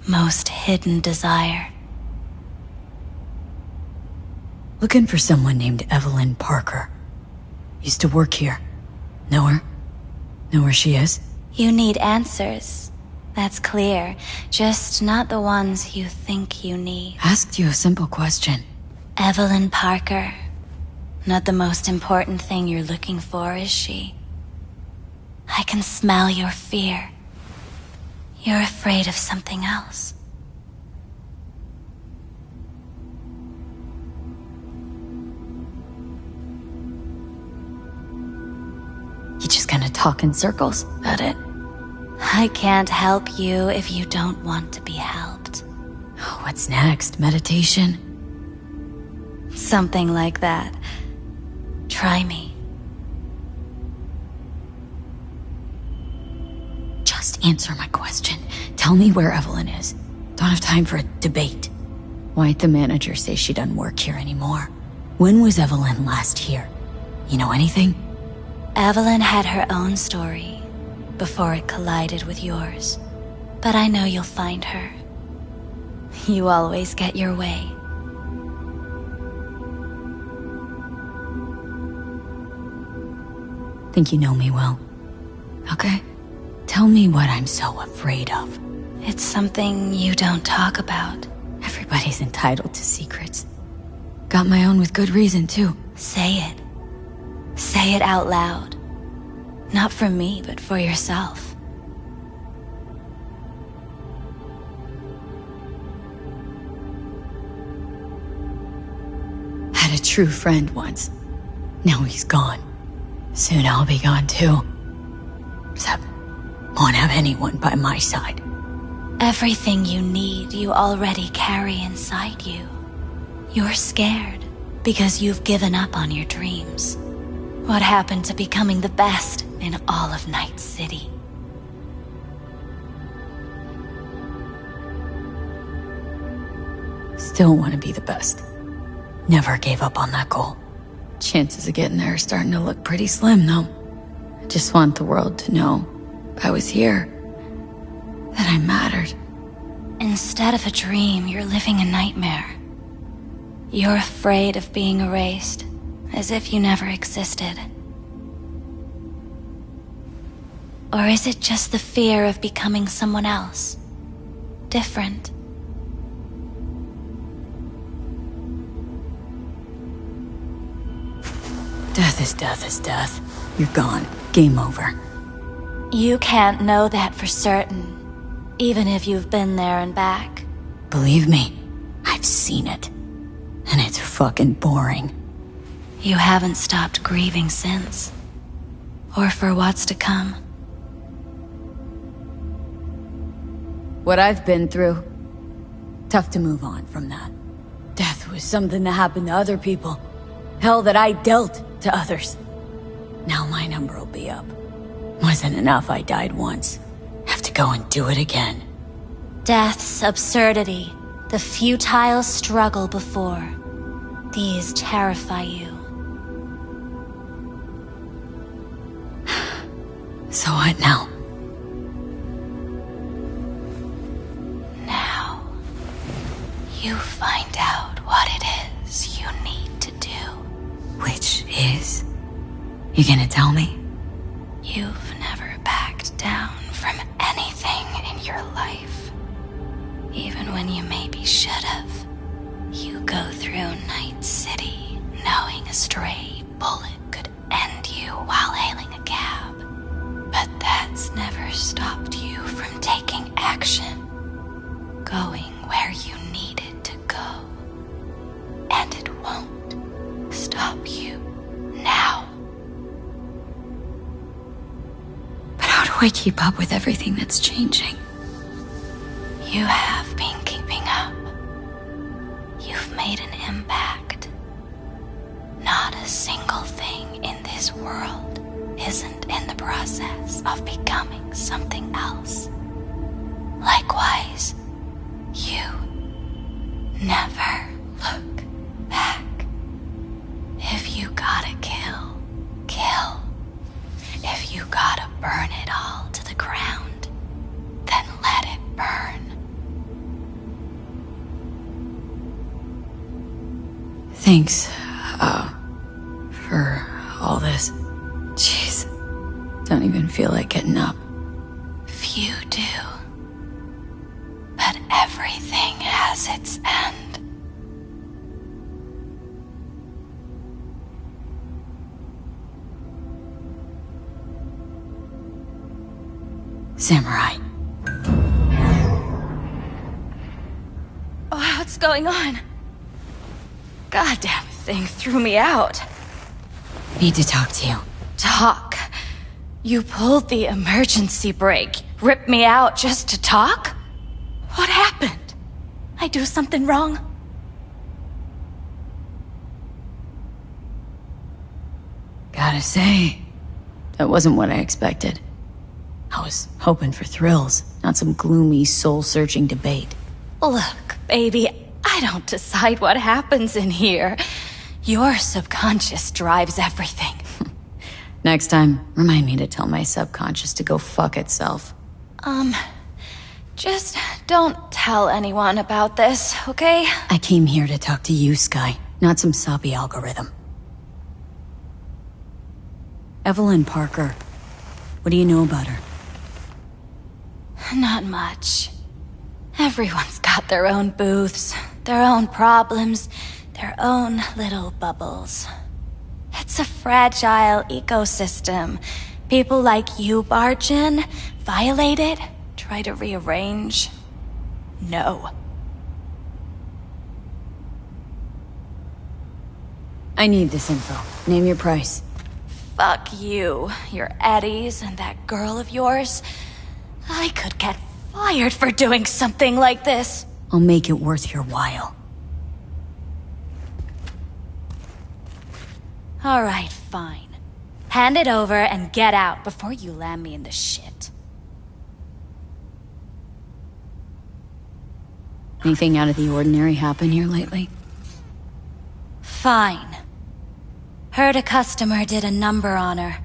most hidden desire. Looking for someone named Evelyn Parker. Used to work here. Know her? Know where she is? You need answers. That's clear. Just not the ones you think you need. Asked you a simple question. Evelyn Parker. Not the most important thing you're looking for, is she? I can smell your fear. You're afraid of something else. You just gonna talk in circles about it? I can't help you if you don't want to be helped. What's next? Meditation? Something like that. Try me. Just answer my question. Tell me where Evelyn is. Don't have time for a debate. Why'd the manager say she doesn't work here anymore? When was Evelyn last here? You know anything? Evelyn had her own story before it collided with yours. But I know you'll find her. You always get your way. Think you know me well. Okay? Tell me what I'm so afraid of. It's something you don't talk about. Everybody's entitled to secrets. Got my own with good reason, too. Say it. Say it out loud. Not for me, but for yourself. Had a true friend once. Now he's gone. Soon I'll be gone, too. Except, won't have anyone by my side. Everything you need, you already carry inside you. You're scared because you've given up on your dreams. What happened to becoming the best in all of Night City? Still want to be the best. Never gave up on that goal. Chances of getting there are starting to look pretty slim, though. I just want the world to know I was here. That I mattered. Instead of a dream, you're living a nightmare. You're afraid of being erased, as if you never existed. Or is it just the fear of becoming someone else? Different? Death is death is death. You're gone. Game over. You can't know that for certain, even if you've been there and back. Believe me, I've seen it. And it's fucking boring. You haven't stopped grieving since. Or for what's to come. What I've been through, tough to move on from that. Death was something that happened to other people. Hell that I dealt to others. Now my number will be up. Wasn't enough I died once. Have to go and do it again. Death's absurdity, the futile struggle before. These terrify you. So what now? Now, you find out what it is you need to do. Which is? You gonna tell me? You've never backed down from anything in your life. Even when you maybe should have. You go through Night City knowing a stray bullet could end you while hailing a cab. But that's never stopped you from taking action. Going where you needed to go. And it won't stop you now. But how do I keep up with everything that's changing? You have been keeping up. You've made an impact. Not a single thing in this world isn't in the process of becoming something else. Likewise, you never look back. If you gotta kill, kill. If you gotta burn it all to the ground, then let it burn. Thanks, for all this. Jeez, don't even feel like getting up. Few do. But everything has its end. Samurai. Oh, what's going on? Goddamn thing threw me out. Need to talk to you. Talk? You pulled the emergency brake, ripped me out just to talk? What happened? I do something wrong? Gotta say, that wasn't what I expected. I was hoping for thrills, not some gloomy, soul-searching debate. Look, baby, I don't decide what happens in here. Your subconscious drives everything. Next time, remind me to tell my subconscious to go fuck itself. Just don't tell anyone about this, okay? I came here to talk to you, Sky, not some soppy algorithm. Evelyn Parker. What do you know about her? Not much. Everyone's got their own booths, their own problems, their own little bubbles. It's a fragile ecosystem. People like you barge in, violate it, try to rearrange. No. I need this info. Name your price. Fuck you, your eddies, and that girl of yours. I could get fired for doing something like this. I'll make it worth your while. Alright, fine. Hand it over and get out before you land me in the shit. Anything out of the ordinary happen here lately? Fine. Heard a customer did a number on her.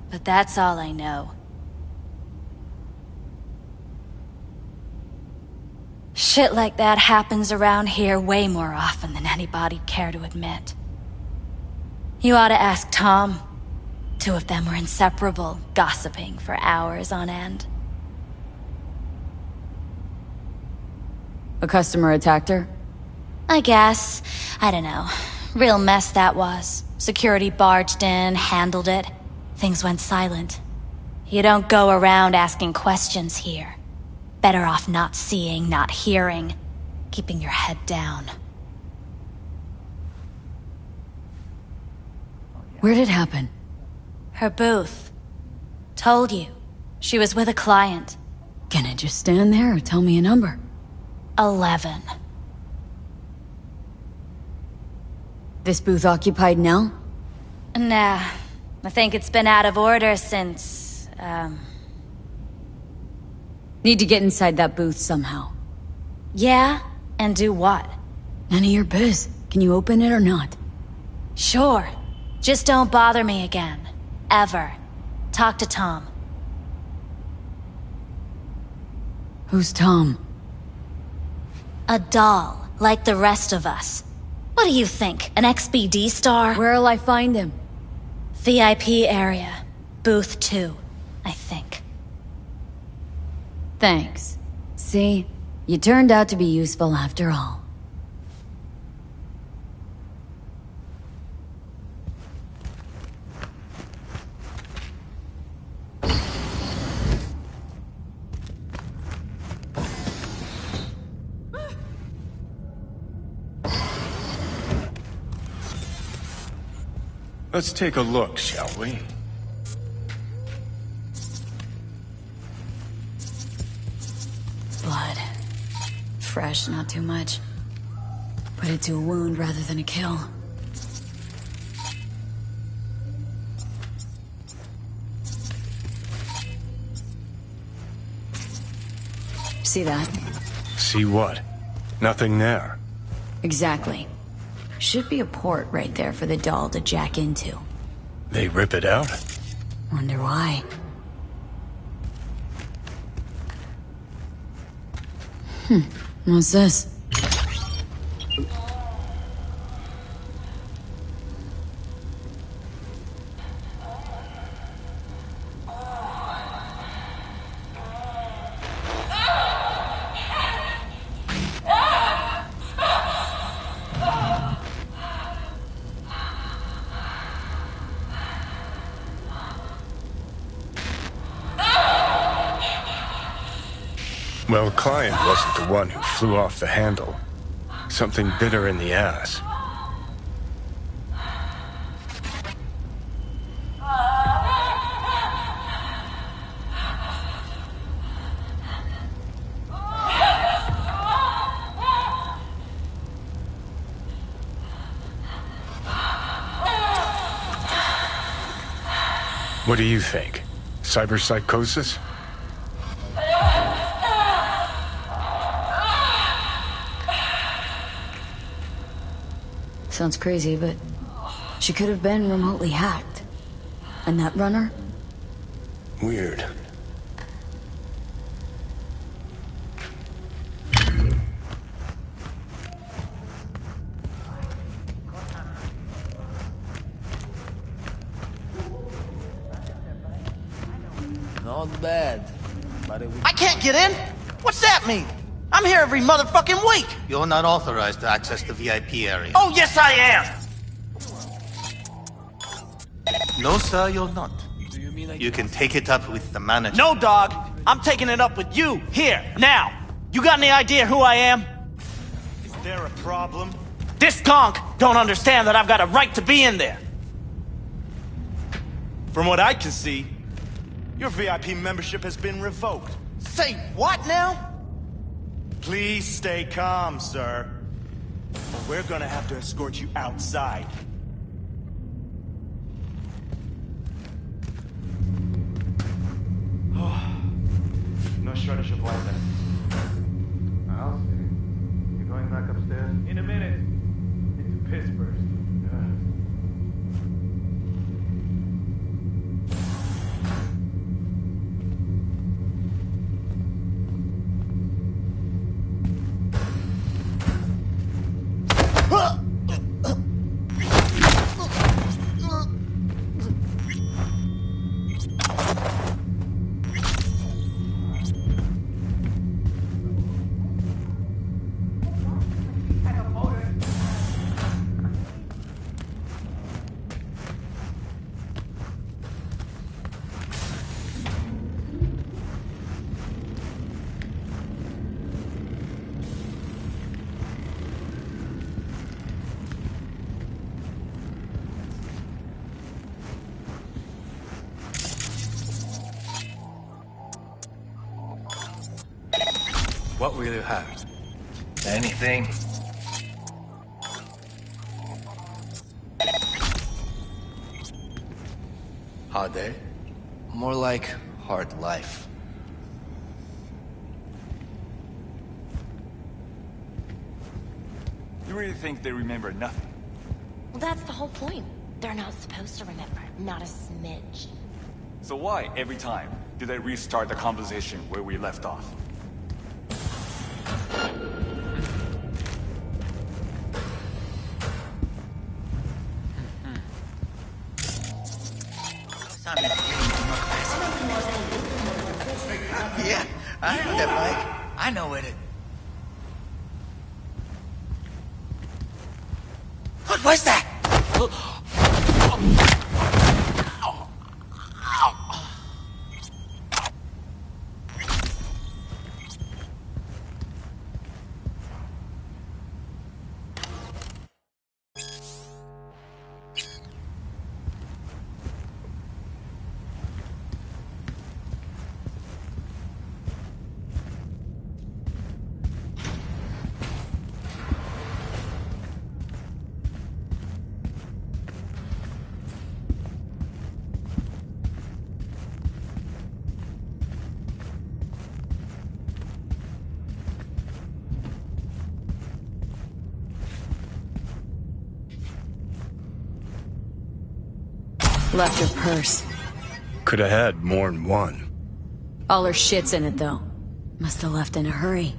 But that's all I know. Shit like that happens around here way more often than anybody'd care to admit. You ought to ask Tom. Two of them were inseparable, gossiping for hours on end. A customer attacked her? I guess. I don't know. Real mess that was. Security barged in, handled it. Things went silent. You don't go around asking questions here. Better off not seeing, not hearing. Keeping your head down. Where did it happen? Her booth. Told you. She was with a client. Can I just stand there or tell me a number? 11. This booth occupied now? Nah. I think it's been out of order since, Need to get inside that booth somehow. Yeah? And do what? None of your biz. Can you open it or not? Sure. Just don't bother me again. Ever. Talk to Tom. Who's Tom? A doll, like the rest of us. What do you think, an XBD star? Where'll I find him? VIP area. Booth 2, I think. Thanks. See? You turned out to be useful after all. Let's take a look, shall we? Blood. Fresh, not too much. Put it to a wound rather than a kill. See that? See what? Nothing there. Exactly. Should be a port right there for the doll to jack into. They rip it out? Wonder why. What's this? Well, client wasn't the one who flew off the handle. Something bit her in the ass. What do you think? Cyberpsychosis? Sounds crazy, but she could have been remotely hacked. A netrunner? Weird. Not bad. I can't get in? What's that mean? I'm here every motherfucking week! You're not authorized to access the VIP area. Oh, yes I am! No, sir, you're not. You can take it up with the manager. No, dog. I'm taking it up with you, here, now. You got any idea who I am? Is there a problem? This conk don't understand that I've got a right to be in there. From what I can see, your VIP membership has been revoked. Say what now? Please stay calm, sir. Or we're gonna have to escort you outside. No shortage of weapons. I'll see. You going back upstairs? In a minute. Into Pittsburgh. What will you have? Anything? Hard day? More like hard life. You really think they remember nothing? Well, that's the whole point. They're not supposed to remember. Not a smidge. So why, every time, do they restart the conversation where we left off? Yeah, I heard that, Mike. I know it. What was that? Left her purse. Could have had more than one. All her shit's in it, though. Must have left in a hurry.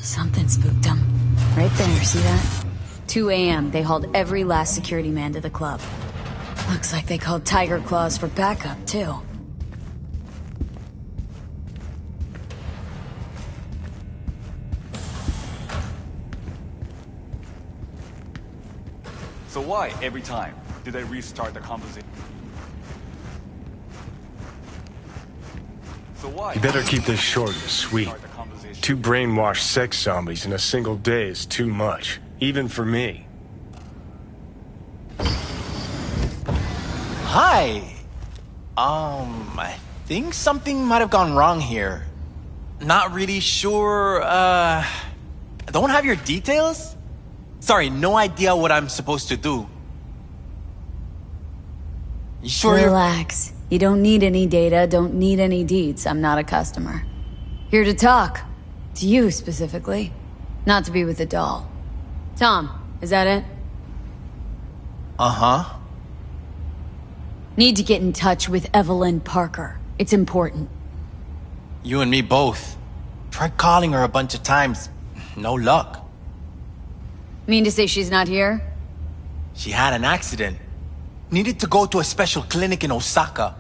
Something spooked them. Right there, see that? 2 a.m., they hauled every last security man to the club. Looks like they called Tiger Claws for backup, too. So why, every time, do they restart the conversation? So why? You better keep this short and sweet. 2 brainwashed sex zombies in a single day is too much, even for me. Hi. I think something might have gone wrong here. Not really sure, don't have your details? Sorry, no idea what I'm supposed to do. You sure Relax. You don't need any data, don't need any deeds. I'm not a customer. Here to talk. To you, specifically. Not to be with a doll. Tom, is that it? Uh-huh. Need to get in touch with Evelyn Parker. It's important. You and me both. Tried calling her a bunch of times. No luck. Mean to say she's not here? She had an accident. Needed to go to a special clinic in Osaka.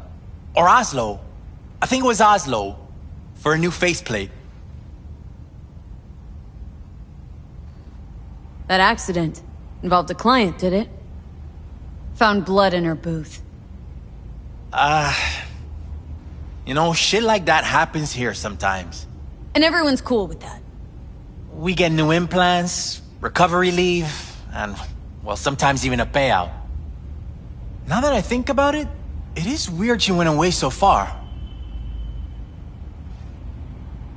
Or Oslo. I think it was Oslo. For a new faceplate. That accident involved a client, did it? Found blood in her booth. You know, shit like that happens here sometimes. And everyone's cool with that. We get new implants, recovery leave, and, well, sometimes even a payout. Now that I think about it, it is weird she went away so far.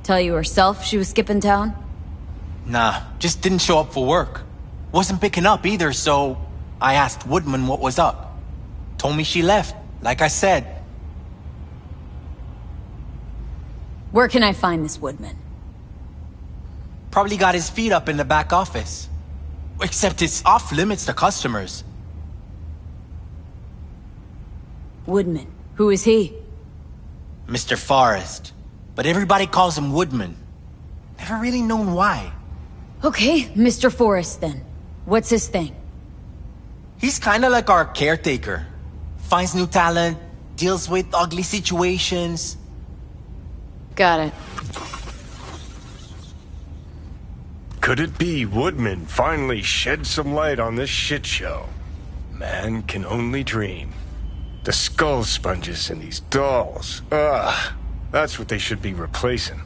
Tell you herself she was skipping town? Nah, just didn't show up for work. Wasn't picking up either, so I asked Woodman what was up. Told me she left, like I said. Where can I find this Woodman? Probably got his feet up in the back office. Except it's off limits to customers. Woodman. Who is he? Mr. Forrest. But everybody calls him Woodman. Never really known why. Okay, Mr. Forrest then. What's his thing? He's kinda like our caretaker. Finds new talent, deals with ugly situations. Got it. Could it be Woodman finally shed some light on this shit show? Man can only dream. The skull sponges in these dolls. Ugh. That's what they should be replacing.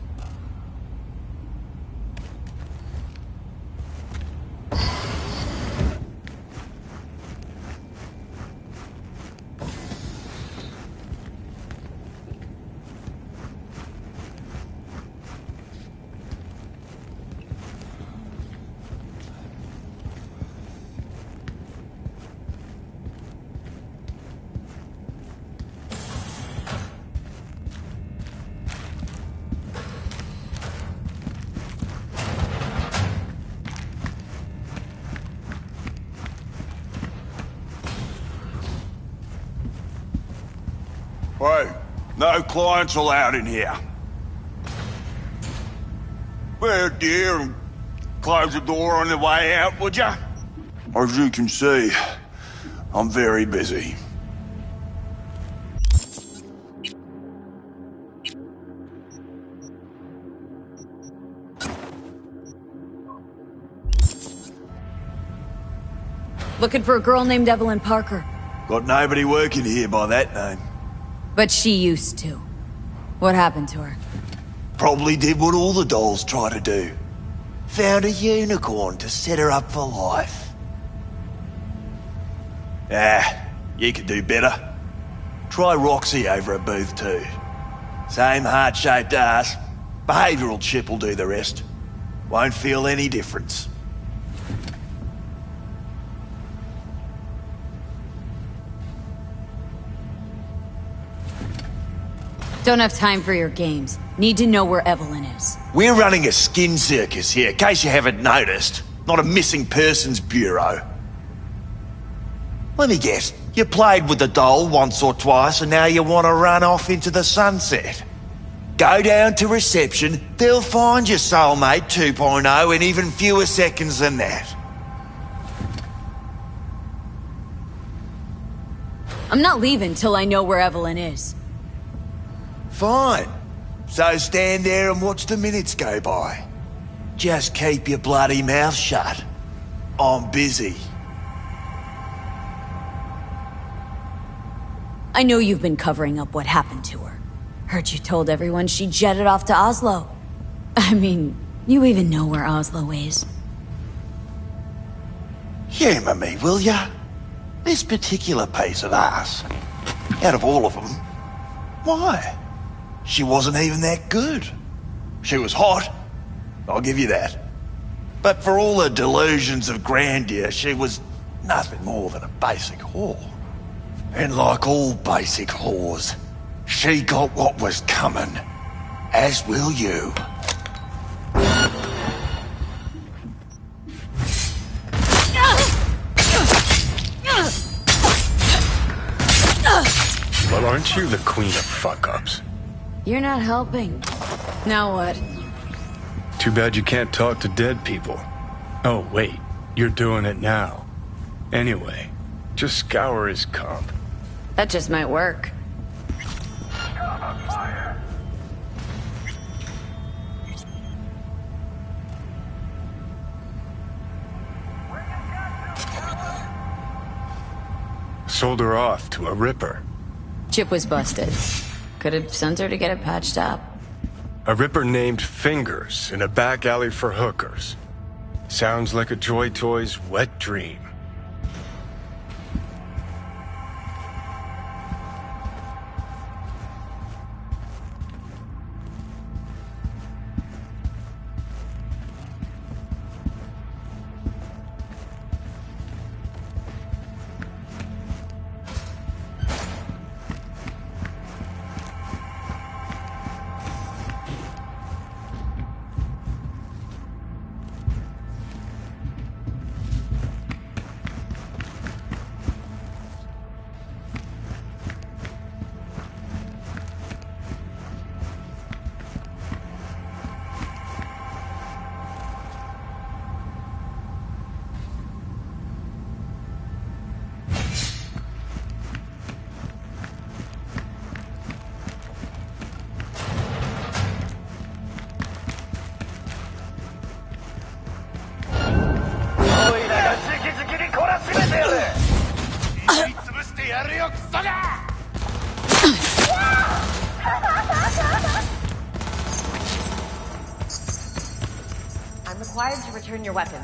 Hey, no clients allowed in here. Well, dear, and close the door on the way out, would ya? As you can see, I'm very busy. Looking for a girl named Evelyn Parker. Got nobody working here by that name. But she used to. What happened to her? Probably did what all the dolls try to do. Found a unicorn to set her up for life. You could do better. Try Roxy over at Booth 2. Same heart-shaped ass. Behavioural chip will do the rest. Won't feel any difference. Don't have time for your games. Need to know where Evelyn is. We're running a skin circus here, in case you haven't noticed. Not a missing persons bureau. Let me guess. You played with the doll once or twice and now you want to run off into the sunset. Go down to reception, they'll find your soulmate 2.0 in even fewer seconds than that. I'm not leaving till I know where Evelyn is. Fine. So stand there and watch the minutes go by. Just keep your bloody mouth shut. I'm busy. I know you've been covering up what happened to her. Heard you told everyone she jetted off to Oslo. I mean, you even know where Oslo is. Humour me, will ya? This particular piece of ass, out of all of them, why? She wasn't even that good. She was hot, I'll give you that. But for all her delusions of grandeur, she was nothing more than a basic whore. And like all basic whores, she got what was coming, as will you. Well, aren't you the queen of fuck-ups? You're not helping. Now what? Too bad you can't talk to dead people. Oh, wait. You're doing it now. Anyway, just scour his comp. That just might work. Sold her off to a ripper. Chip was busted. Could have sent her to get it patched up. A ripper named Fingers in a back alley for hookers. Sounds like a Joy Toy's wet dream. I'm required to return your weapon.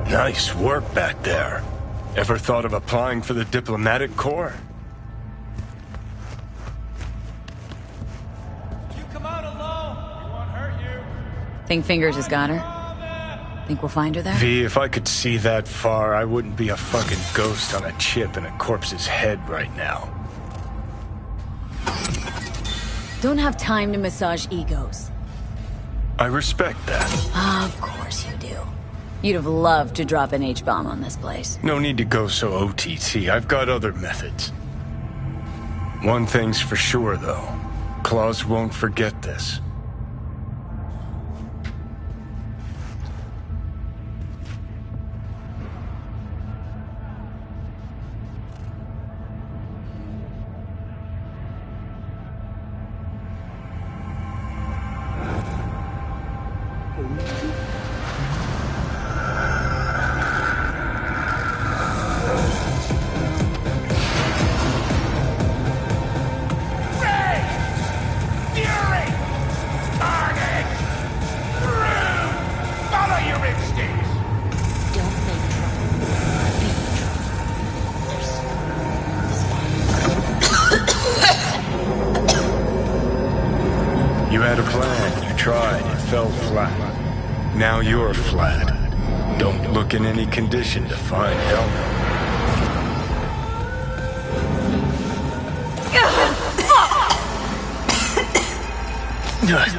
Nice work back there. Ever thought of applying for the diplomatic corps? Think Fingers has got her? Think we'll find her there? V, if I could see that far, I wouldn't be a fucking ghost on a chip in a corpse's head right now. Don't have time to massage egos. I respect that. Of course you do. You'd have loved to drop an H-bomb on this place. No need to go so OTT. I've got other methods. One thing's for sure, though. Claus won't forget this. You had a plan, you tried, it fell flat. Now you're flat. Don't look in any condition to find help.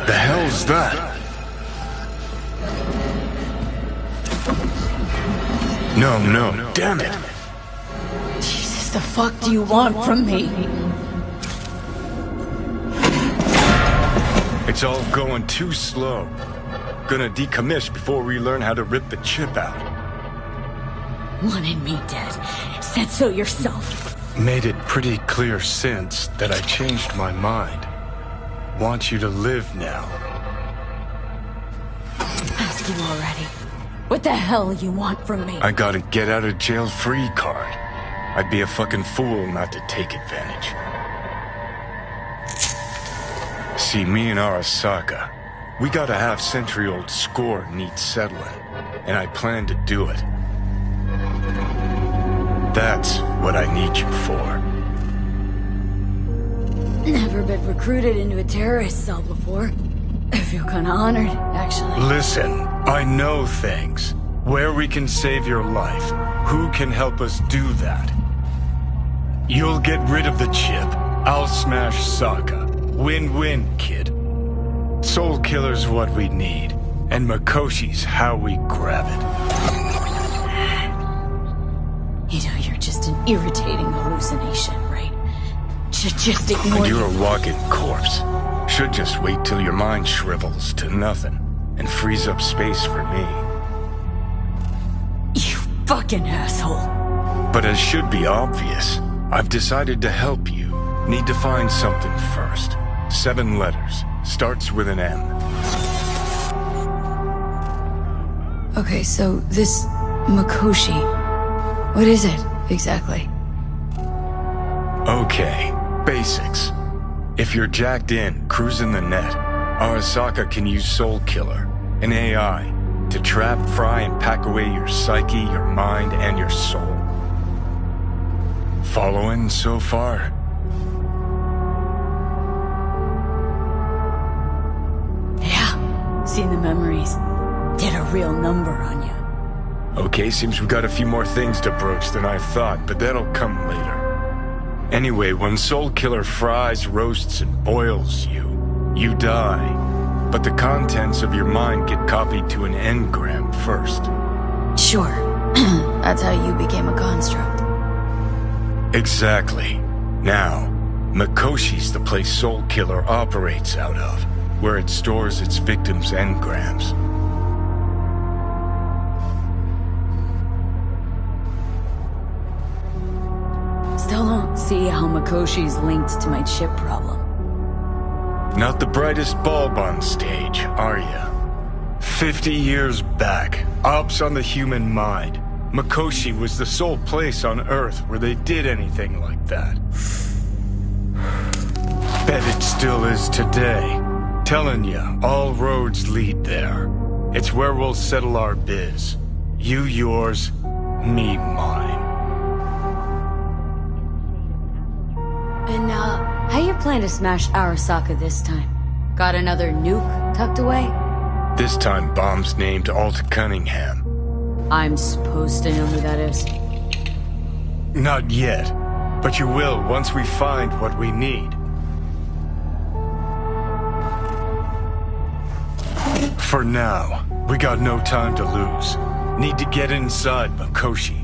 The hell's that? No, damn it. Jesus, the fuck do you want from me? It's all going too slow. Gonna decommission before we learn how to rip the chip out. Wanted me dead. Said so yourself. Made it pretty clear since that I changed my mind. Want you to live now. Asked you already. What the hell you want from me? I got a get out of jail free card. I'd be a fucking fool not to take advantage. See, me and Arasaka, we got a half-century-old score needs settling, and I plan to do it. That's what I need you for. Never been recruited into a terrorist cell before. I feel kinda honored, actually. Listen, I know things. Where we can save your life. Who can help us do that? You'll get rid of the chip. I'll smash Sokka. Win-win, kid. Soul Killer's what we need, and Makoshi's how we grab it. You know, you're just an irritating hallucination, right? Just ignore And you're a walking corpse. Should just wait till your mind shrivels to nothing, and frees up space for me. You fucking asshole. But as should be obvious, I've decided to help you. Need to find something first. 7 letters. Starts with an M. Okay, so this Makoshi, what is it exactly? Okay, basics. If you're jacked in, cruising the net, Arasaka can use Soul Killer, an AI, to trap, fry, and pack away your psyche, your mind, and your soul. Following so far? Yeah, seen the memories. Did a real number on you. Okay, seems we've got a few more things to broach than I thought, but that'll come later. Anyway, when Soul Killer fries, roasts, and boils you, you die. But the contents of your mind get copied to an engram first. Sure. That's how you became a construct. Exactly. Now, Makoshi's the place Soul Killer operates out of, where it stores its victims' engrams. Still don't see how Makoshi's linked to my chip problem. Not the brightest bulb on stage, are ya? 50 years back, ops on the human mind. Makoshi was the sole place on Earth where they did anything like that. Bet it still is today. Telling ya, all roads lead there. It's where we'll settle our biz. You yours, me mine. And, how you plan to smash Arasaka this time? Got another nuke tucked away? This time bomb's named Alt Cunningham. I'm supposed to know who that is. Not yet, but you will once we find what we need. For now, we got no time to lose. Need to get inside Makoshi.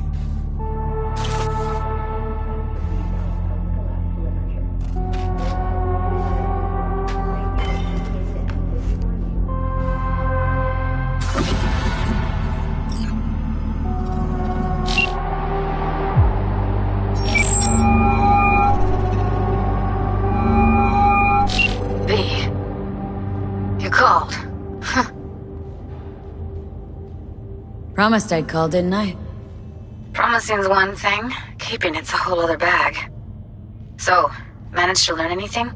Promised I'd call, didn't I? Promising's one thing, keeping it's a whole other bag. So, managed to learn anything?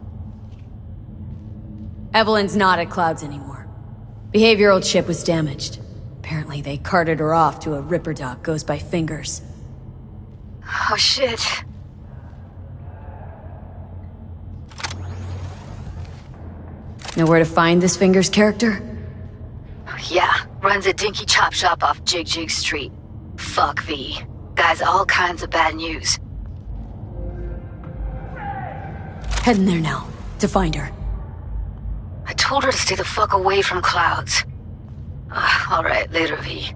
Evelyn's not at Clouds anymore. Behavioral chip was damaged. Apparently they carted her off to a Ripper doc goes by Fingers. Oh shit. Know where to find this Fingers character? Yeah, Runs a dinky chop shop off Jig Jig Street. Fuck V. Guy's all kinds of bad news. Heading there now, to find her. I told her to stay the fuck away from clouds. Alright, later, V.